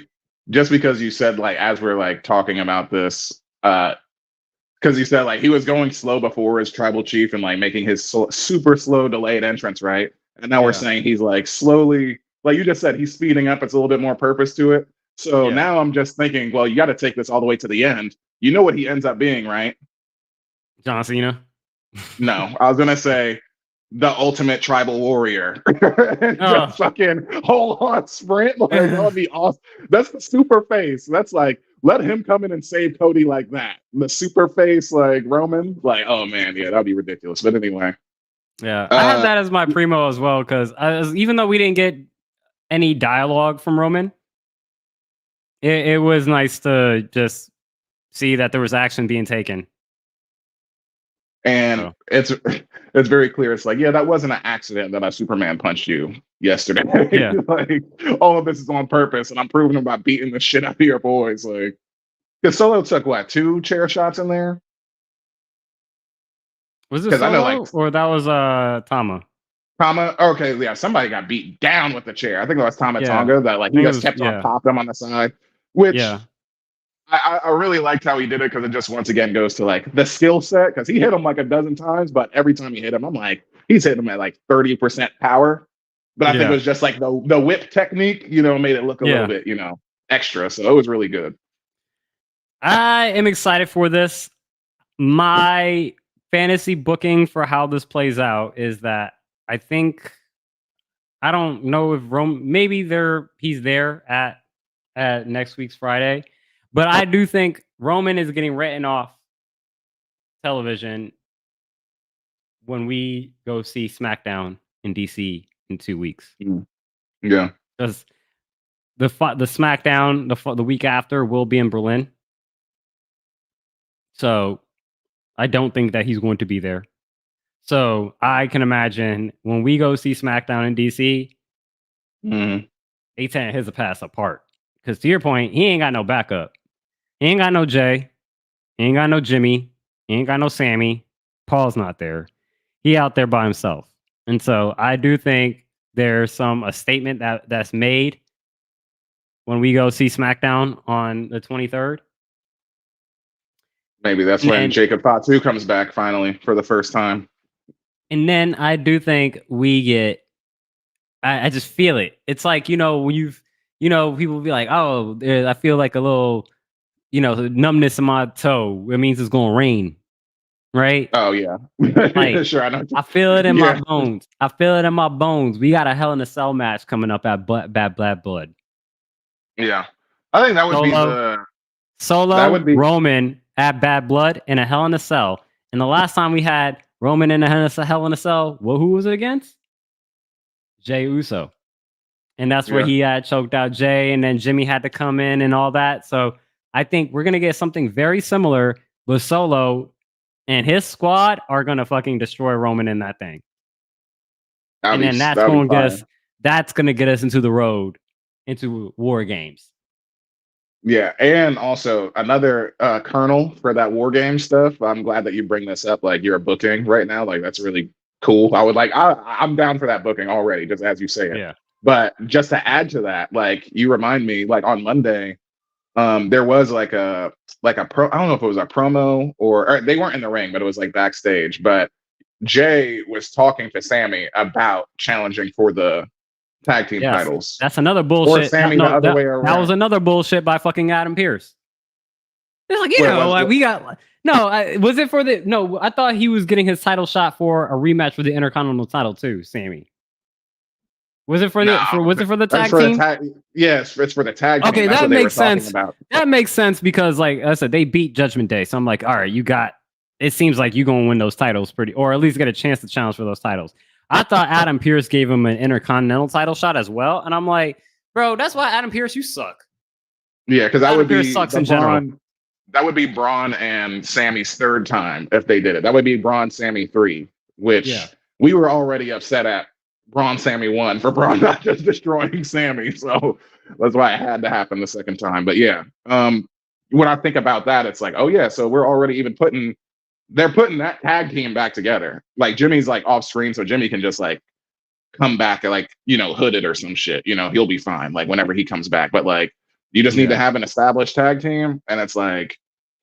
just because you said like as we're like talking about this, because you said like he was going slow before as tribal chief and like making his super slow delayed entrance, right? And now we're saying he's like slowly, like you just said, he's speeding up. It's a little bit more purpose to it. So now I'm just thinking, well, you got to take this all the way to the end. You know what he ends up being, right? John Cena. No, I was gonna say the ultimate tribal warrior. Just fucking hold on, sprint. Like that would be awesome. That's the super face. That's like let him come in and save Cody like that. The super face, like Roman. Like, oh man, yeah, that'd be ridiculous. But anyway. Yeah, I have that as my primo as well because even though we didn't get any dialogue from Roman, it was nice to just see that there was action being taken. And So it's very clear. It's like, yeah, that wasn't an accident that I Superman punched you yesterday. yeah, Like all of this is on purpose, and I'm proving it by beating the shit out of your boys. Like, because Solo took what 2 chair shots in there? was it Because I know like Solo or that was Tama? Tama. Okay, yeah, somebody got beat down with the chair. I think it was Tama Yeah, Tonga that like I he think it just was kept on popping them on the side, which yeah, I really liked how he did it because it just once again goes to like the skill set because he hit him like a dozen times, but every time he hit him, I'm like, he's hitting him at like 30% power. But I think it yeah, was just like the whip technique, made it look a little yeah. bit, extra. So it was really good. I am excited for this. My fantasy booking for how this plays out is that I think I don't know if Rome maybe he's there at next week's Friday, but I do think Roman is getting written off television when we go see SmackDown in DC in 2 weeks Mm. Yeah. because the SmackDown the week after will be in Berlin, so I don't think that he's going to be there. So I can imagine when we go see SmackDown in DC, Mhm. they tearing his pass apart. Because to your point, he ain't got no backup. He ain't got no Jay. He ain't got no Jimmy. He ain't got no Sammy. Paul's not there. He out there by himself. And so I do think there's a statement that's made when we go see SmackDown on the 23rd. Maybe that's And when then Jacob Fatu comes back finally for the first time. I do think we get I just feel it. It's like, when people be like, oh, I feel like a little, numbness in my toe. It means it's going to rain. Right. Oh yeah. Like, Sure, I know. I feel it in my Yeah. bones. I feel it in my bones. We got a Hell in a Cell match coming up at Bad Bad Blood. Yeah. I think that would be Solo, that would be Roman at Bad Blood in a Hell in a Cell. And the last time we had Roman in a Hell in a Cell, who was it against? Jey Uso. And that's where yeah. he had choked out Jay, and then Jimmy had to come in and all that. So I think we're gonna get something very similar with Solo, and his squad are gonna fucking destroy Roman in that thing. And then That would be fire. that's gonna get us into the road, into War Games. Yeah, and also another kernel for that war game stuff. I'm glad that you bring this up. Like you're booking right now. Like that's really cool. I'm down for that booking already, just as you say it. Yeah. But just to add to that, like you remind me, like on Monday, there was like a pro. I don't know if it was a promo or they weren't in the ring, but it was like backstage. But Jay was talking to Sammy about challenging for the tag team Yes. titles, That's another or bullshit. Sammy the other way That was around. another bullshit by fucking Adam Pearce. It's like, Wait, was we got was it for the no, I thought he was getting his title shot for a rematch for the Intercontinental title too, Sammy. Was it for no, the that's tag for the team? tag. Yes, it's for the tag team. Okay, That's that what they were makes talking sense. about. That makes sense because, like I said, they beat Judgment Day. So I'm like, all right, it seems like you're going to win those titles or at least get a chance to challenge for those titles. I thought Adam Pearce gave him an Intercontinental title shot as well. And I'm like, bro, that's why Adam Pearce, you suck. Yeah, because that Adam would Pearce be sucks the in general. Braun. That would be Braun and Sammy's third time if they did it. That would be Braun Sammy 3, Yeah. which we were already upset at Braun Sammy 1 for Braun not just destroying Sammy. So that's why it had to happen the second time. But yeah, when I think about that, it's like, oh yeah, so we're already even they're putting that tag team back together. Like Jimmy's like off screen, so Jimmy can just like come back and like, hooded or some shit. He'll be fine like whenever he comes back. But like you just need to Yeah. have an established tag team, and it's like,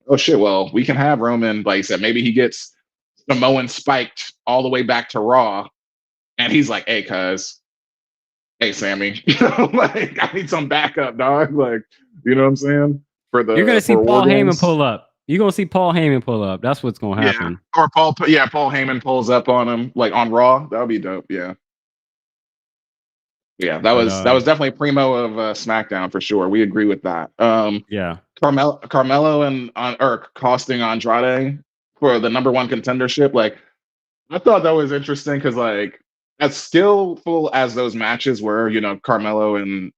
oh shit, well, we can have Roman, like you said, maybe he gets Samoan spiked all the way back to Raw, and he's like, hey Sammy, like I need some backup, dog. Like, you know what I'm saying? You're going to see For War Paul Heyman Games. pull up. You're going to see Paul Heyman pull up. That's what's going to happen. Yeah. Or Paul Heyman pulls up on him like on Raw. That would be dope. Yeah. Yeah, that But was definitely primo of SmackDown for sure. We agree with that. yeah. Carmelo or costing Andrade for the number one contendership. Like, I thought that was interesting because, like, as skillful as those matches were, Carmelo and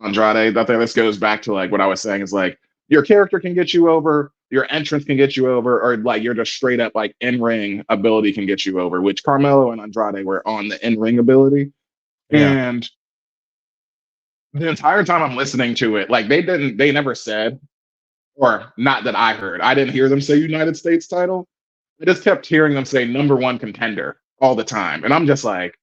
Andrade. I think this goes back to like what I was saying is like your character can get you over. your entrance can get you over, or like you're just straight up like in-ring ability can get you over, which Carmelo and Andrade were on the in-ring ability. Yeah. And the entire time I'm listening to it, like they never said, or not that I heard, I didn't hear them say United States title. I just kept hearing them say #1 contender all the time. And I'm just like,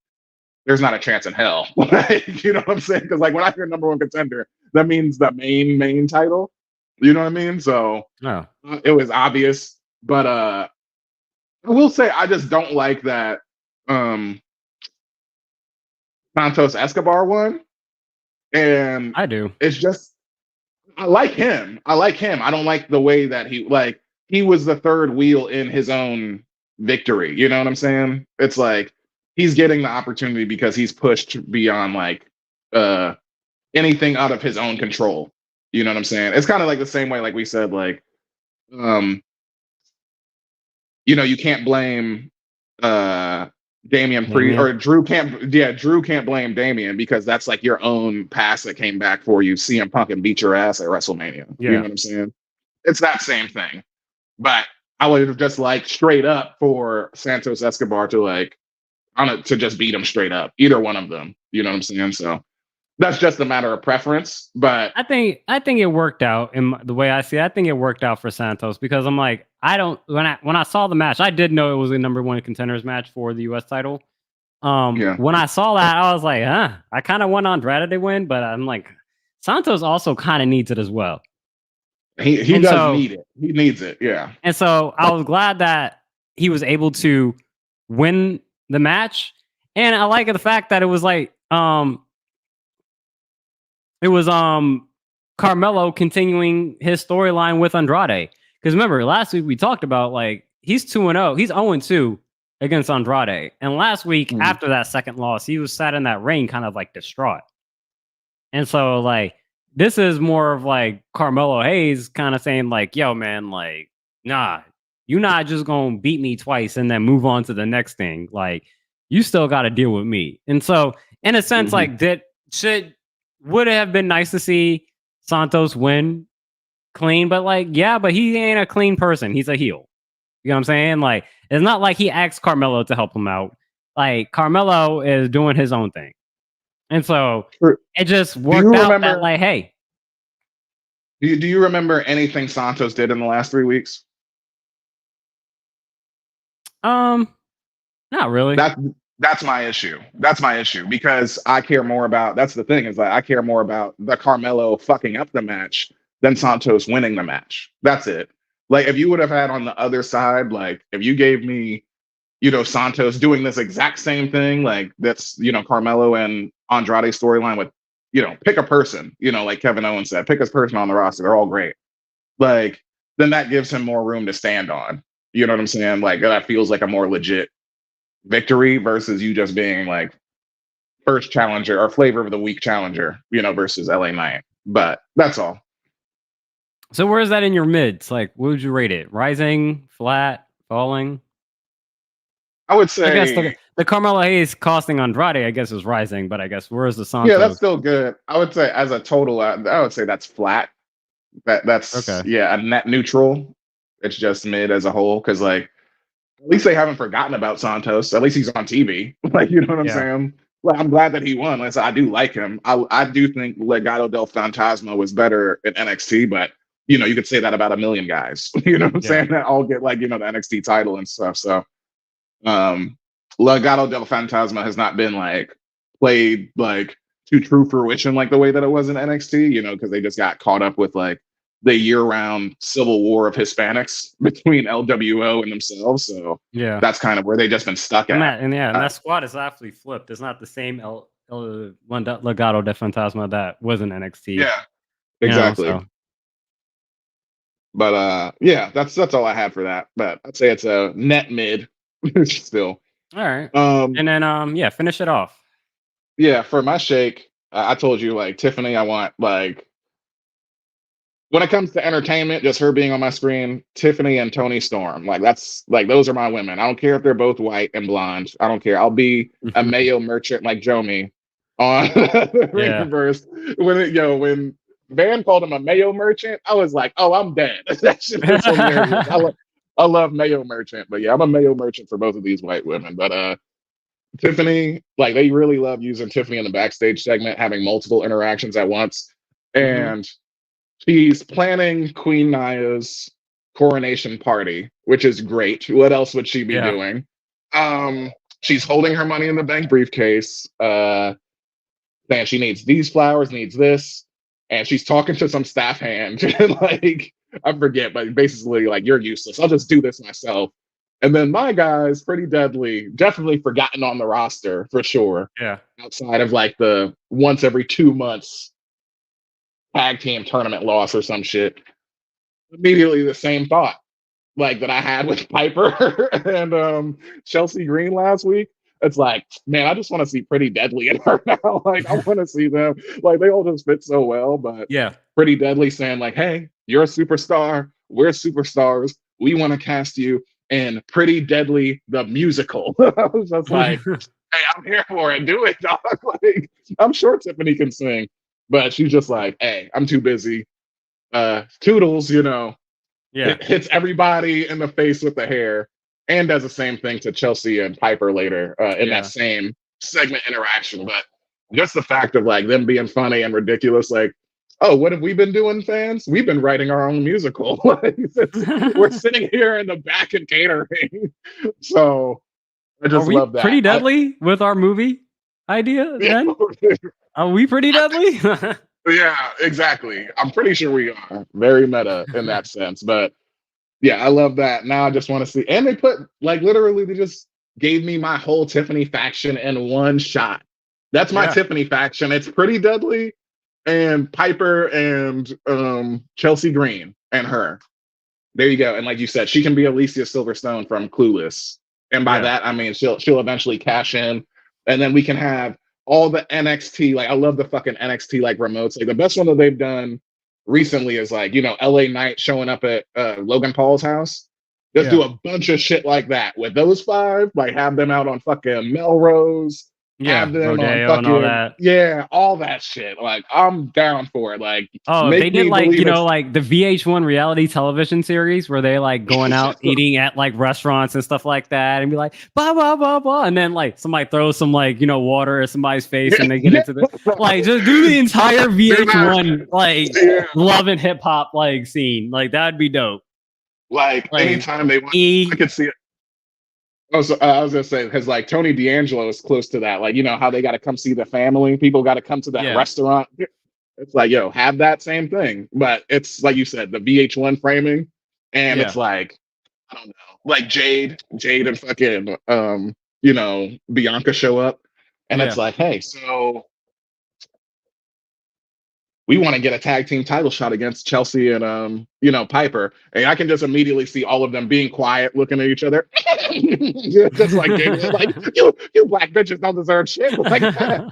there's not a chance in hell. Like, you know what I'm saying? Because like when I hear #1 contender, that means the main title. You know what I mean? So Oh. it was obvious. But I will say I just don't like that Santos Escobar won. And I do. it's just I like him. I don't like the way that he was the third wheel in his own victory. You know what I'm saying? It's like he's getting the opportunity because he's pushed beyond like anything out of his own control. You know what I'm saying? It's kind of like the same way, like we said, like you can't blame Damian Priest or Drew can't blame Damian because that's like your own past that came back for you. CM Punk and beat your ass at WrestleMania. Yeah. You know what I'm saying? It's that same thing. But I would have just like straight up for Santos Escobar to just beat him straight up. Either one of them. You know what I'm saying? So that's just a matter of preference. But I think it worked out in the way I see it. I think it worked out for Santos because I'm like, when I saw the match, I did know it was a #1 contenders match for the US title. Yeah. When I saw that, I was like, I kind of want Andrade to win, but I'm like, Santos also kind of needs it as well. He does need it. He needs it. Yeah. And so I was glad that he was able to win the match. And I like the fact that it was like, Carmelo continuing his storyline with Andrade. Because remember, last week we talked about like he's 2-0, he's 0-2 against Andrade. And last week, after that second loss, he was sat in that ring kind of like distraught. And so like this is more of like Carmelo Hayes kind of saying, like, yo, man, like, nah, you're not just gonna beat me twice and then move on to the next thing. Like, you still gotta deal with me. And so in a sense, like would it have been nice to see Santos win clean, but like, yeah, but he ain't a clean person. He's a heel. You know what I'm saying? Like, it's not like he asked Carmelo to help him out. Like, Carmelo is doing his own thing. And so it just worked out that, like, hey. Do you remember anything Santos did in the last 3 weeks? Not really. That's my issue. That's my issue because I care more about. That's the thing is that I care more about the Carmelo fucking up the match than Santos winning the match. That's it. Like if you would have had on the other side, like if you gave me, Santos doing this exact same thing, like that's Carmelo and Andrade storyline with, pick a person, like Kevin Owens said, pick a person on the roster. They're all great. Like then that gives him more room to stand on. You know what I'm saying? Like that feels like a more legit victory versus you just being like first challenger or flavor of the week challenger, versus LA Knight. But that's all. So where is that in your mids? Like, what would you rate it? Rising, flat, falling? I would say I guess the Carmelo Hayes costing Andrade, I guess, is rising, but I guess where's the Santos? Yeah, that's still good. I would say as a total, I would say that's flat. That's okay. Yeah, a net neutral. It's just mid as a whole because like at least they haven't forgotten about Santos. At least he's on TV. Like, you know what I'm saying? Like, I'm glad that he won. Like, so I do like him. I do think Legado del Fantasma was better in NXT, but you could say that about a million guys. You know what I'm saying? That all get like the NXT title and stuff. So Legado del Fantasma has not been like played like to true fruition like the way that it was in NXT, because they just got caught up with like the year-round civil war of Hispanics between LWO and themselves. So that's kind of where they just been stuck at. And that squad is actually flipped. It's not the same Legado de Fantasma that was in NXT. Yeah, exactly. So. But that's all I had for that. But I'd say it's a net mid still. All right. And then finish it off. Yeah, for my shake, I told you like Tiffany, I want like when it comes to entertainment, just her being on my screen, Tiffany and Toni Storm. Like that's like those are my women. I don't care if they're both white and blonde. I don't care. I'll be a mayo merchant like Jomi on the Ringverse when Van called him a mayo merchant, I was like, oh, I'm dead. That shit was hilarious. I love mayo merchant, but yeah, I'm a mayo merchant for both of these white women. But Tiffany, like they really love using Tiffany in the backstage segment, having multiple interactions at once. Mhm. And she's planning Queen Naya's coronation party, which is great. What else would she be Yeah. doing? She's holding her money in the bank briefcase, saying she needs these flowers, needs this, and she's talking to some staff hand, like I forget, but basically like you're useless. I'll just do this myself. And then my guy's pretty deadly, definitely forgotten on the roster for sure. Yeah. Outside of like the once every 2 months tag team tournament loss or some shit. Immediately the same thought like that I had with Piper and Chelsea Green last week. It's like, man, I just want to see Pretty Deadly in her now. Like, I want to see them. Like, they all just fit so well. But Yeah. Pretty Deadly saying, like, hey, you're a superstar. We're superstars. We want to cast you in Pretty Deadly the musical. I was just like, hey, I'm here for it. Do it, dog. Like, I'm sure Tiffany can sing, but she's just like, hey, I'm too busy. Toodles, Yeah. hits everybody in the face with the hair and does the same thing to Chelsea and Piper later in Yeah. that same segment interaction. But just the fact of like them being funny and ridiculous, like, oh, what have we been doing, fans? We've been writing our own musical. Like, we're sitting here in the back and catering. So I Are just we love that. pretty deadly with our movie idea then? Are we pretty deadly? Yeah, exactly. I'm pretty sure we are very meta in that sense. But yeah, I love that. Now I just want to see. And they put like literally they just gave me my whole Tiffany faction in one shot. That's my Yeah. Tiffany faction. It's Pretty Deadly and Piper and Chelsea Green and her. There you go. And like you said, she can be Alicia Silverstone from Clueless. And by Yeah. that I mean she'll eventually cash in. And then we can have all the NXT. Like I love the fucking NXT like remotes. Like the best one that they've done recently is like, LA Knight showing up at Logan Paul's house. Just do a bunch of shit like that with those five. Like have them out on fucking Melrose. Yeah. Have them on Rodeo and all fucking that. all that shit. Like I'm down for it. Like Oh, if they make did me like, believe it's like the VH1 reality television series where they like going out eating at like restaurants and stuff like that and be like, blah, blah, blah, blah. And then like somebody throws some like, water at somebody's face and they get into the like just do the entire VH1 like love and hip hop like scene. Like that'd be dope. Like anytime they want, I could see it. Oh, so I was gonna say because like Tony D'Angelo is close to that. Like how they got to come see the family. People got to come to that restaurant. It's like have that same thing, but it's like you said, the VH1 framing, and it's like I don't know, like Jade and fucking Bianca show up, and it's like, hey, so we want to get a tag team title shot against Chelsea and Piper. And I can just immediately see all of them being quiet, looking at each other. Just like you black bitches don't deserve shit. Like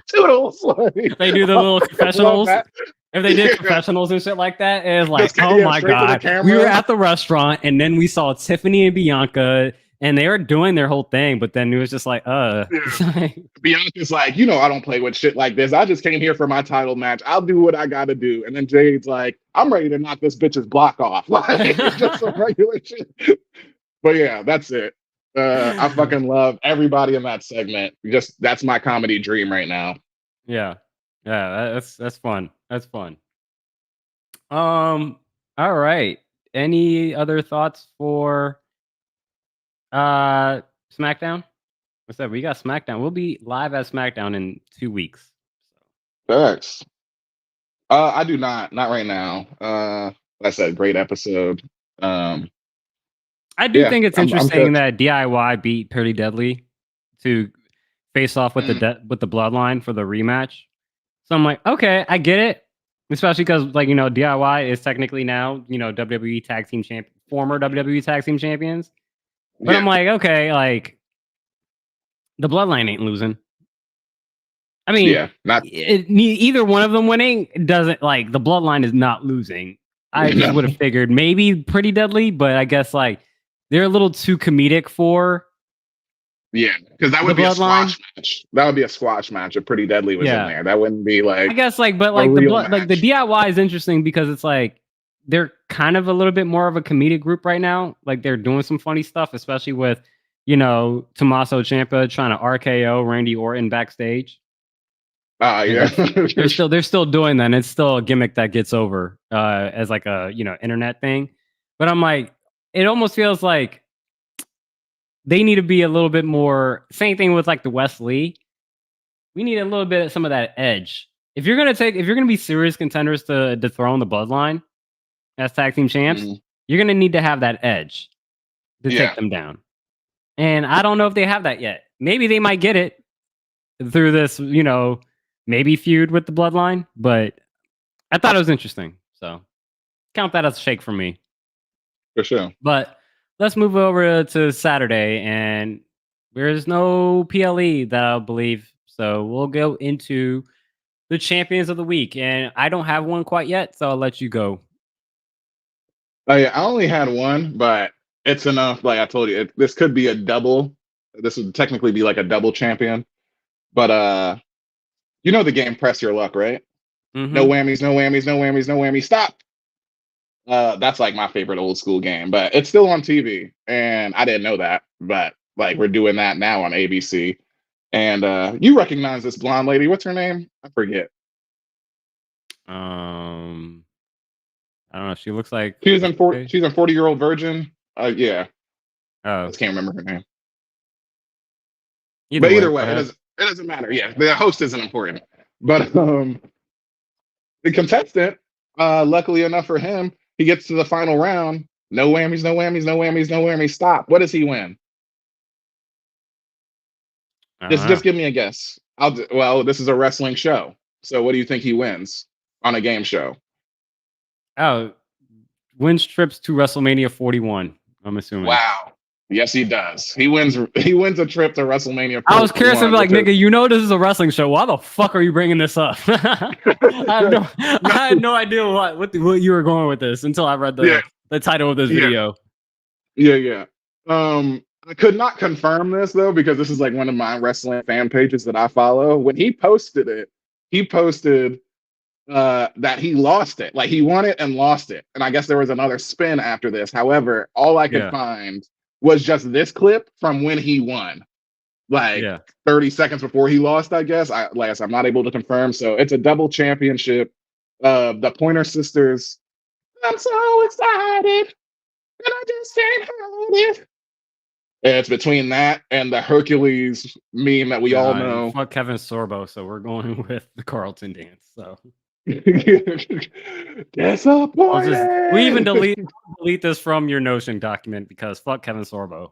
toodles. Like, they do the little confessionals. If they did confessionals and shit like that, it's like, oh my God. We were at the restaurant and then we saw Tiffany and Bianca and they were doing their whole thing, but then it was just like, Bianca's like, I don't play with shit like this. I just came here for my title match. I'll do what I gotta do. And then Jade's like, I'm ready to knock this bitch's block off. Like, it's just some regular shit. But yeah, that's it. I fucking love everybody in that segment. That's my comedy dream right now. Yeah. Yeah, that's fun. That's fun. All right. Any other thoughts for SmackDown? I said we got SmackDown. We'll be live at SmackDown in 2 weeks. Thanks. I do not right now. Like I said, great episode. I do think it's interesting that DIY beat Pretty Deadly to face off with with the Bloodline for the rematch. So I'm like, okay, I get it. Especially because, like, DIY is technically now, WWE Tag Team Champion, former WWE Tag Team Champions. But I'm like, okay, like, the Bloodline ain't losing. I mean, either one of them winning doesn't, like, the Bloodline is not losing. I just would have figured maybe Pretty Deadly, but I guess, like, they're a little too comedic for Yeah, because that The would be a bloodline. squash match. That would be a squash match if Pretty Deadly was in Yeah. there. That wouldn't be I like guess like, but a like the real blood, like the match. DIY is interesting because it's like they're kind of a little bit more of a comedic group right now. Like they're doing some funny stuff, especially with Tommaso Ciampa trying to RKO Randy Orton backstage, and Yeah. they're still doing that. And it's still a gimmick that gets over as like a internet thing. But I'm like, it almost feels like they need to be a little bit more. Same thing with like the West Lee. We need a little bit of some of that edge. If you're gonna be serious contenders to dethrone the Bloodline as tag team champs, Mhm. you're gonna need to have that edge to Yeah. take them down. And I don't know if they have that yet. Maybe they might get it through this, maybe feud with the Bloodline. But I thought it was interesting, so count that as a shake for me. For sure. But let's move over to Saturday, and there's no PLE that I believe. So we'll go into the champions of the week, and I don't have one quite yet, so I'll let you go. I only had one, but it's enough. Like I told you, this could be a double. This would technically be like a double champion. But you know the game Press Your Luck, right? No Mm-hmm. whammies, no whammies, no whammies, no whammies. Stop. That's like my favorite old school game, but it's still on TV, and I didn't know that. But like we're doing that now on ABC, and you recognize this blonde lady? What's her name? I forget. I don't know. She looks like She was what's in her 40, face? she's in 40-Year-Old Virgin. Yeah, I Oh, just can't remember her name. either But way, either go way, ahead. it doesn't matter. Yeah, the host isn't important. But the contestant, luckily enough for him, he gets to the final round. No whammies, no whammies, no whammies, no whammies. Stop. What does he win? I don't Just know. give me a guess. Well, this is a wrestling show. So what do you think he wins on a game show? Oh, wins trips to WrestleMania 41. I'm assuming. Wow. Yes, he does. He wins a trip to WrestleMania I was curious to be 41, like, which is nigga, this is a wrestling show. Why the fuck are you bringing this up? I had no idea what you were going with this until I read yeah, the title of this yeah, video. yeah. I could not confirm this though because this is like one of my wrestling fan pages that I follow. When he posted it, he posted that he lost it. Like he won it and lost it. And I guess there was another spin after this. However, all I could Yeah, find was just this clip from when he won. Like yeah. 30 seconds before he lost, I guess. I'm not able to confirm. So it's a double championship. The Pointer Sisters. I'm so excited. And I just can't hide it. And it's between that and the Hercules meme that we all Nah, know. fuck Kevin Sorbo, so we're going with the Carlton dance. So we even Disappointed. delete this from your Notion document because fuck Kevin Sorbo.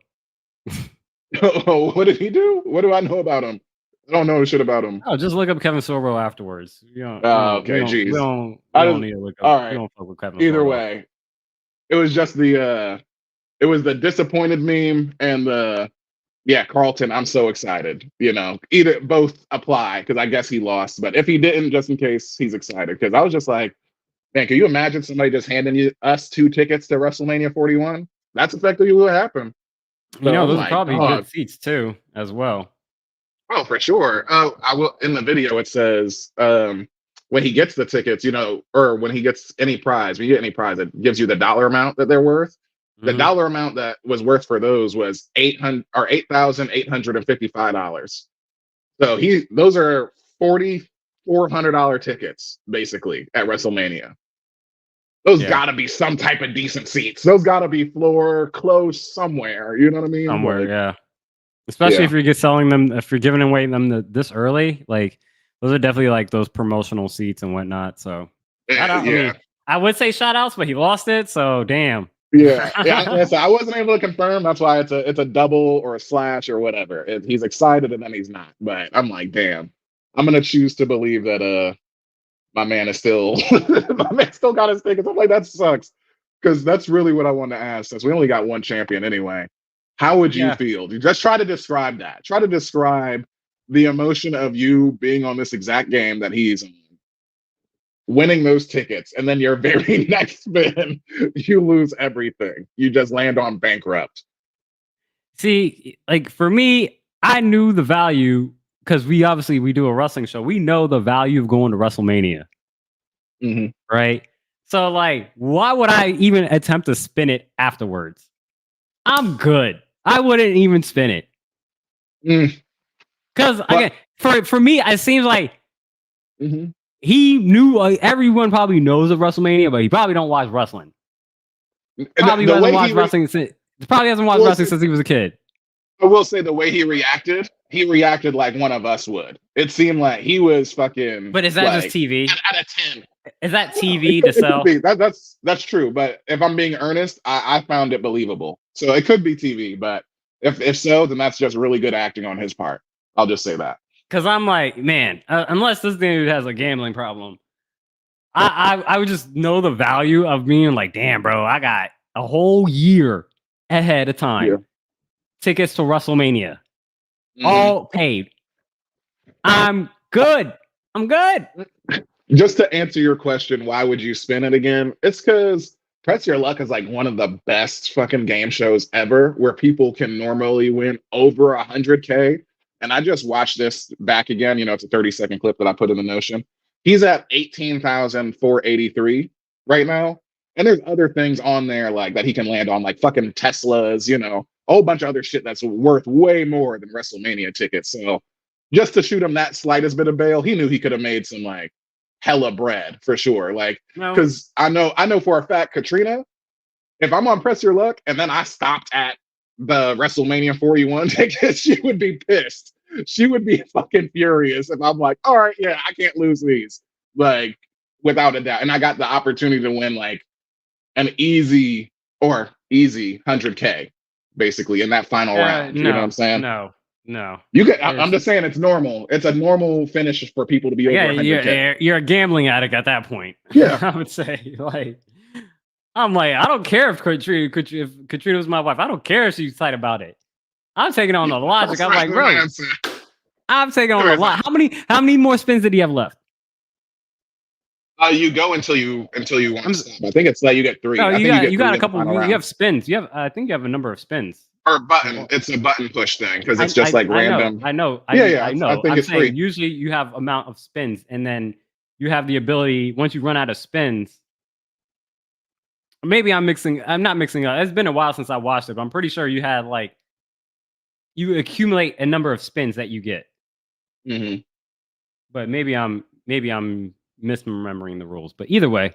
Oh, what did he do? What do I know about him? I don't know shit about him. Oh, just look up Kevin Sorbo afterwards. Okay, We geez. don't I just, need to look up. all We right. don't fuck with Kevin Either Sorbo. way, it was just it was the disappointed meme and the Carlton. I'm so excited. Either both apply because I guess he lost, but if he didn't, just in case he's excited because I was just like, man, can you imagine somebody just handing us 2 tickets to WrestleMania 41? That's effectively what happened. So I'm Those are like, probably dog. good seats too, as well. Oh, for sure. Oh, I will. In the video, it says when he gets the tickets, or when he gets any prize, when you get any prize, it gives you the dollar amount that they're worth. The Mhm. dollar amount that was worth for those was $8,855. So those are $4,400 tickets basically at WrestleMania. Those Yeah, got to be some type of decent seats. Those got to be floor close somewhere. You know what I mean? somewhere. Like, Yeah, especially yeah, if you're giving away them this early. Like those are definitely like those promotional seats and whatnot. So shout out. I yeah. mean, I would say shout outs, but he lost it. So damn. Yeah. So I wasn't able to confirm. That's why it's a double or a slash or whatever. He's excited and then he's not. But I'm like, damn. I'm gonna choose to believe that my man is still my man still got his tickets. I'm like, that sucks because that's really what I wanted to ask. Since we only got one champion anyway, how would you Yeah. feel? You just try to describe that. Try to describe the emotion of you being on this exact game that he's on, winning those tickets, and then your very next spin, you lose everything. You just land on bankrupt. See, like for me, I knew the value because we do a wrestling show. We know the value of going to WrestleMania, Mhm. right? So like, why would I even attempt to spin it afterwards? I'm good. I wouldn't even spin it Mm, because but again, for me, it seems like mhm. he knew. Everyone probably knows of WrestleMania, but he probably don't watch wrestling. Probably The hasn't way watched wrestling since. Probably hasn't I watched will wrestling say, since he was a kid. I will say the way he reacted like one of us would. It seemed like he was fucking But is that just like TV? out of 10. Is that No, TV to it could sell? be. That's true. But if I'm being earnest, I found it believable. So it could be TV, but if so, then that's just really good acting on his part. I'll just say that. Because I'm like, man, unless this dude has a gambling problem, I would just know the value of being like, damn, bro, I got a whole year ahead of Yeah. time. Tickets to WrestleMania, Mhm. all paid. I'm good. I'm good. Just to answer your question, why would you spin it again? It's because Press Your Luck is like one of the best fucking game shows ever where people can normally win over 100K. And I just watched this back again. You know, it's a 30-second clip that I put in the Notion. He's at 18,483 right now. And there's other things on there like that he can land on, like fucking Teslas, you know, a whole bunch of other shit that's worth way more than WrestleMania tickets. So just to shoot him that slightest bit of bail, he knew he could have made some like hella bread for sure. Like, No, because I know for a fact, Katrina, if I'm on Press Your Luck and then I stopped at the WrestleMania 41 tickets, she would be pissed. She would be fucking furious if I'm like, all right, yeah, I can't lose these. Like, without a doubt. And I got the opportunity to win like an easy 100K basically in that final round. You know what I'm no, saying? no. You get, I'm It's, just saying it's normal. It's a normal finish for people to be over yeah, 100K. you're a gambling addict at that point. Yeah. I would say, like, I'm like, I don't care if Katrina was my wife. I don't care if she's tight about it. I'm taking on the logic. I'm like, bro, I'm taking on the lot. How many more spins did he have left? You go until you want I'm, to stop. I think it's like you get three. no, I you think you got get you got three a in the couple. final You round. have spins. You have. I think you have a number of spins. Or button. It's a button push thing because it's just like I know. random. I know. Yeah, yeah. I I know. think I'm it's free. saying usually you have amount of spins, and then you have the ability once you run out of spins. Maybe I'm mixing. I'm not mixing up. It's been a while since I watched it, but I'm pretty sure you had like you accumulate a number of spins that you get. Hmm. But maybe I'm misremembering the rules. But either way,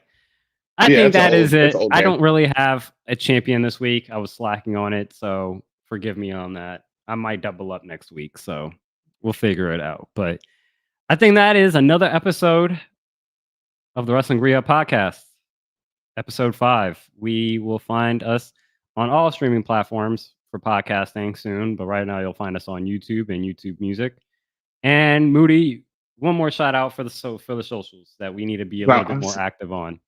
I Yeah, think it's an that is old it. I game. don't really have a champion this week. I was slacking on it, so forgive me on that. I might double up next week, so we'll figure it out. But I think that is another episode of the Wrestling Re-Up Podcast, episode 5. We will find us on all streaming platforms for podcasting soon, but right now you'll find us on YouTube and YouTube Music. And Moody, one more shout out for the socials that we need to be a little bit Now, more active on.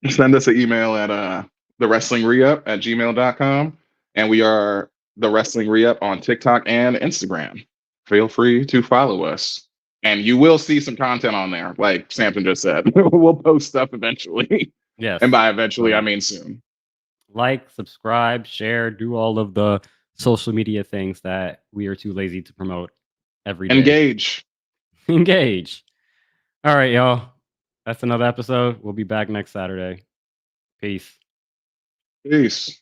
send us an email at the wrestling reup at gmail.com. And we are the wrestling reup on TikTok and Instagram. Feel free to follow us. And you will see some content on there, like Samson just said. We'll post stuff eventually. Yes. And by eventually, I So mean soon. like, subscribe, share, do all of the social media things that we are too lazy to promote every day. Engage. Engage. All right, y'all. That's another episode. We'll be back next Saturday. Peace. Peace.